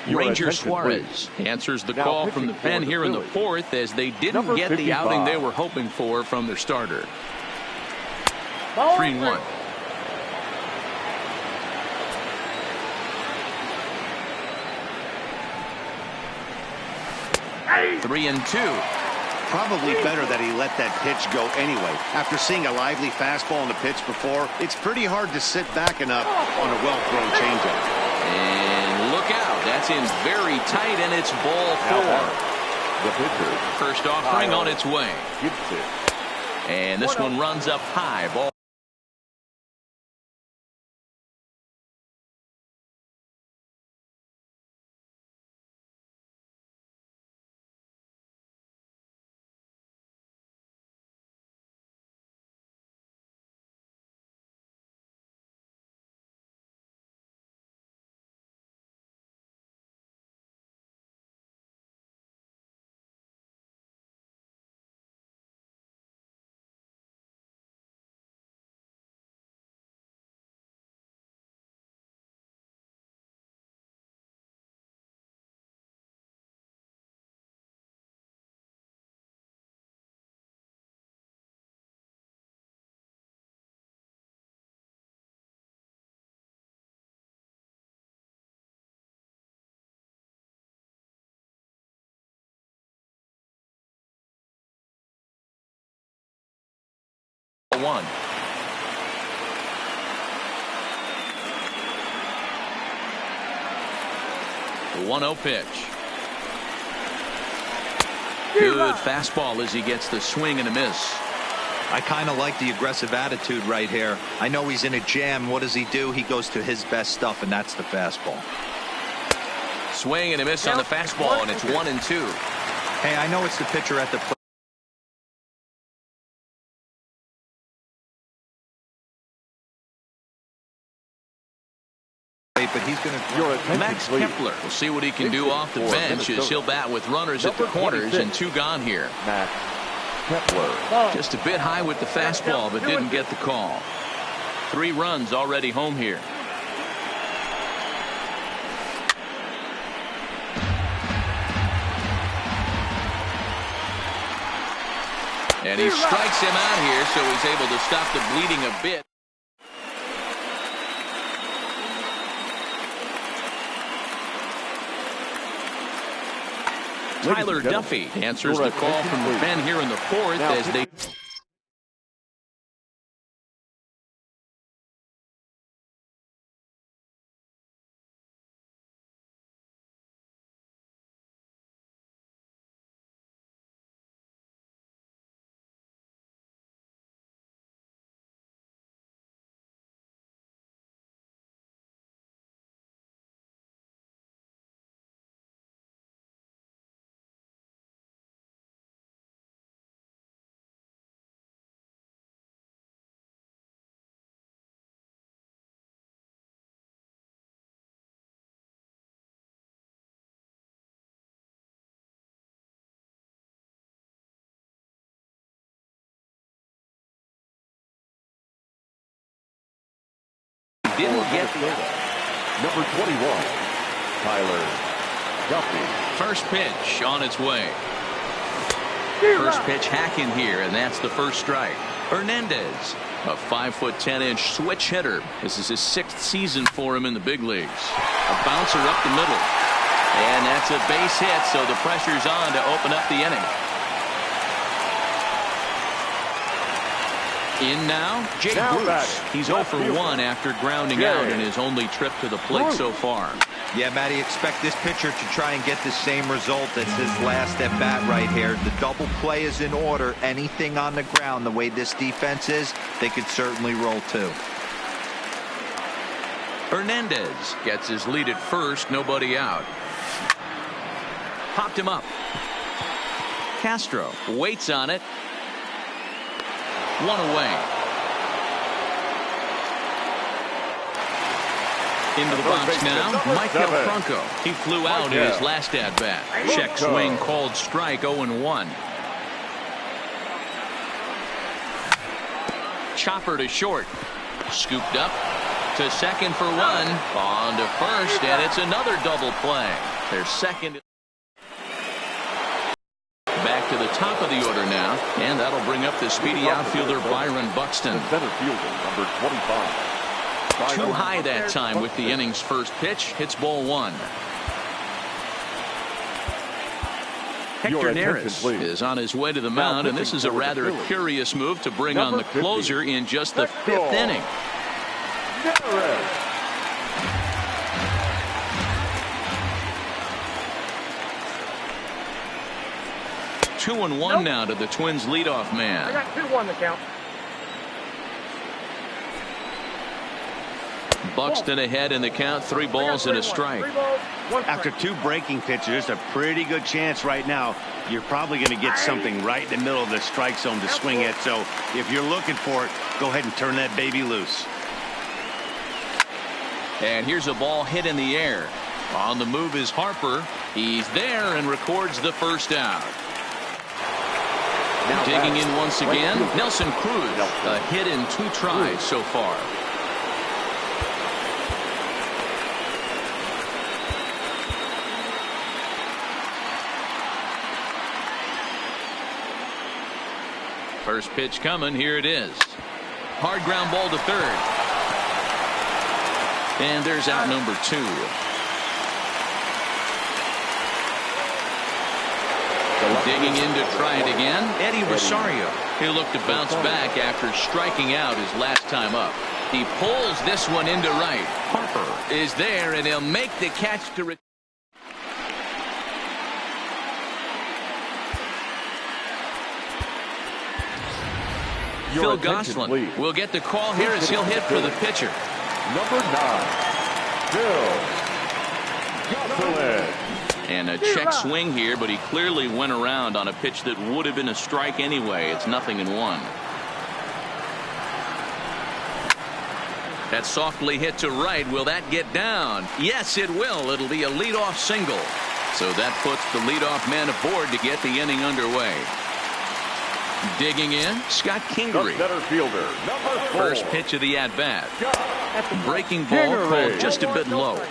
Ranger Suarez answers the call from the pen here in the 4th as they didn't get the outing they were hoping for from their starter. 3-1. Three and 2. Probably better that he let that pitch go anyway. After seeing a lively fastball on the pitch before, it's pretty hard to sit back enough on a well-thrown changeup. And look out. That's in very tight, and it's ball 4. The pitcher. First offering on its way. And this one runs up high. Ball. One. The 1-0 pitch. Good fastball as he gets the swing and a miss. I kind of like the aggressive attitude right here. I know he's in a jam. What does he do? He goes to his best stuff, and that's the fastball. Swing and a miss on the fastball, and it's 1-2. Hey, I know it's the pitcher at the plate. But he's going to. Max Kepler will see what he can do off the bench as he'll bat with runners at the corners and 2 gone here. Max Kepler. Just a bit high with the fastball, but didn't get the call. 3 runs already home here. And he strikes him out here, so he's able to stop the bleeding a bit. Tyler Duffy answers the call from the pen here in the 4th as they... Didn't get number 21, Tyler Duffy. first pitch on its way. First pitch hacking here, and that's the first strike. Hernandez, a 5'10" switch hitter. This is his 6th season for him in the big leagues. A bouncer up the middle, and that's a base hit, so the pressure's on to open up the inning. In now, Jay Bruce. He's 0 for 1 after grounding out in his only trip to the plate so far. Yeah, Matty, expect this pitcher to try and get the same result as his last at bat right here. The double play is in order. Anything on the ground, the way this defense is, they could certainly roll too. Hernandez gets his lead at first, nobody out. Popped him up. Castro waits on it. 1 away. Into the box now, Michael Franco. He flew out in his last at-bat. Check swing called strike, 0-1. Chopper to short. Scooped up to second for 1. On to first, and it's another double play. Their second. Back to the top of the order now, and that'll bring up the speedy outfielder Byron Buxton. Center fielder, number 25. Too high that time with the inning's first pitch. Hits ball 1. Hector Neris is on his way to the mound, and this is a rather curious move to bring on the closer in just the 5th inning. 2-1 now to the Twins leadoff man. I got 2-1 to count. Buxton ahead in the count, 3 balls and a strike. After 2 breaking pitches, a pretty good chance right now. You're probably going to get something right in the middle of the strike zone to swing at. So if you're looking for it, go ahead and turn that baby loose. And here's a ball hit in the air. On the move is Harper. He's there and records the first out. Digging in once again, Nelson Cruz. A hit in 2 tries so far. First pitch coming. Here it is. Hard ground ball to third. And there's out number 2. Digging in to try it again, Eddie Rosario. He'll look to bounce back after striking out his last time up. He pulls this one into right. Harper is there, and he'll make the catch to Phil attention, Gosselin please. will get the call here as he'll hit for the pitcher. Number 9, Phil Gosselin. And a check swing here, but he clearly went around on a pitch that would have been a strike anyway. It's 0-1. That's softly hit to right. Will that get down? Yes, it will. It'll be a leadoff single. So that puts the leadoff man aboard to get the inning underway. Digging in, Scott Kingery. Center fielder, number 4. First pitch of the at-bat. Breaking ball called just a bit low.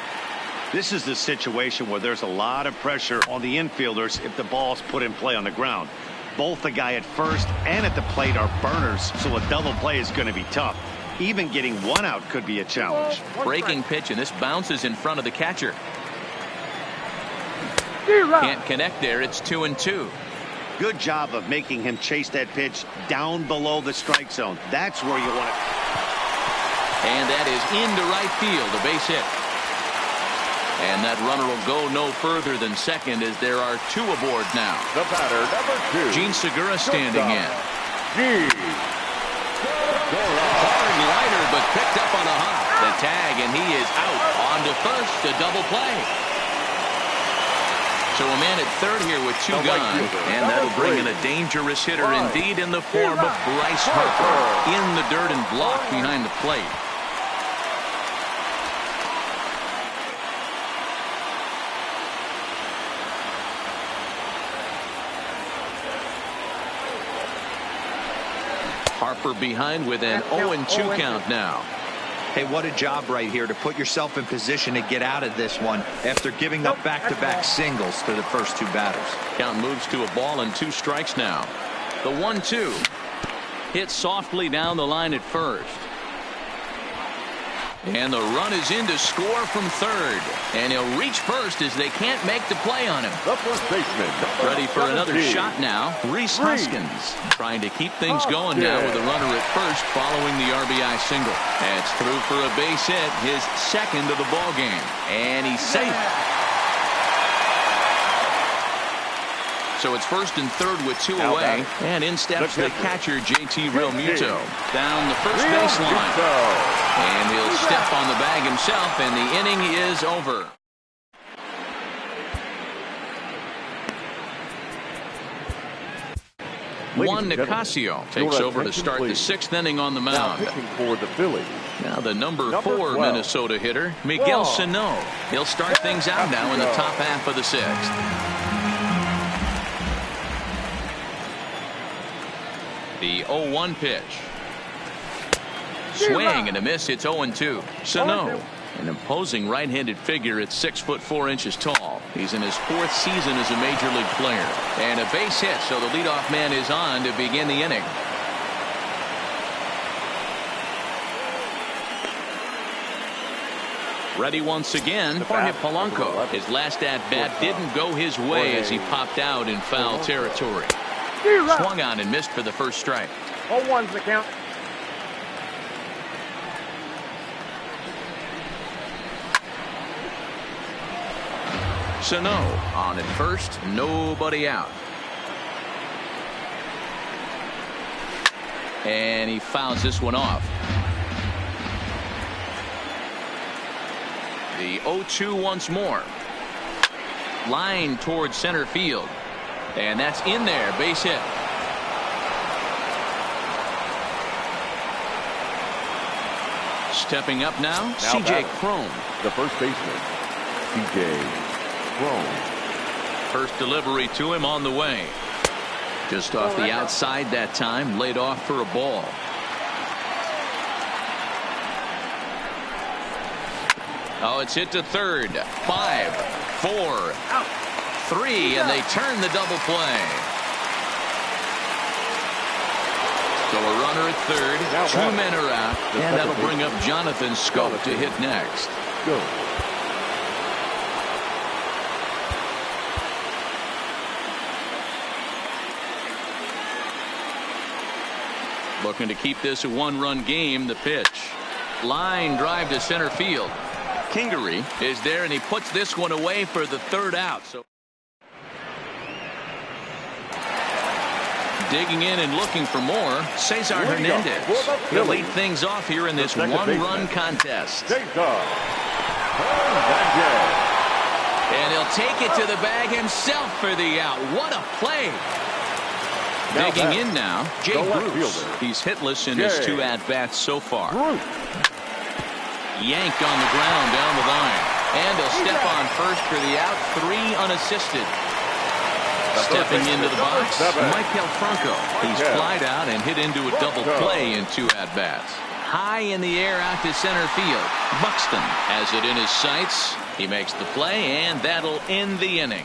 This is the situation where there's a lot of pressure on the infielders if the ball's put in play on the ground. Both the guy at first and at the plate are burners, so a double play is going to be tough. Even getting one out could be a challenge. Breaking pitch, and this bounces in front of the catcher. Can't connect there. It's 2-2. Good job of making him chase that pitch down below the strike zone. That's where you want it. And that is into right field, a base hit. And that runner will go no further than second as there are 2 aboard now. The batter, number 2. Gene Segura standing in. Gene. Hard liner, but picked up on a hop. The tag, and he is out. On to first, a double play. So a man at third here with 2 gone, and that'll bring in a dangerous hitter indeed in the form of Bryce Harper. In the dirt and blocked behind the plate. Harper behind with an 0-2 count now. Hey, what a job right here to put yourself in position to get out of this one after giving up back-to-back singles to the first 2 batters. Count moves to a ball and 2 strikes now. The 1-2 hit softly down the line at first. And the run is in to score from third. And he'll reach first as they can't make the play on him. The first baseman. Ready for another shot now. Rhys Hoskins trying to keep things going now with a runner at first following the RBI single. That's through for a base hit, his second of the ball game. And he's safe. So it's first and third with 2 away. And in steps the catcher, JT Realmuto. Down the first baseline. And he'll step on the bag himself, and the inning is over. Juan Nicasio takes over to start the 6th inning on the mound. For the Phillies. Now the number 4 Minnesota hitter, Miguel Sano. He'll start things out now in the top half of the 6th. The 0-1 pitch. Swing and a miss. It's 0-2. Sano, an imposing right-handed figure at 6'4" tall. He's in his 4th season as a major league player. And a base hit, so the leadoff man is on to begin the inning. Ready once again, Jorge Polanco. His last at-bat didn't go his way as he popped out in foul territory. Swung on and missed for the first strike. 0-1's the count. Sano on at first, nobody out. And he fouls this one off. The 0-2 once more. Line towards center field. And that's in there, base hit. Stepping up now, C.J. Cron. The first baseman, C.J. Cron. First delivery to him on the way. Just off the outside that time, laid off for a ball. Oh, it's hit to third. 5, 4, 3, and they turn the double play. So a runner at third, 2 men are out, and that'll bring up Jonathan Scope to hit next. Go. Looking to keep this a 1-run game. The pitch. Line drive to center field. Kingery is there, and he puts this one away for the 3rd out. So Digging in and looking for more, Cesar Hernandez. He'll lead things off here in this one-run contest. And he'll take it to the bag himself for the out. What a play. Digging in now, Jay Bruce. He's hitless in his 2 at-bats so far. Yanked on the ground down the line. And he'll step on first for the out. 3 unassisted. Stepping into the box, Michael Franco. He's flied out and hit into a double play in 2 at-bats. High in the air out to center field. Buxton has it in his sights. He makes the play, and that'll end the inning.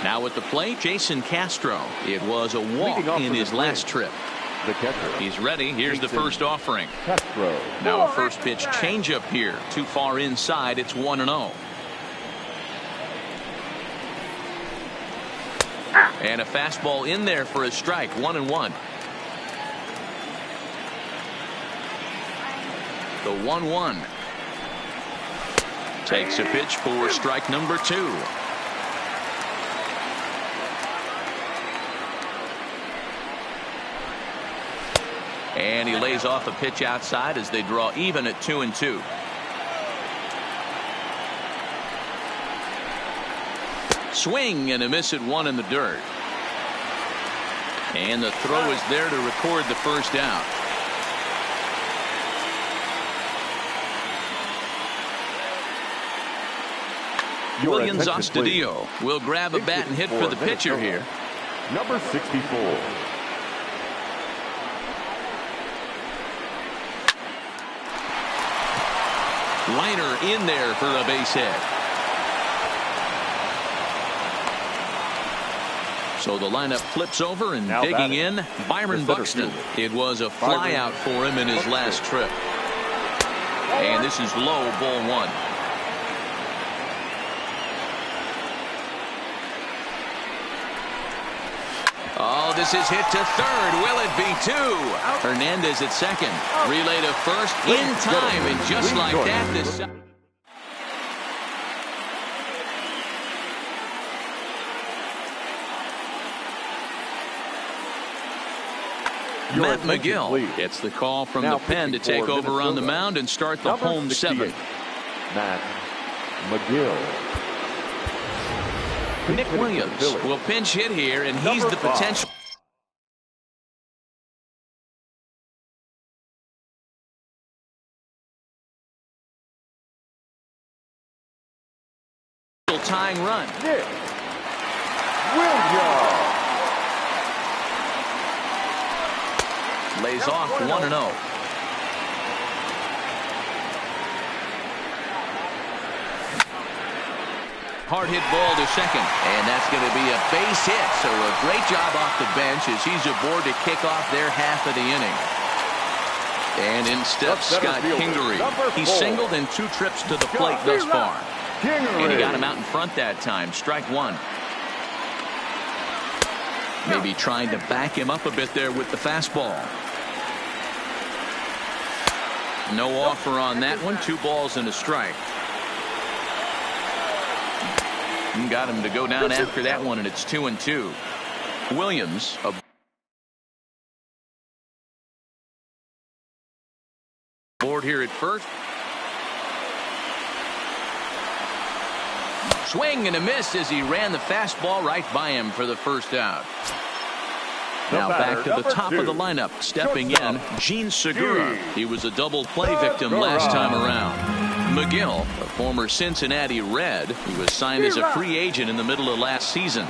Now at the plate, Jason Castro. It was a walk in his last trip. He's ready. Here's the first offering. Now a first pitch changeup here. Too far inside. It's 1-0. And a fastball in there for a strike. 1-1. The 1-1. Takes a pitch for strike number 2. And he lays off a pitch outside as they draw even at 2-2. Swing and a miss at 1 in the dirt. And the throw is there to record the first out. Williams Astudillo will grab a bat and hit for the pitcher here. Number 64. Liner in there for a base hit. So the lineup flips over and now digging in, Byron Buxton. It was a fly out for him in his last trip. And this is low, ball 1. Oh, this is hit to third. Will it be 2? Hernandez at second. Relay to first in time, and just like that, this. Matt McGill gets the call from the pen to take over on the mound and start the home 7th. Matt McGill. Nick Williams will pinch hit here, and he's the potential tying run. Nick Williams lays off 1-0. Hard hit ball to second, and that's going to be a base hit. So a great job off the bench as he's aboard to kick off their half of the inning. And in steps Scott Kingery. He's singled in 2 trips to the plate thus far. And he got him out in front that time. Strike 1. Maybe trying to back him up a bit there with the fastball. No offer on that one. 2 balls and a strike. Got him to go down after that one, and it's 2-2. Williams aboard here at first. Swing and a miss as he ran the fastball right by him for the first out. Now back to the top of the lineup. Stepping in, Gene Segura. He was a double play victim last time around. McGill, a former Cincinnati Red, he was signed as a free agent in the middle of last season.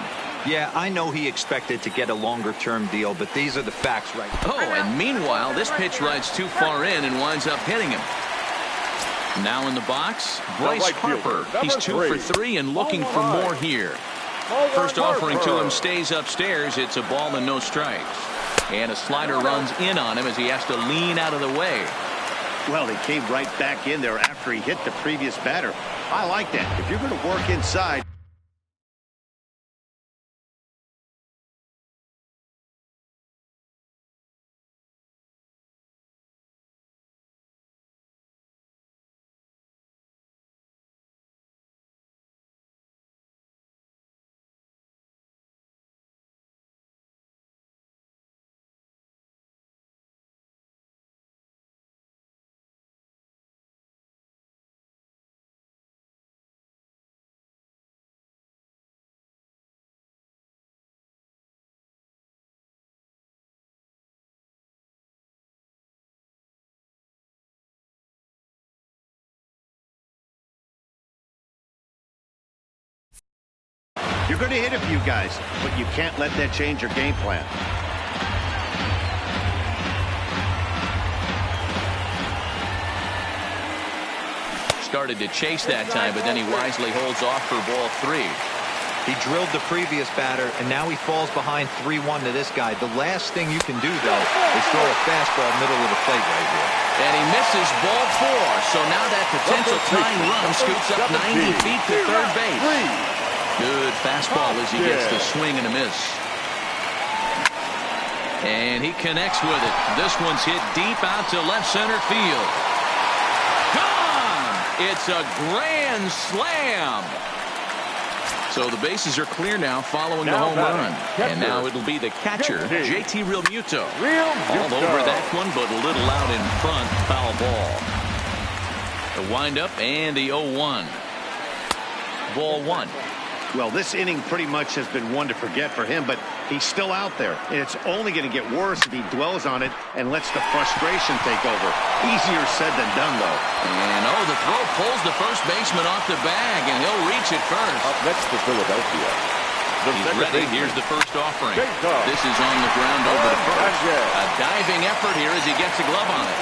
Yeah, I know he expected to get a longer-term deal, but these are the facts right now. Oh, and meanwhile, this pitch rides too far in and winds up hitting him. Now in the box, Bryce Harper. He's 2 for 3 and looking for more here. First offering to him stays upstairs. It's a ball and no strikes. And a slider runs in on him as he has to lean out of the way. Well, he came right back in there after he hit the previous batter. I like that. If you're going to work inside, You're going to hit a few guys, but you can't let that change your game plan. Started to chase that time, but then he wisely holds off for ball 3. He drilled the previous batter, and now he falls behind 3-1 to this guy. The last thing you can do, though, is throw a fastball middle of the plate right here. And he misses ball 4. So now that potential tying run scoots up 90 feet to third base. Good fastball as he gets the swing and a miss. And he connects with it. This one's hit deep out to left center field. Gone! It's a grand slam. So the bases are clear now following the home run. And now it'll be the catcher, JT Realmuto. All over that one, but a little out in front. Foul ball. The windup and the 0-1. Ball 1. Well, this inning pretty much has been one to forget for him, but he's still out there. And it's only going to get worse if he dwells on it and lets the frustration take over. Easier said than done, though. And, the throw pulls the first baseman off the bag, and he'll reach it first. Up next to Philadelphia. He's ready. Here's the first offering. This is on the ground over to first. A diving effort here as he gets a glove on it.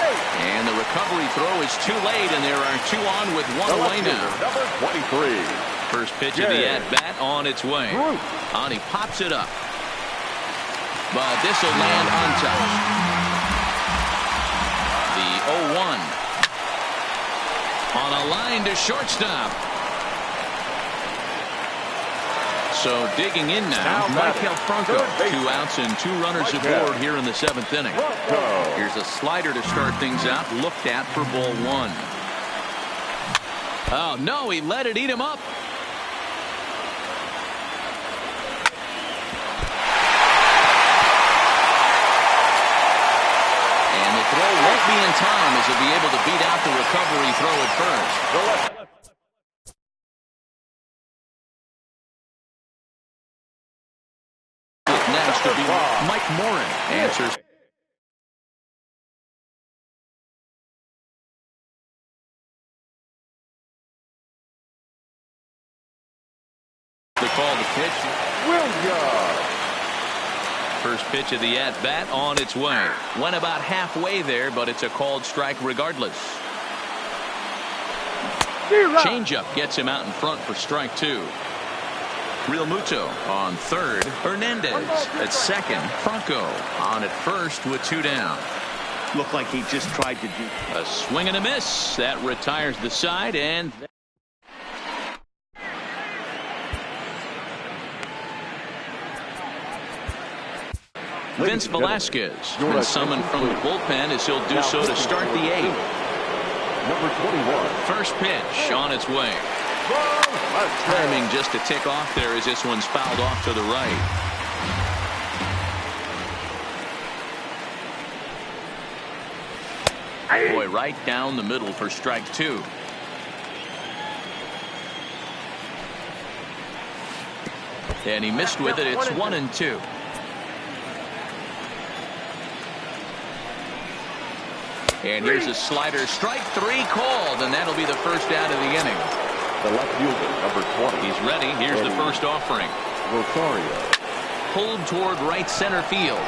And the recovery throw is too late, and there are 2 on with 1 away now. Number 23. First pitch of the at-bat on its way. And he pops it up. But this will land untouched. The 0-1. On a line to shortstop. So digging in now, Michael Franco. 2 outs and 2 runners aboard here in the 7th inning. Here's a slider to start things out. Looked at for ball 1. Oh, no, he let it eat him up. And the throw won't be in time as he'll be able to beat out the recovery throw at first. Next to be Mike Morin answers. The call to pitch. First pitch of the at-bat on its way. Went about halfway there, but it's a called strike regardless. Changeup gets him out in front for strike 2. Realmuto on third. Hernandez at second. Franco on at first with 2 down. Looked like he just tried to do a swing and a miss. That retires the side, and Vince Velasquez been summoned from the bullpen as he'll do so to start the 8th. Number 21. First pitch on its way. Timing just to tick off there as this one's fouled off to the right. Boy, right down the middle for strike 2. And he missed with it. It's 1-2. And here's a slider. Strike 3 called, and that'll be the first out of the inning. The left fielder, number 20. He's ready. Here's the first offering. Rosario. Pulled toward right center field.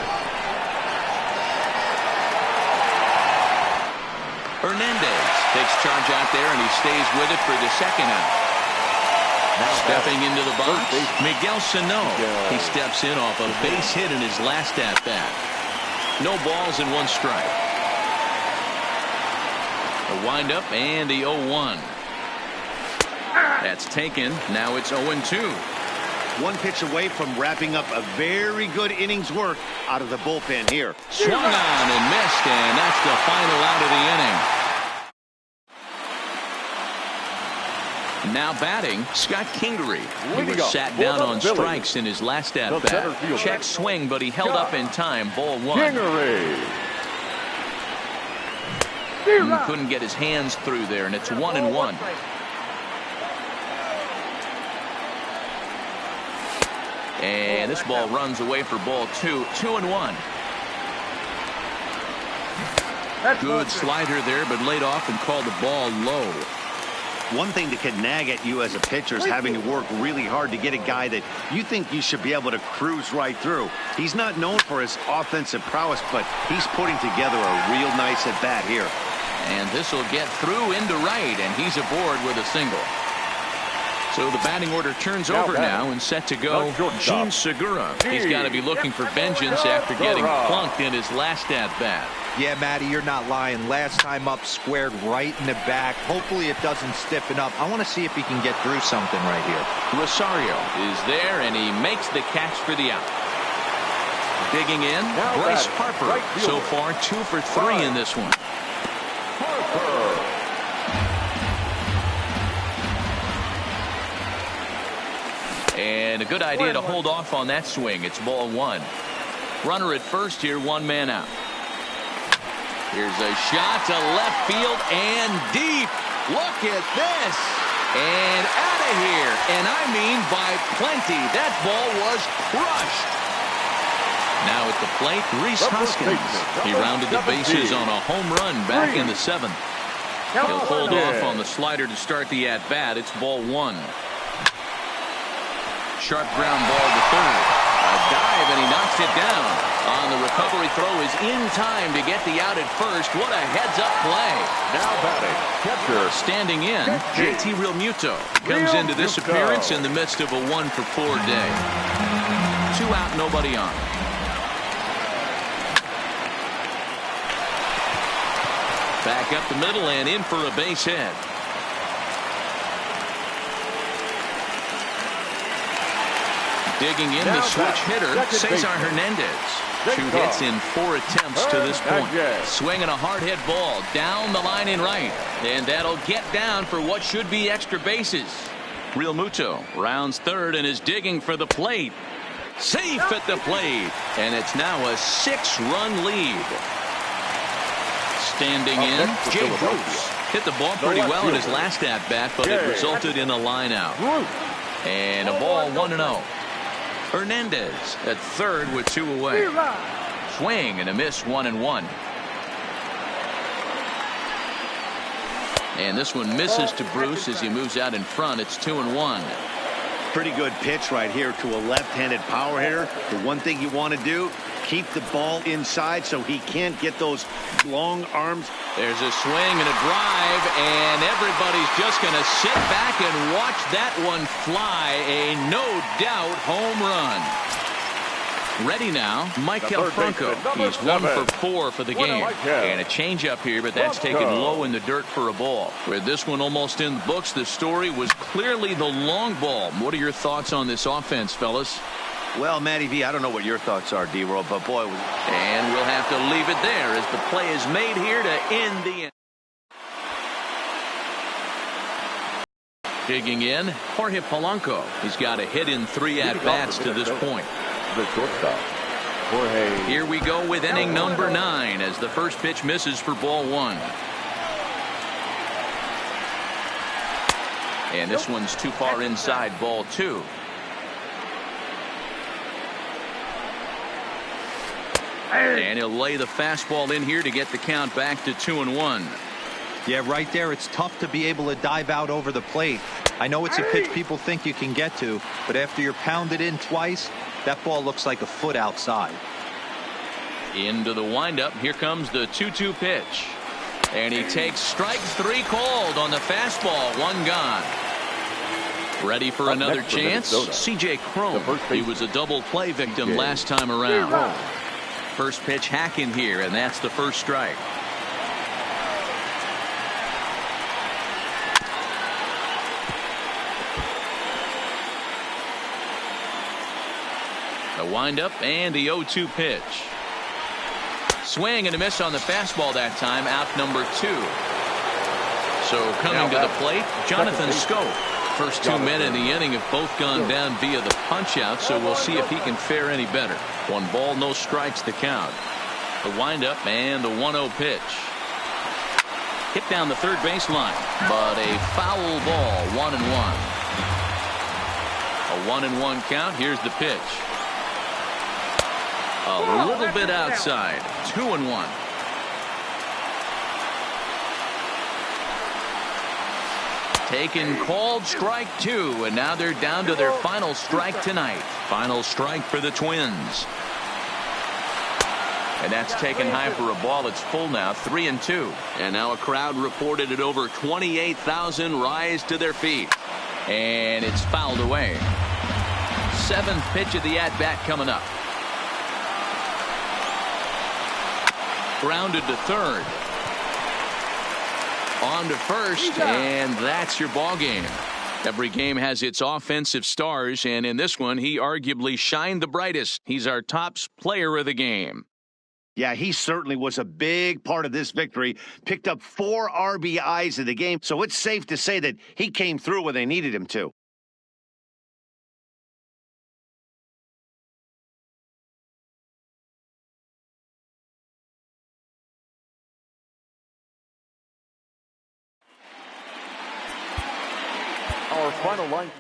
Hernandez takes charge out there, and he stays with it for the second out. Now stepping into the box, Miguel Sano. He steps in off a base hit in his last at-bat. No balls and 1 strike. The windup and the 0-1. That's taken. Now it's 0-2. 1 pitch away from wrapping up a very good innings work out of the bullpen here. Swung on and missed, and that's the final out of the inning. Now batting, Scott Kingery. He was sat down on strikes in his last at-bat. Check swing, but he held up in time. Ball 1. Kingery. Couldn't get his hands through there, and it's 1-1. And this ball runs away for ball 2. 2-1. Good slider there, but laid off and called the ball low. One thing that can nag at you as a pitcher is having to work really hard to get a guy that you think you should be able to cruise right through. He's not known for his offensive prowess, but he's putting together a real nice at-bat here. And this will get through into right, and he's aboard with a single. So the batting order turns over now and set to go Gene Segura. He's got to be looking for vengeance after getting plunked in his last at-bat. Yeah, Matty, you're not lying. Last time up, squared right in the back. Hopefully it doesn't stiffen up. I want to see if he can get through something right here. Rosario is there, and he makes the catch for the out. Digging in, Bryce Harper. So far, 2 for 3 in this one. And a good idea to hold off on that swing. It's ball 1. Runner at first here, 1 man out. Here's a shot to left field and deep. Look at this. And out of here. And I mean by plenty. That ball was crushed. Now at the plate, Rhys Hoskins. He rounded the bases on a home run back in the 7th. He'll hold off on the slider to start the at-bat. It's ball 1. Sharp ground ball to third. A dive, and he knocks it down. On the recovery throw is in time to get the out at first. What a heads-up play. Now batting, catcher. Standing in, JT Realmuto comes into this appearance in the midst of a 1 for 4 day. 2 out, nobody on. Back up the middle and in for a base hit. Digging in the switch hitter, Cesar Hernandez. 2 hits in 4 attempts to this point. Swinging a hard hit ball down the line in right. And that'll get down for what should be extra bases. Realmuto rounds third and is digging for the plate. Safe at the plate. And it's now a 6-run lead. Standing in, Jay Bruce. Hit the ball pretty well in his last at-bat, but it resulted in a line out. And a ball 1-0. Hernandez at third with 2 away. Swing and a miss, 1-1. And this one misses to Bruce as he moves out in front. It's 2-1. Pretty good pitch right here to a left-handed power hitter. The one thing you want to do, keep the ball inside so he can't get those long arms. There's a swing and a drive, and everybody's just going to sit back and watch that one fly. A no-doubt home run. Ready now, Maikel Franco. He's 1 for 4 for the game. And a changeup here, but that's taken low in the dirt for a ball. With this one almost in the books, the story was clearly the long ball. What are your thoughts on this offense, fellas? Well, Matty V, I don't know what your thoughts are, D-Roll, but boy. And we'll have to leave it there as the play is made here to end the end. Digging in, Jorge Polanco. He's got a hit in 3 at-bats to this point. The shortstop, Jorge. Here we go with inning number 9 as the first pitch misses for ball 1. And this one's too far inside, ball 2. And he'll lay the fastball in here to get the count back to 2-1. Yeah, right there, it's tough to be able to dive out over the plate. I know it's a pitch people think you can get to, but after you're pounded in twice, that ball looks like a foot outside. Into the windup. Here comes the 2-2 pitch. And he takes strike 3 called on the fastball. 1 gone. Ready for another chance? C.J. Cron. He was a double play victim last time around. First pitch hack in here, and that's the first strike. A windup and the 0-2 pitch. Swing and a miss on the fastball that time. Out number 2. So coming to the plate, Jonathan Scope. First 2 men in the inning have both gone down via the punch out, so we'll see if he can fare any better. 1 ball, no strikes to count. The windup and the 1-0 pitch. Hit down the third baseline, but a foul ball. 1-1. A 1-1 count. Here's the pitch. A little bit outside. 2-1. Taken called strike 2, and now they're down to their final strike tonight. Final strike for the Twins. And that's taken high for a ball. It's full now, 3-2. And now a crowd reported at over 28,000 rise to their feet. And it's fouled away. 7th pitch of the at-bat coming up. Grounded to third. On to first, and that's your ball game. Every game has its offensive stars, and in this one, he arguably shined the brightest. He's our top player of the game. Yeah, he certainly was a big part of this victory. Picked up 4 RBIs in the game, so it's safe to say that he came through when they needed him to. Our final line.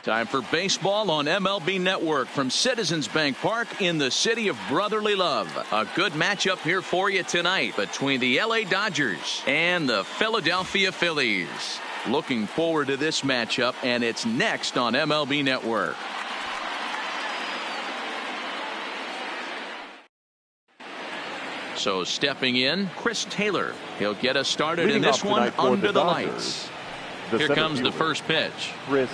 Time for baseball on MLB Network from Citizens Bank Park in the city of brotherly love. A good matchup here for you tonight between the LA Dodgers and the Philadelphia Phillies. Looking forward to this matchup, and it's next on MLB Network. So stepping in, Chris Taylor. He'll get us started in this one under the lights. Here comes the first pitch. Chris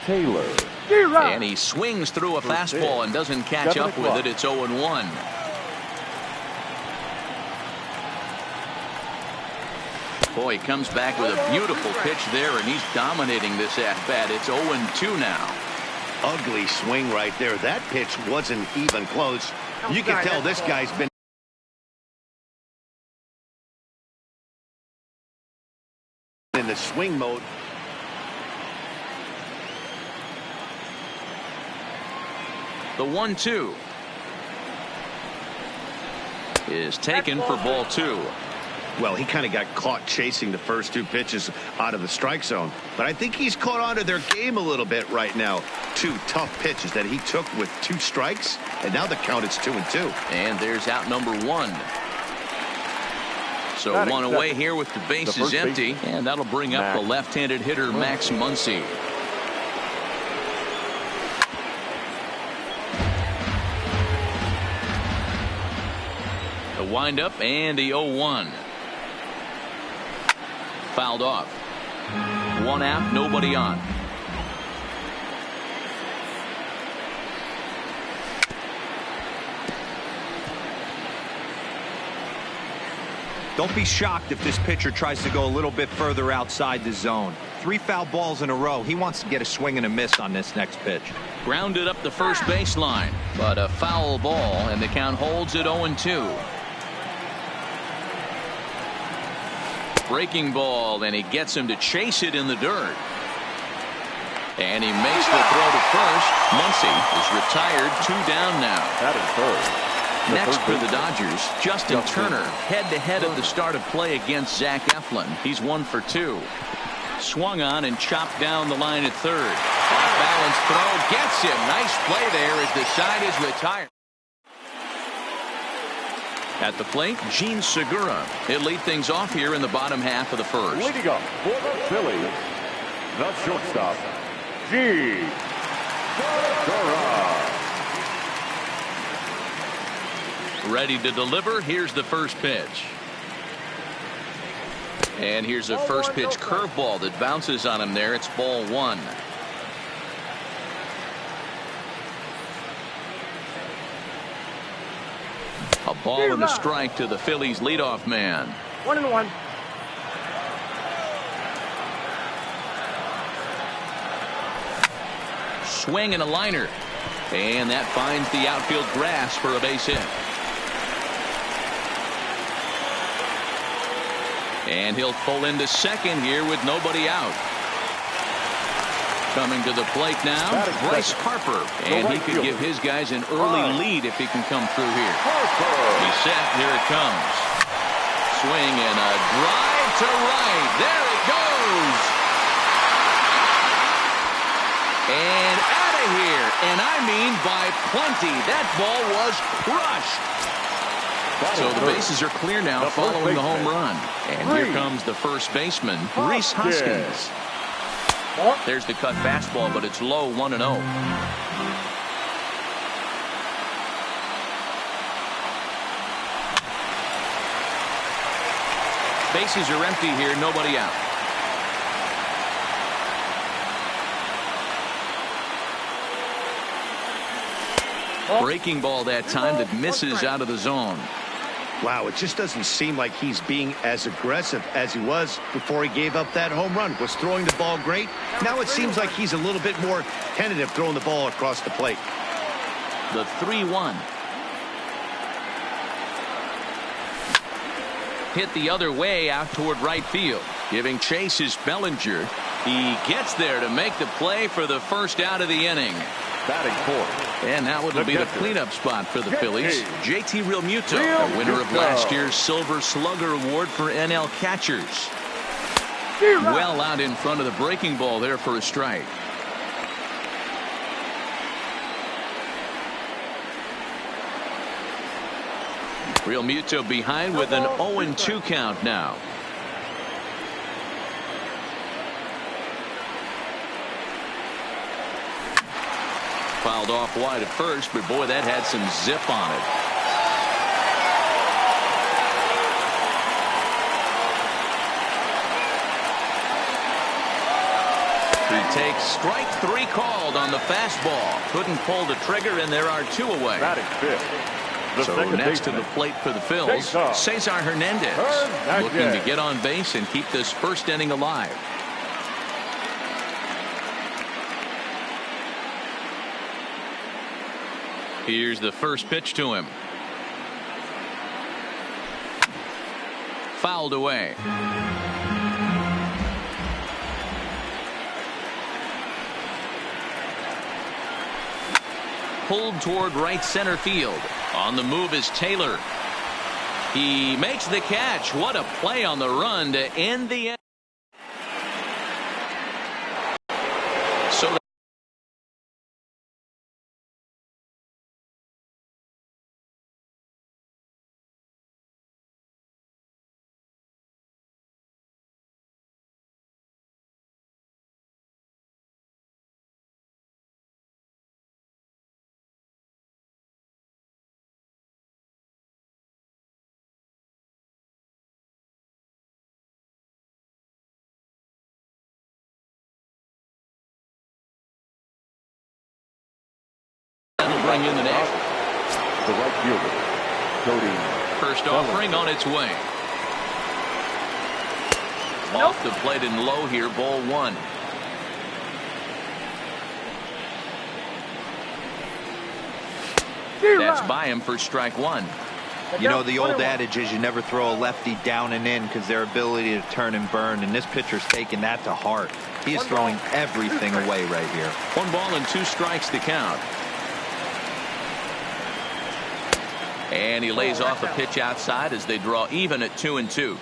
Taylor. And he swings through a fastball and doesn't catch up with it. It's 0-1. Boy, he comes back with a beautiful pitch there, and he's dominating this at-bat. It's 0-2 now. Ugly swing right there. That pitch wasn't even close. You can tell this guy's been in the swing mode. The 1-2 is taken for ball 2. Well, he kind of got caught chasing the first 2 pitches out of the strike zone. But I think he's caught on to their game a little bit right now. 2 tough pitches that he took with 2 strikes. And now the count is 2-2. And there's out number 1. So 1 away here with the bases empty. And that'll bring up the left-handed hitter, Max Muncy. The windup and the 0-1. Fouled off. 1 One out, nobody on. Don't be shocked if this pitcher tries to go a little bit further outside the zone. 3 foul balls in a row. He wants to get a swing and a miss on this next pitch. Grounded up the first baseline, but a foul ball, and the count holds at 0-2. Breaking ball, and he gets him to chase it in the dirt. And he makes the throw to first. Muncy is retired, 2 down now. That is third. Next for the Dodgers, Justin Turner, head-to-head at the start of play against Zach Eflin. He's 1 for 2. Swung on and chopped down the line at third. Off-balance throw gets him. Nice play there as the side is retired. At the plate, Gene Segura. He'll lead things off here in the bottom half of the first. Leading up for the Phillies, the shortstop, Gene Segura. Ready to deliver. Here's the first pitch. And here's a first pitch curveball that bounces on him there. It's ball 1. A ball and a strike to the Phillies leadoff man. 1-1. Swing and a liner. And that finds the outfield grass for a base hit. And he'll pull into second here with nobody out. Coming to the plate now, Bryce Harper. And he could give his guys an early lead if he can come through here. He's set. Here it comes. Swing and a drive to right. There it goes. And out of here. And I mean by plenty. That ball was crushed. So the bases are clear now following the home run. And here comes the first baseman, Rhys Hoskins. There's the cut fastball, but it's low, 1-0. Bases are empty here, nobody out. Breaking ball that time that misses out of the zone. Wow, it just doesn't seem like he's being as aggressive as he was before he gave up that home run. Was throwing the ball great. Now it seems like he's a little bit more tentative throwing the ball across the plate. The 3-1. Hit the other way out toward right field. Giving chase is Bellinger. He gets there to make the play for the first out of the inning. Batting fourth. And now it'll be the cleanup spot for the Phillies. JT Realmuto, the winner of last year's Silver Slugger Award for NL catchers. Well out in front of the breaking ball there for a strike. Realmuto behind with an 0-2 count now. Fouled off wide at first, but boy, that had some zip on it. He takes strike 3 called on the fastball. Couldn't pull the trigger, and there are 2 away. Batting fifth. So next to the plate for the Phils, Cesar Hernandez, looking to get on base and keep this first inning alive. Here's the first pitch to him. Fouled away. Pulled toward right center field. On the move is Taylor. He makes the catch. What a play on the run to end the inning. bring in the next. The right fielder, Cody. First offering on its way. Off the plate and low here, ball one. That's by him for strike one. You know, the old adage is you never throw a lefty down and in because their ability to turn and burn, and this pitcher's taking that to heart. He is throwing everything away right here. 1 ball and 2 strikes to count. And he lays off a pitch outside as they draw even at 2-2.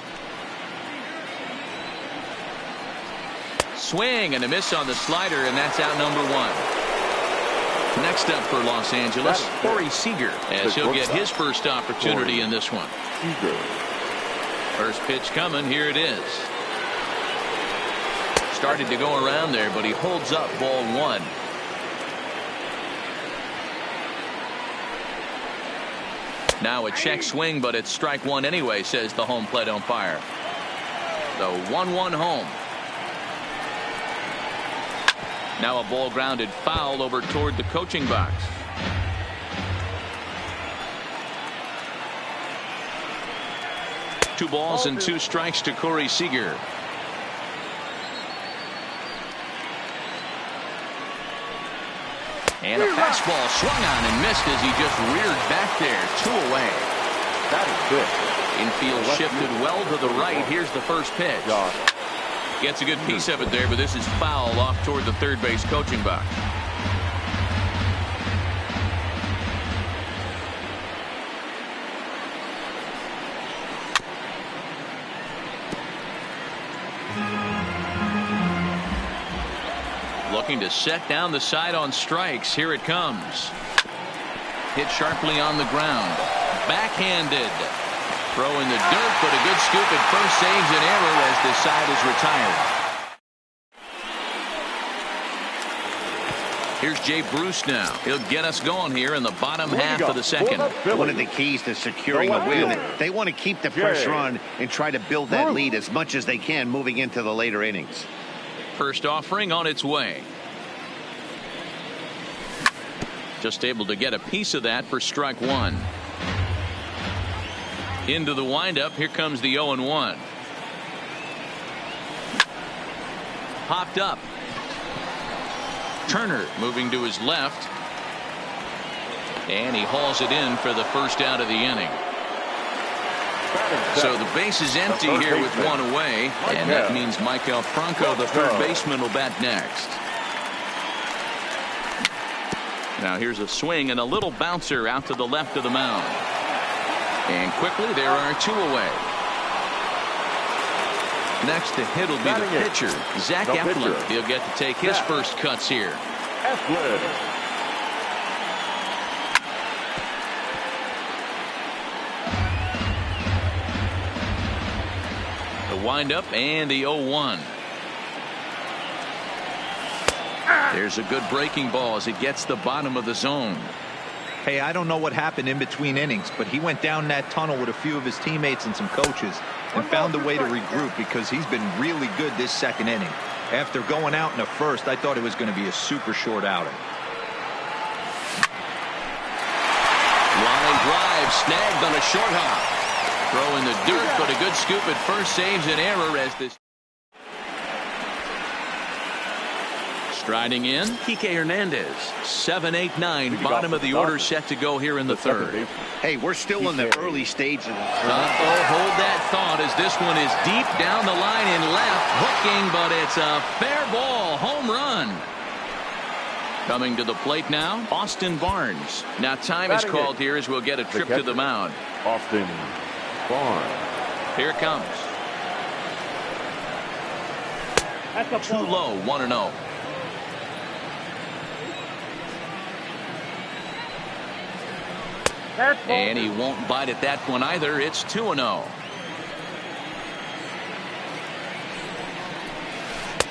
Swing and a miss on the slider, and that's out number 1. Next up for Los Angeles, Corey Seager, as he'll get his first opportunity in this one. First pitch coming, here it is. Started to go around there, but he holds up ball 1. Now a check swing, but it's strike 1 anyway, says the home plate umpire. The 1-1 home. Now a ball grounded foul over toward the coaching box. Two balls and 2 strikes to Corey Seager. And a fastball swung on and missed as he just reared back there. 2 away. That is good. Infield shifted well to the right. Here's the first pitch. Gets a good piece of it there, but this is foul off toward the third base coaching box. Looking to set down the side on strikes. Here it comes. Hit sharply on the ground. Backhanded. Throw in the dirt, but a good scoop at first saves an error as the side is retired. Here's Jay Bruce now. He'll get us going here in the bottom half of the second. One of the keys to securing a win, they want to keep the pressure on and try to build that lead as much as they can moving into the later innings. First offering on its way. Just able to get a piece of that for strike 1. Into the windup. Here comes the 0-1. Popped up. Turner moving to his left. And he hauls it in for the first out of the inning. So the base is empty here with 1 away. And that means Michael Franco, the third baseman, will bat next. Now here's a swing and a little bouncer out to the left of the mound. And quickly there are 2 away. Next to hit will be the pitcher, Zach Eflin. He'll get to take his first cuts here. The windup and the 0-1. There's a good breaking ball as it gets the bottom of the zone. Hey, I don't know what happened in between innings, but he went down that tunnel with a few of his teammates and some coaches and found a way to regroup because he's been really good this second inning. After going out in the first, I thought it was going to be a super short outing. Line drive snagged on a short hop. Throw in the dirt, but a good scoop at first saves an error as this. Striding in, Kike Hernandez. 7-8-9, bottom of the order set to go here in the third. Hey, we're still in the early stage of the hold that thought as this one is deep down the line and left, hooking, but it's a fair ball, home run. Coming to the plate now, Austin Barnes. Now time is called here as we'll get a trip to the mound. Austin Barnes. Here it comes. Too low, 1-0. And he won't bite at that one either. It's 2-0.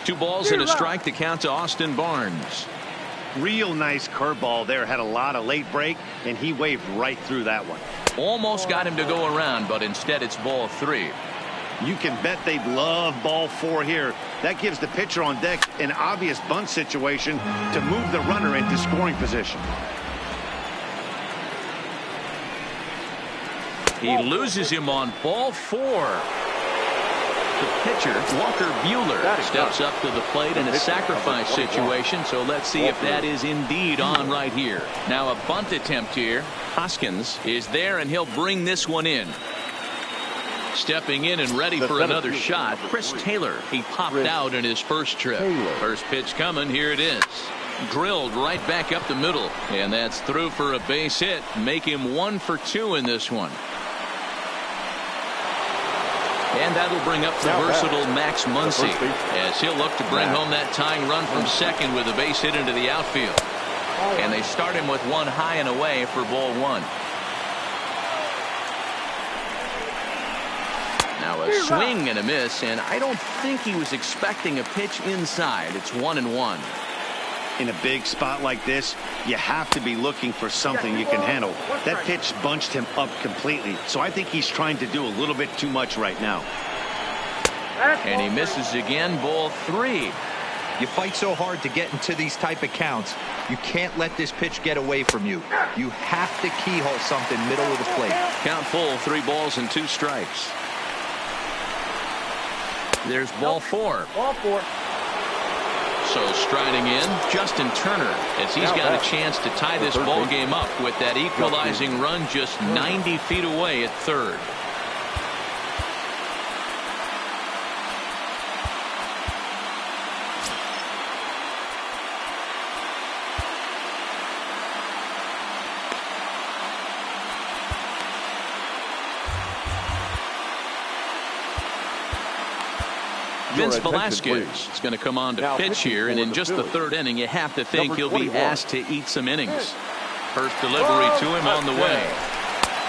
2 balls and a strike to count to Austin Barnes. Real nice curveball there. Had a lot of late break, and he waved right through that one. Almost got him to go around, but instead it's ball 3. You can bet they'd love ball 4 here. That gives the pitcher on deck an obvious bunt situation to move the runner into scoring position. He loses him on ball 4. The pitcher, Walker Buehler, steps up to the plate in a sacrifice situation, so let's see if that is indeed on right here. Now a bunt attempt here. Hoskins is there, and he'll bring this one in. Stepping in and ready for another shot, Chris Taylor. He popped out in his first trip. First pitch coming, here it is. Drilled right back up the middle, and that's through for a base hit. Make him 1 for 2 in this one. And that'll bring up the versatile Max Muncy, as he'll look to bring home that tying run from second with a base hit into the outfield. And they start him with one high and away for ball 1. Now a swing and a miss, and I don't think he was expecting a pitch inside. It's 1-1. In a big spot like this, you have to be looking for something you can handle. That pitch bunched him up completely, so I think he's trying to do a little bit too much right now. And he misses again, ball 3. You fight so hard to get into these type of counts. You can't let this pitch get away from you. You have to keyhole something middle of the plate. Count full, 3 balls and 2 strikes. There's ball 4. Ball 4. So striding in, Justin Turner, as he's got a chance to tie this ball game up with that equalizing run just 90 feet away at third. Vince Velasquez is going to come on to pitch here, and in just the 3rd inning, you have to think he'll be asked to eat some innings. First delivery to him on the way.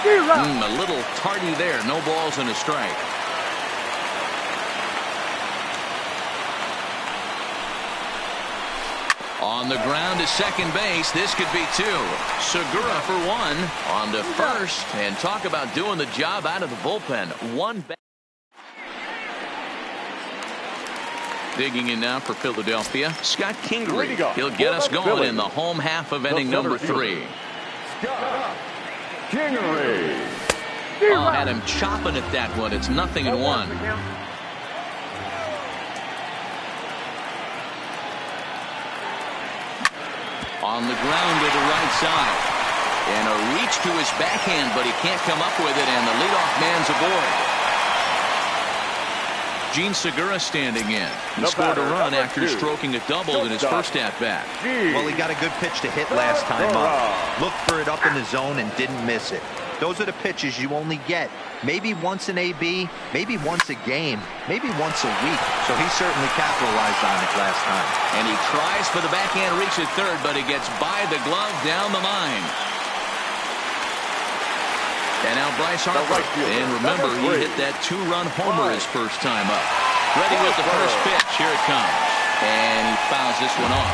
A little tardy there. No balls and a strike. On the ground to second base. This could be 2. Segura for 1. On to first, and talk about doing the job out of the bullpen. 1 back. Digging in now for Philadelphia, Scott Kingery. He'll get us going in the home half of inning number 3. Scott Kingery. Oh, had him chopping at that one. It's 0-1. On the ground to the right side. And a reach to his backhand, but he can't come up with it, and the leadoff man's aboard. Gene Segura standing in. He scored a run after stroking a double in his first at-bat. Well, he got a good pitch to hit last time up. Looked for it up in the zone and didn't miss it. Those are the pitches you only get maybe once in AB, maybe once a game, maybe once a week. So he certainly capitalized on it last time. And he tries for the backhand reach at third, but he gets by the glove down the line. And now Bryce Harper. And remember, he hit that 2-run homer his first time up. Ready with the first pitch. Here it comes. And he fouls this one off.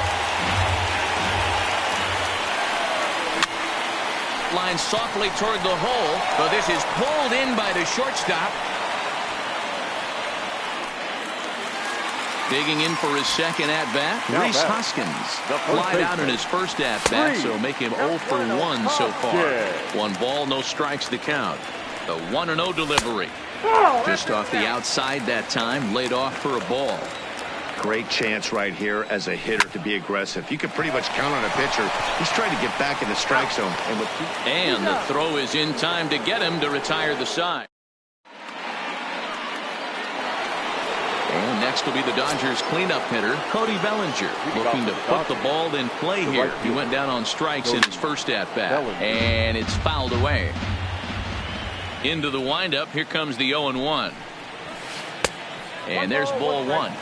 Line softly toward the hole, but this is pulled in by the shortstop. Digging in for his second at-bat, Rhys Hoskins. Flied out in his first at-bat, so make him 0 for 1 so far. 1 ball, no strikes to count. The 1-0 delivery. Just off the outside that time, laid off for a ball. Great chance right here as a hitter to be aggressive. You can pretty much count on a pitcher. He's trying to get back in the strike zone. And the throw is in time to get him to retire the side. And next will be the Dodgers cleanup hitter, Cody Bellinger, looking to put the ball in play here. He went down on strikes in his first at-bat, and it's fouled away. Into the windup, here comes the 0-1. And there's ball 1.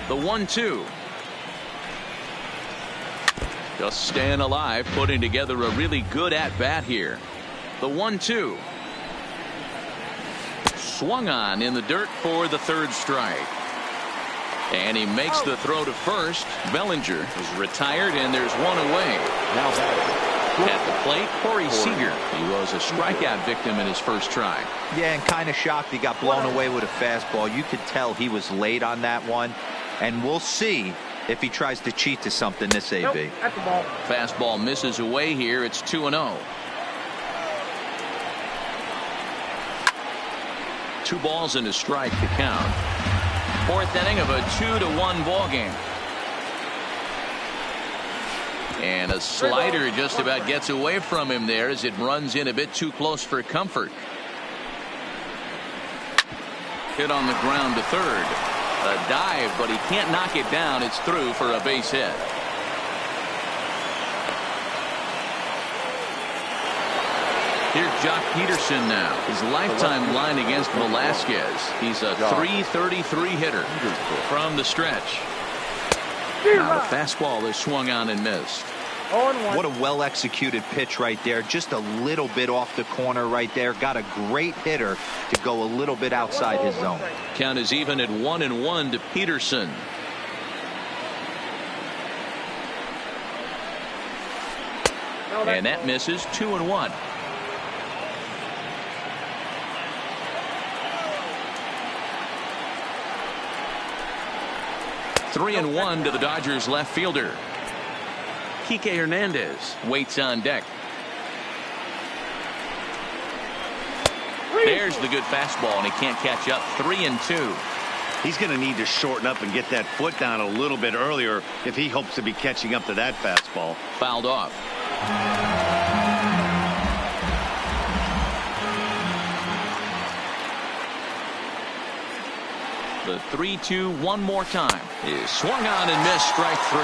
The 1-2. Just staying alive, putting together a really good at-bat here. The 1-2. Swung on in the dirt for the 3rd strike. And he makes the throw to first. Bellinger is retired, and there's 1 away. Now batting At the plate, Corey Seager. He was a strikeout victim in his first try. Yeah, and kind of shocked he got blown away with a fastball. You could tell he was late on that one. And we'll see if he tries to cheat to something this AB. Nope, that's the ball. Fastball misses away here. It's 2-0. 2 balls and a strike to count. 4th inning of a 2-1 ball game. And a slider just about gets away from him there as it runs in a bit too close for comfort. Hit on the ground to third. A dive, but he can't knock it down. It's through for a base hit. Here's Jock Peterson now. His lifetime line against Velasquez. He's a .333 hitter from the stretch. Now the fastball is swung on and missed. 0-1. What a well-executed pitch right there. Just a little bit off the corner right there. Got a great hitter to go a little bit outside his zone. Count is even at 1-1 to Peterson. And that misses. 2-1. Three and 1 to the Dodgers left fielder. Kike Hernandez waits on deck. There's the good fastball, and he can't catch up. 3-2. He's going to need to shorten up and get that foot down a little bit earlier if he hopes to be catching up to that fastball. Fouled off. The 3-2 one more time is swung on and missed. Strike 3.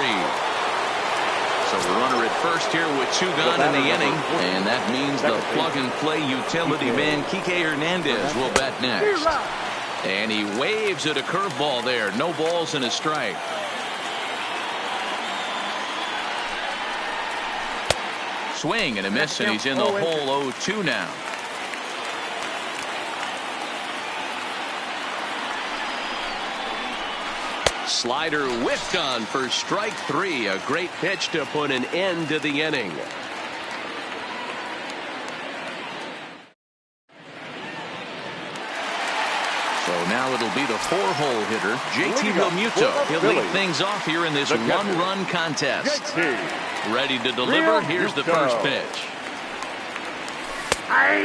So the runner at first here with 2 gone in the inning, and that means the plug-and-play utility man Kike Hernandez will bat next. And he waves at a curveball there. No balls and a strike. Swing and a miss, and he's in the hole. 0-2 now. Slider whiffed on for strike 3. A great pitch to put an end to the inning. So now it'll be the 4-hole hitter, JT Realmuto. He'll lead things off here in this one-run contest. Ready to deliver. Here's the first pitch.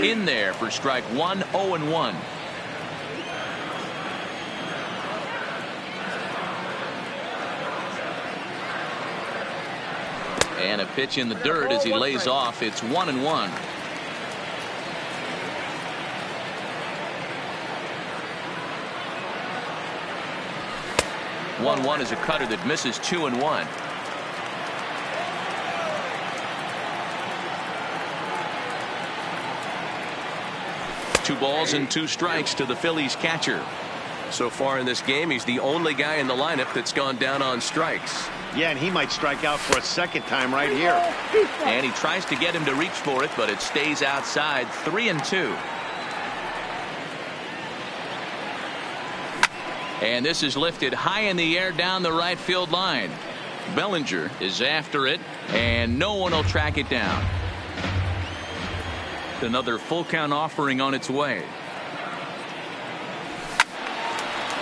In there for strike 1. 0-1. And a pitch in the dirt as he lays off. It's 1-1. One is a cutter that misses. 2-1. Two balls and 2 strikes to the Phillies catcher. So far in this game, he's the only guy in the lineup that's gone down on strikes. Yeah, and he might strike out for a second time right here. And he tries to get him to reach for it, but it stays outside. 3-2. And this is lifted high in the air down the right field line. Bellinger is after it, and no one will track it down. Another full count offering on its way.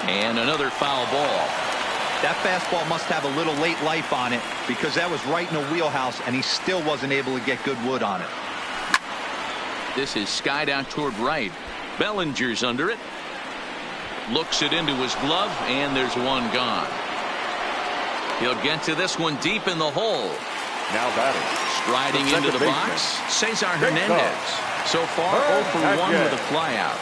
And another foul ball. That fastball must have a little late life on it, because that was right in the wheelhouse, and he still wasn't able to get good wood on it. This is skied out toward right. Bellinger's under it. Looks it into his glove, and there's one gone. He'll get to this one deep in the hole. Now batting. Striding into the box, Cesar Hernandez. So far, 0 for 1 with a flyout.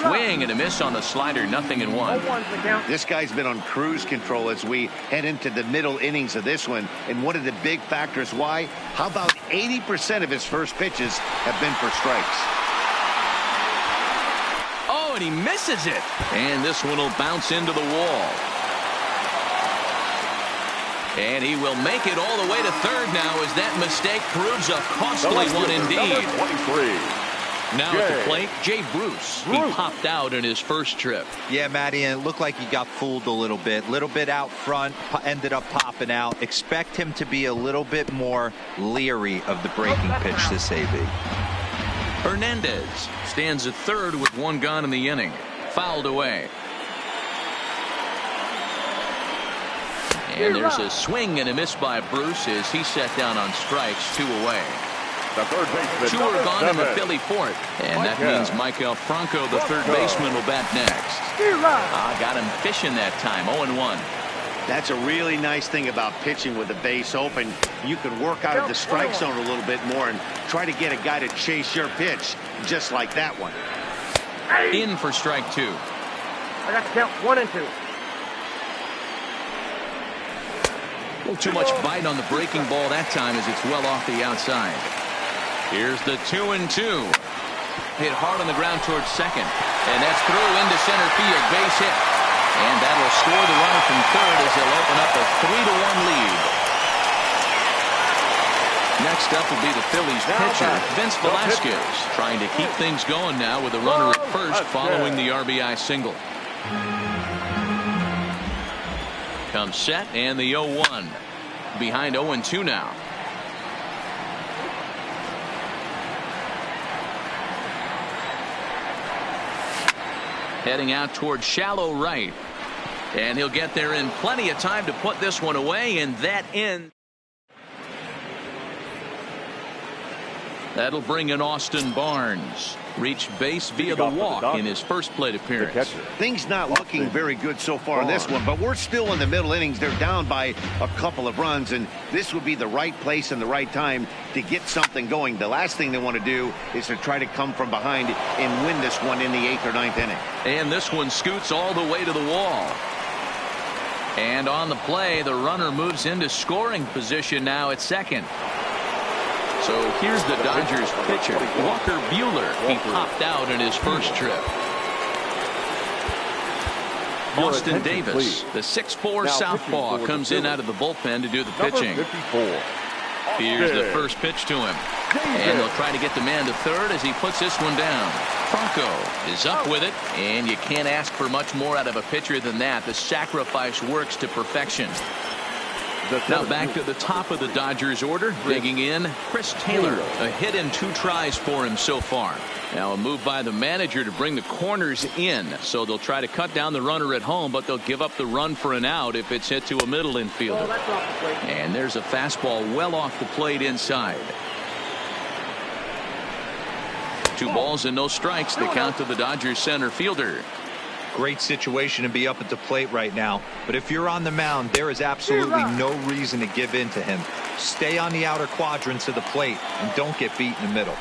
Swing and a miss on the slider. 0-1. This guy's been on cruise control as we head into the middle innings of this one. And one of the big factors why, how about 80% of his first pitches have been for strikes? Oh, and he misses it. And this one will bounce into the wall. And he will make it all the way to third now as that mistake proves a costly one indeed. 23. Now at the plate, Jay Bruce. He popped out in his first trip. Yeah, Matty, and it looked like he got fooled a little bit out front, ended up popping out. Expect him to be a little bit more leery of the breaking pitch this AB. Hernandez stands at third with one gone in the inning. Fouled away. And there's a swing and a miss by Bruce as he set down on strikes, 2 away. The third baseman, 2 are gone in the Philly fourth. And that means Michael Franco, the third baseman, will bat next. Got him fishing that time, 0-1. That's a really nice thing about pitching with the base open. You can work out of the strike zone a little bit more and try to get a guy to chase your pitch, just like that one. In for strike 2. I got to count 1 and 2. A little too much bite on the breaking ball that time as it's well off the outside. Here's the 2-2. Hit hard on the ground towards second. And that's through into center field. Base hit. And that'll score the runner from third as they'll open up a 3-1 lead. Next up will be the Phillies pitcher, Vince Velasquez, trying to keep things going now with a runner at first following the RBI single. Comes set and the 0-1. Behind 0-2 now. Heading out towards shallow right. And he'll get there in plenty of time to put this one away, and that ends. That'll bring in Austin Barnes. Reached base via the walk in his first plate appearance. Things not looking very good so far in this one, but we're still in the middle innings. They're down by a couple of runs, and this would be the right place and the right time to get something going. The last thing they want to do is to try to come from behind and win this one in the 8th or 9th inning. And this one scoots all the way to the wall. And on the play, the runner moves into scoring position now at second. So here's the Dodgers pitcher, Walker Buehler. He popped out in his first trip. Austin Davis, the 6'4" southpaw, comes in out of the bullpen to do the pitching. Here's the first pitch to him. And they'll try to get the man to third as he puts this one down. Franco is up with it, and you can't ask for much more out of a pitcher than that. The sacrifice works to perfection. Now back to the top of the Dodgers order, digging in, Chris Taylor. A hit in 2 tries for him so far. Now a move by the manager to bring the corners in, so they'll try to cut down the runner at home, but they'll give up the run for an out if it's hit to a middle infielder. And there's a fastball well off the plate inside. 2 balls and no strikes. The count to the Dodgers center fielder. Great situation to be up at the plate right now, but if you're on the mound, there is absolutely no reason to give in to him. Stay on the outer quadrants of the plate and don't get beat in the middle.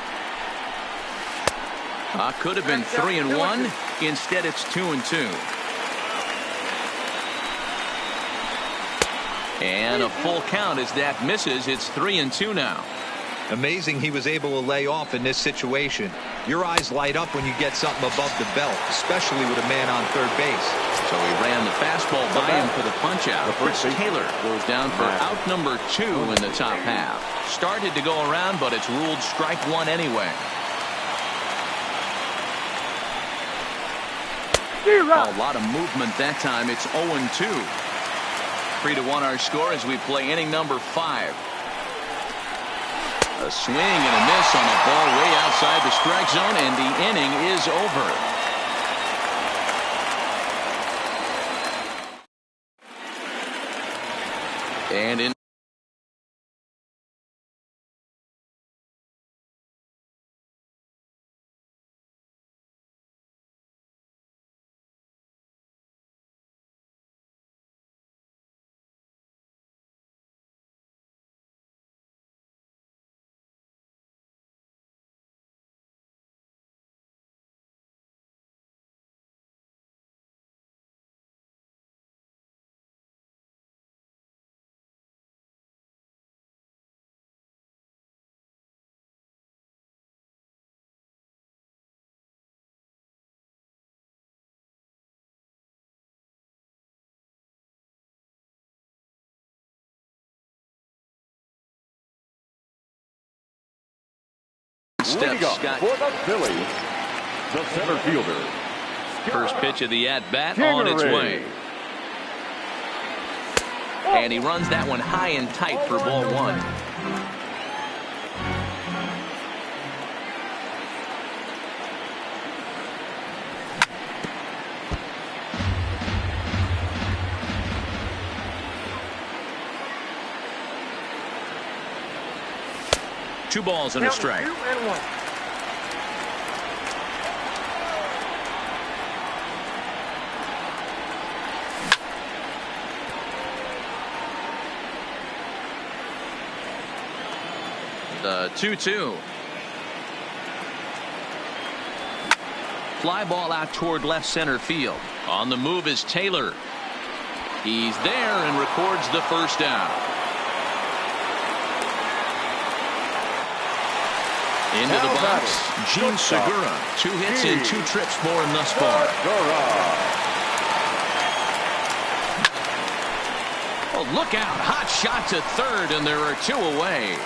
Could have been 3-1. Instead, it's 2-2. And a full count as that misses. It's 3-2 now. Amazing he was able to lay off in this situation. Your eyes light up when you get something above the belt, especially with a man on third base. So he ran the fastball by him for the punch out. Chris Taylor goes down for out number 2 in the top half. Started to go around, but it's ruled strike 1 anyway. A lot of movement that time. It's 0-2. 3-1 our score as we play inning number 5. A swing and a miss on a ball way outside the strike zone, and the inning is over. And in steps, Scott. For the Phillies, the center fielder. First pitch of the at-bat on its way. And he runs that one high and tight for ball one. Two balls and a strike. 2-1. The 2-2. Fly ball out toward left center field. On the move is Taylor. He's there and records the first down. Into the box, Gene Segura. 2 hits and 2 trips for him thus far. Oh, look out. Hot shot to third, and there are 2 away.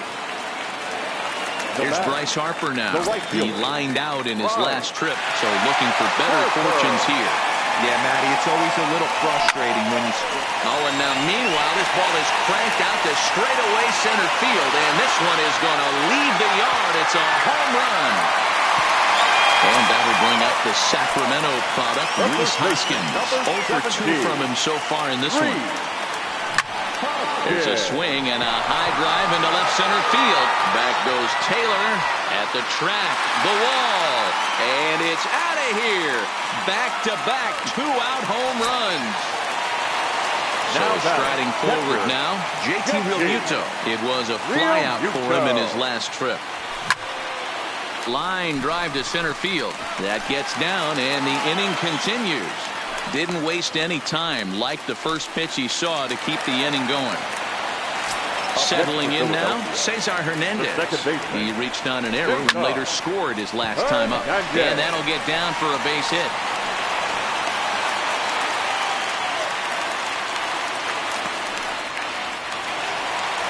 Here's Bryce Harper now. He lined out in his last trip, so looking for better fortunes here. Yeah, Matty, it's always a little frustrating when you... Oh, and now meanwhile, this ball is cranked out to straightaway center field, and this one is going to leave the yard. It's a home run. And that'll bring up the Sacramento product, Rhys Hoskins. 0 for 2 from him so far in this one. Here's a swing and a high drive into left center field. Back goes Taylor at the track, the wall, and it's out of here. Back-to-back 2-out home runs. So striding forward now, JT Realmuto. It was a flyout for him in his last trip. Line drive to center field. That gets down, and the inning continues. Didn't waste any time, like the first pitch he saw, to keep the inning going. Settling in now, Cesar Hernandez. He reached on an error and later scored his last time up. And that'll get down for a base hit.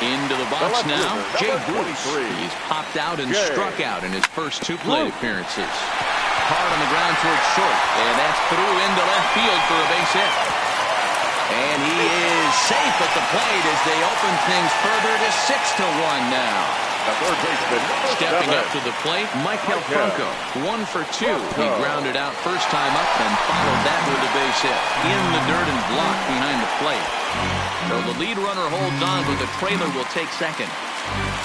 Into the box now, Jay Bruce. He's popped out and struck out in his first 2 plate appearances. Hard on the ground towards short, and that's through into left field for a base hit. And he is safe at the plate as they open things further to 6-1 now. Stepping up to the plate, Michael Franco. 1 for 2. He grounded out first time up and followed that with a base hit. In the dirt and blocked behind the plate. So the lead runner holds on, but the trailer will take second.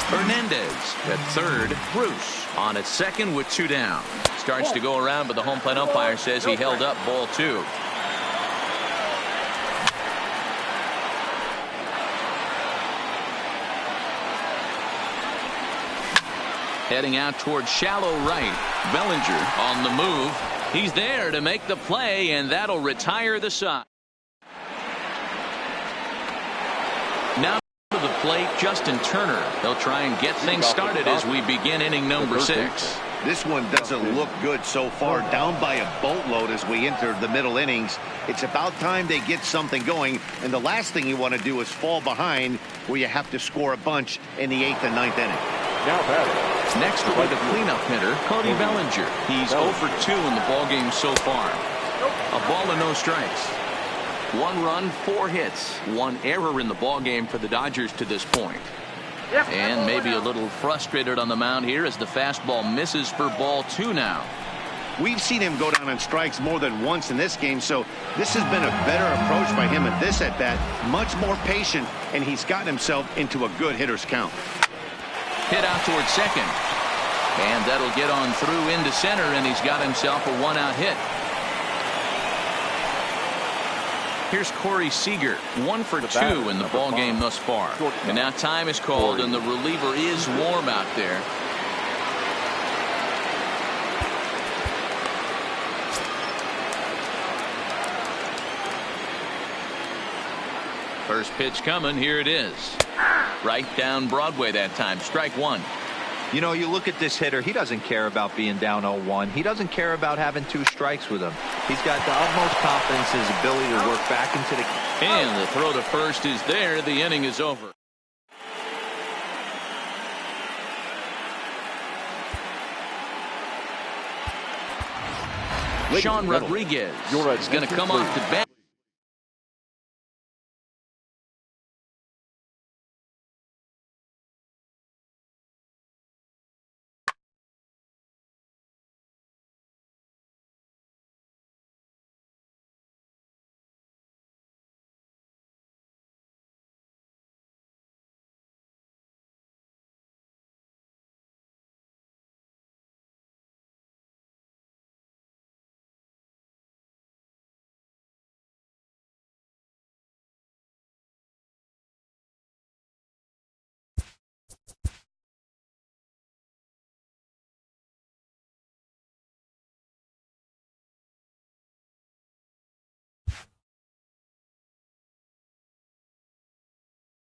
Hernandez at third. Bruce on at second with 2 down. Starts to go around, but the home plate umpire says he held up ball 2. Heading out towards shallow right. Bellinger on the move. He's there to make the play, and that'll retire the side. Now to the plate, Justin Turner. They'll try and get things started as we begin inning number 6. This one doesn't look good so far. Down by a boatload as we enter the middle innings. It's about time they get something going, and the last thing you want to do is fall behind where you have to score a bunch in the 8th and 9th inning. Next will be the cleanup hitter, Cody Bellinger. He's 0 for 2 in the ballgame so far. A ball and no strikes. 1 run, 4 hits, 1 error in the ballgame for the Dodgers to this point. And maybe a little frustrated on the mound here as the fastball misses for ball 2 now. We've seen him go down on strikes more than once in this game, so this has been a better approach by him at this at-bat. Much more patient, and he's gotten himself into a good hitter's count. Hit out towards second. And that'll get on through into center, and he's got himself a 1-out hit. Here's Corey Seager, 1 for 2 in the ballgame thus far. And now time is called, and the reliever is warm out there. First pitch coming. Here it is. Right down Broadway that time. Strike 1. You know, you look at this hitter, he doesn't care about being down 0-1. He doesn't care about having 2 strikes with him. He's got the utmost confidence in his ability to work back into the... And the throw to first is there. The inning is over. Sean Rodriguez is going to come off the bench.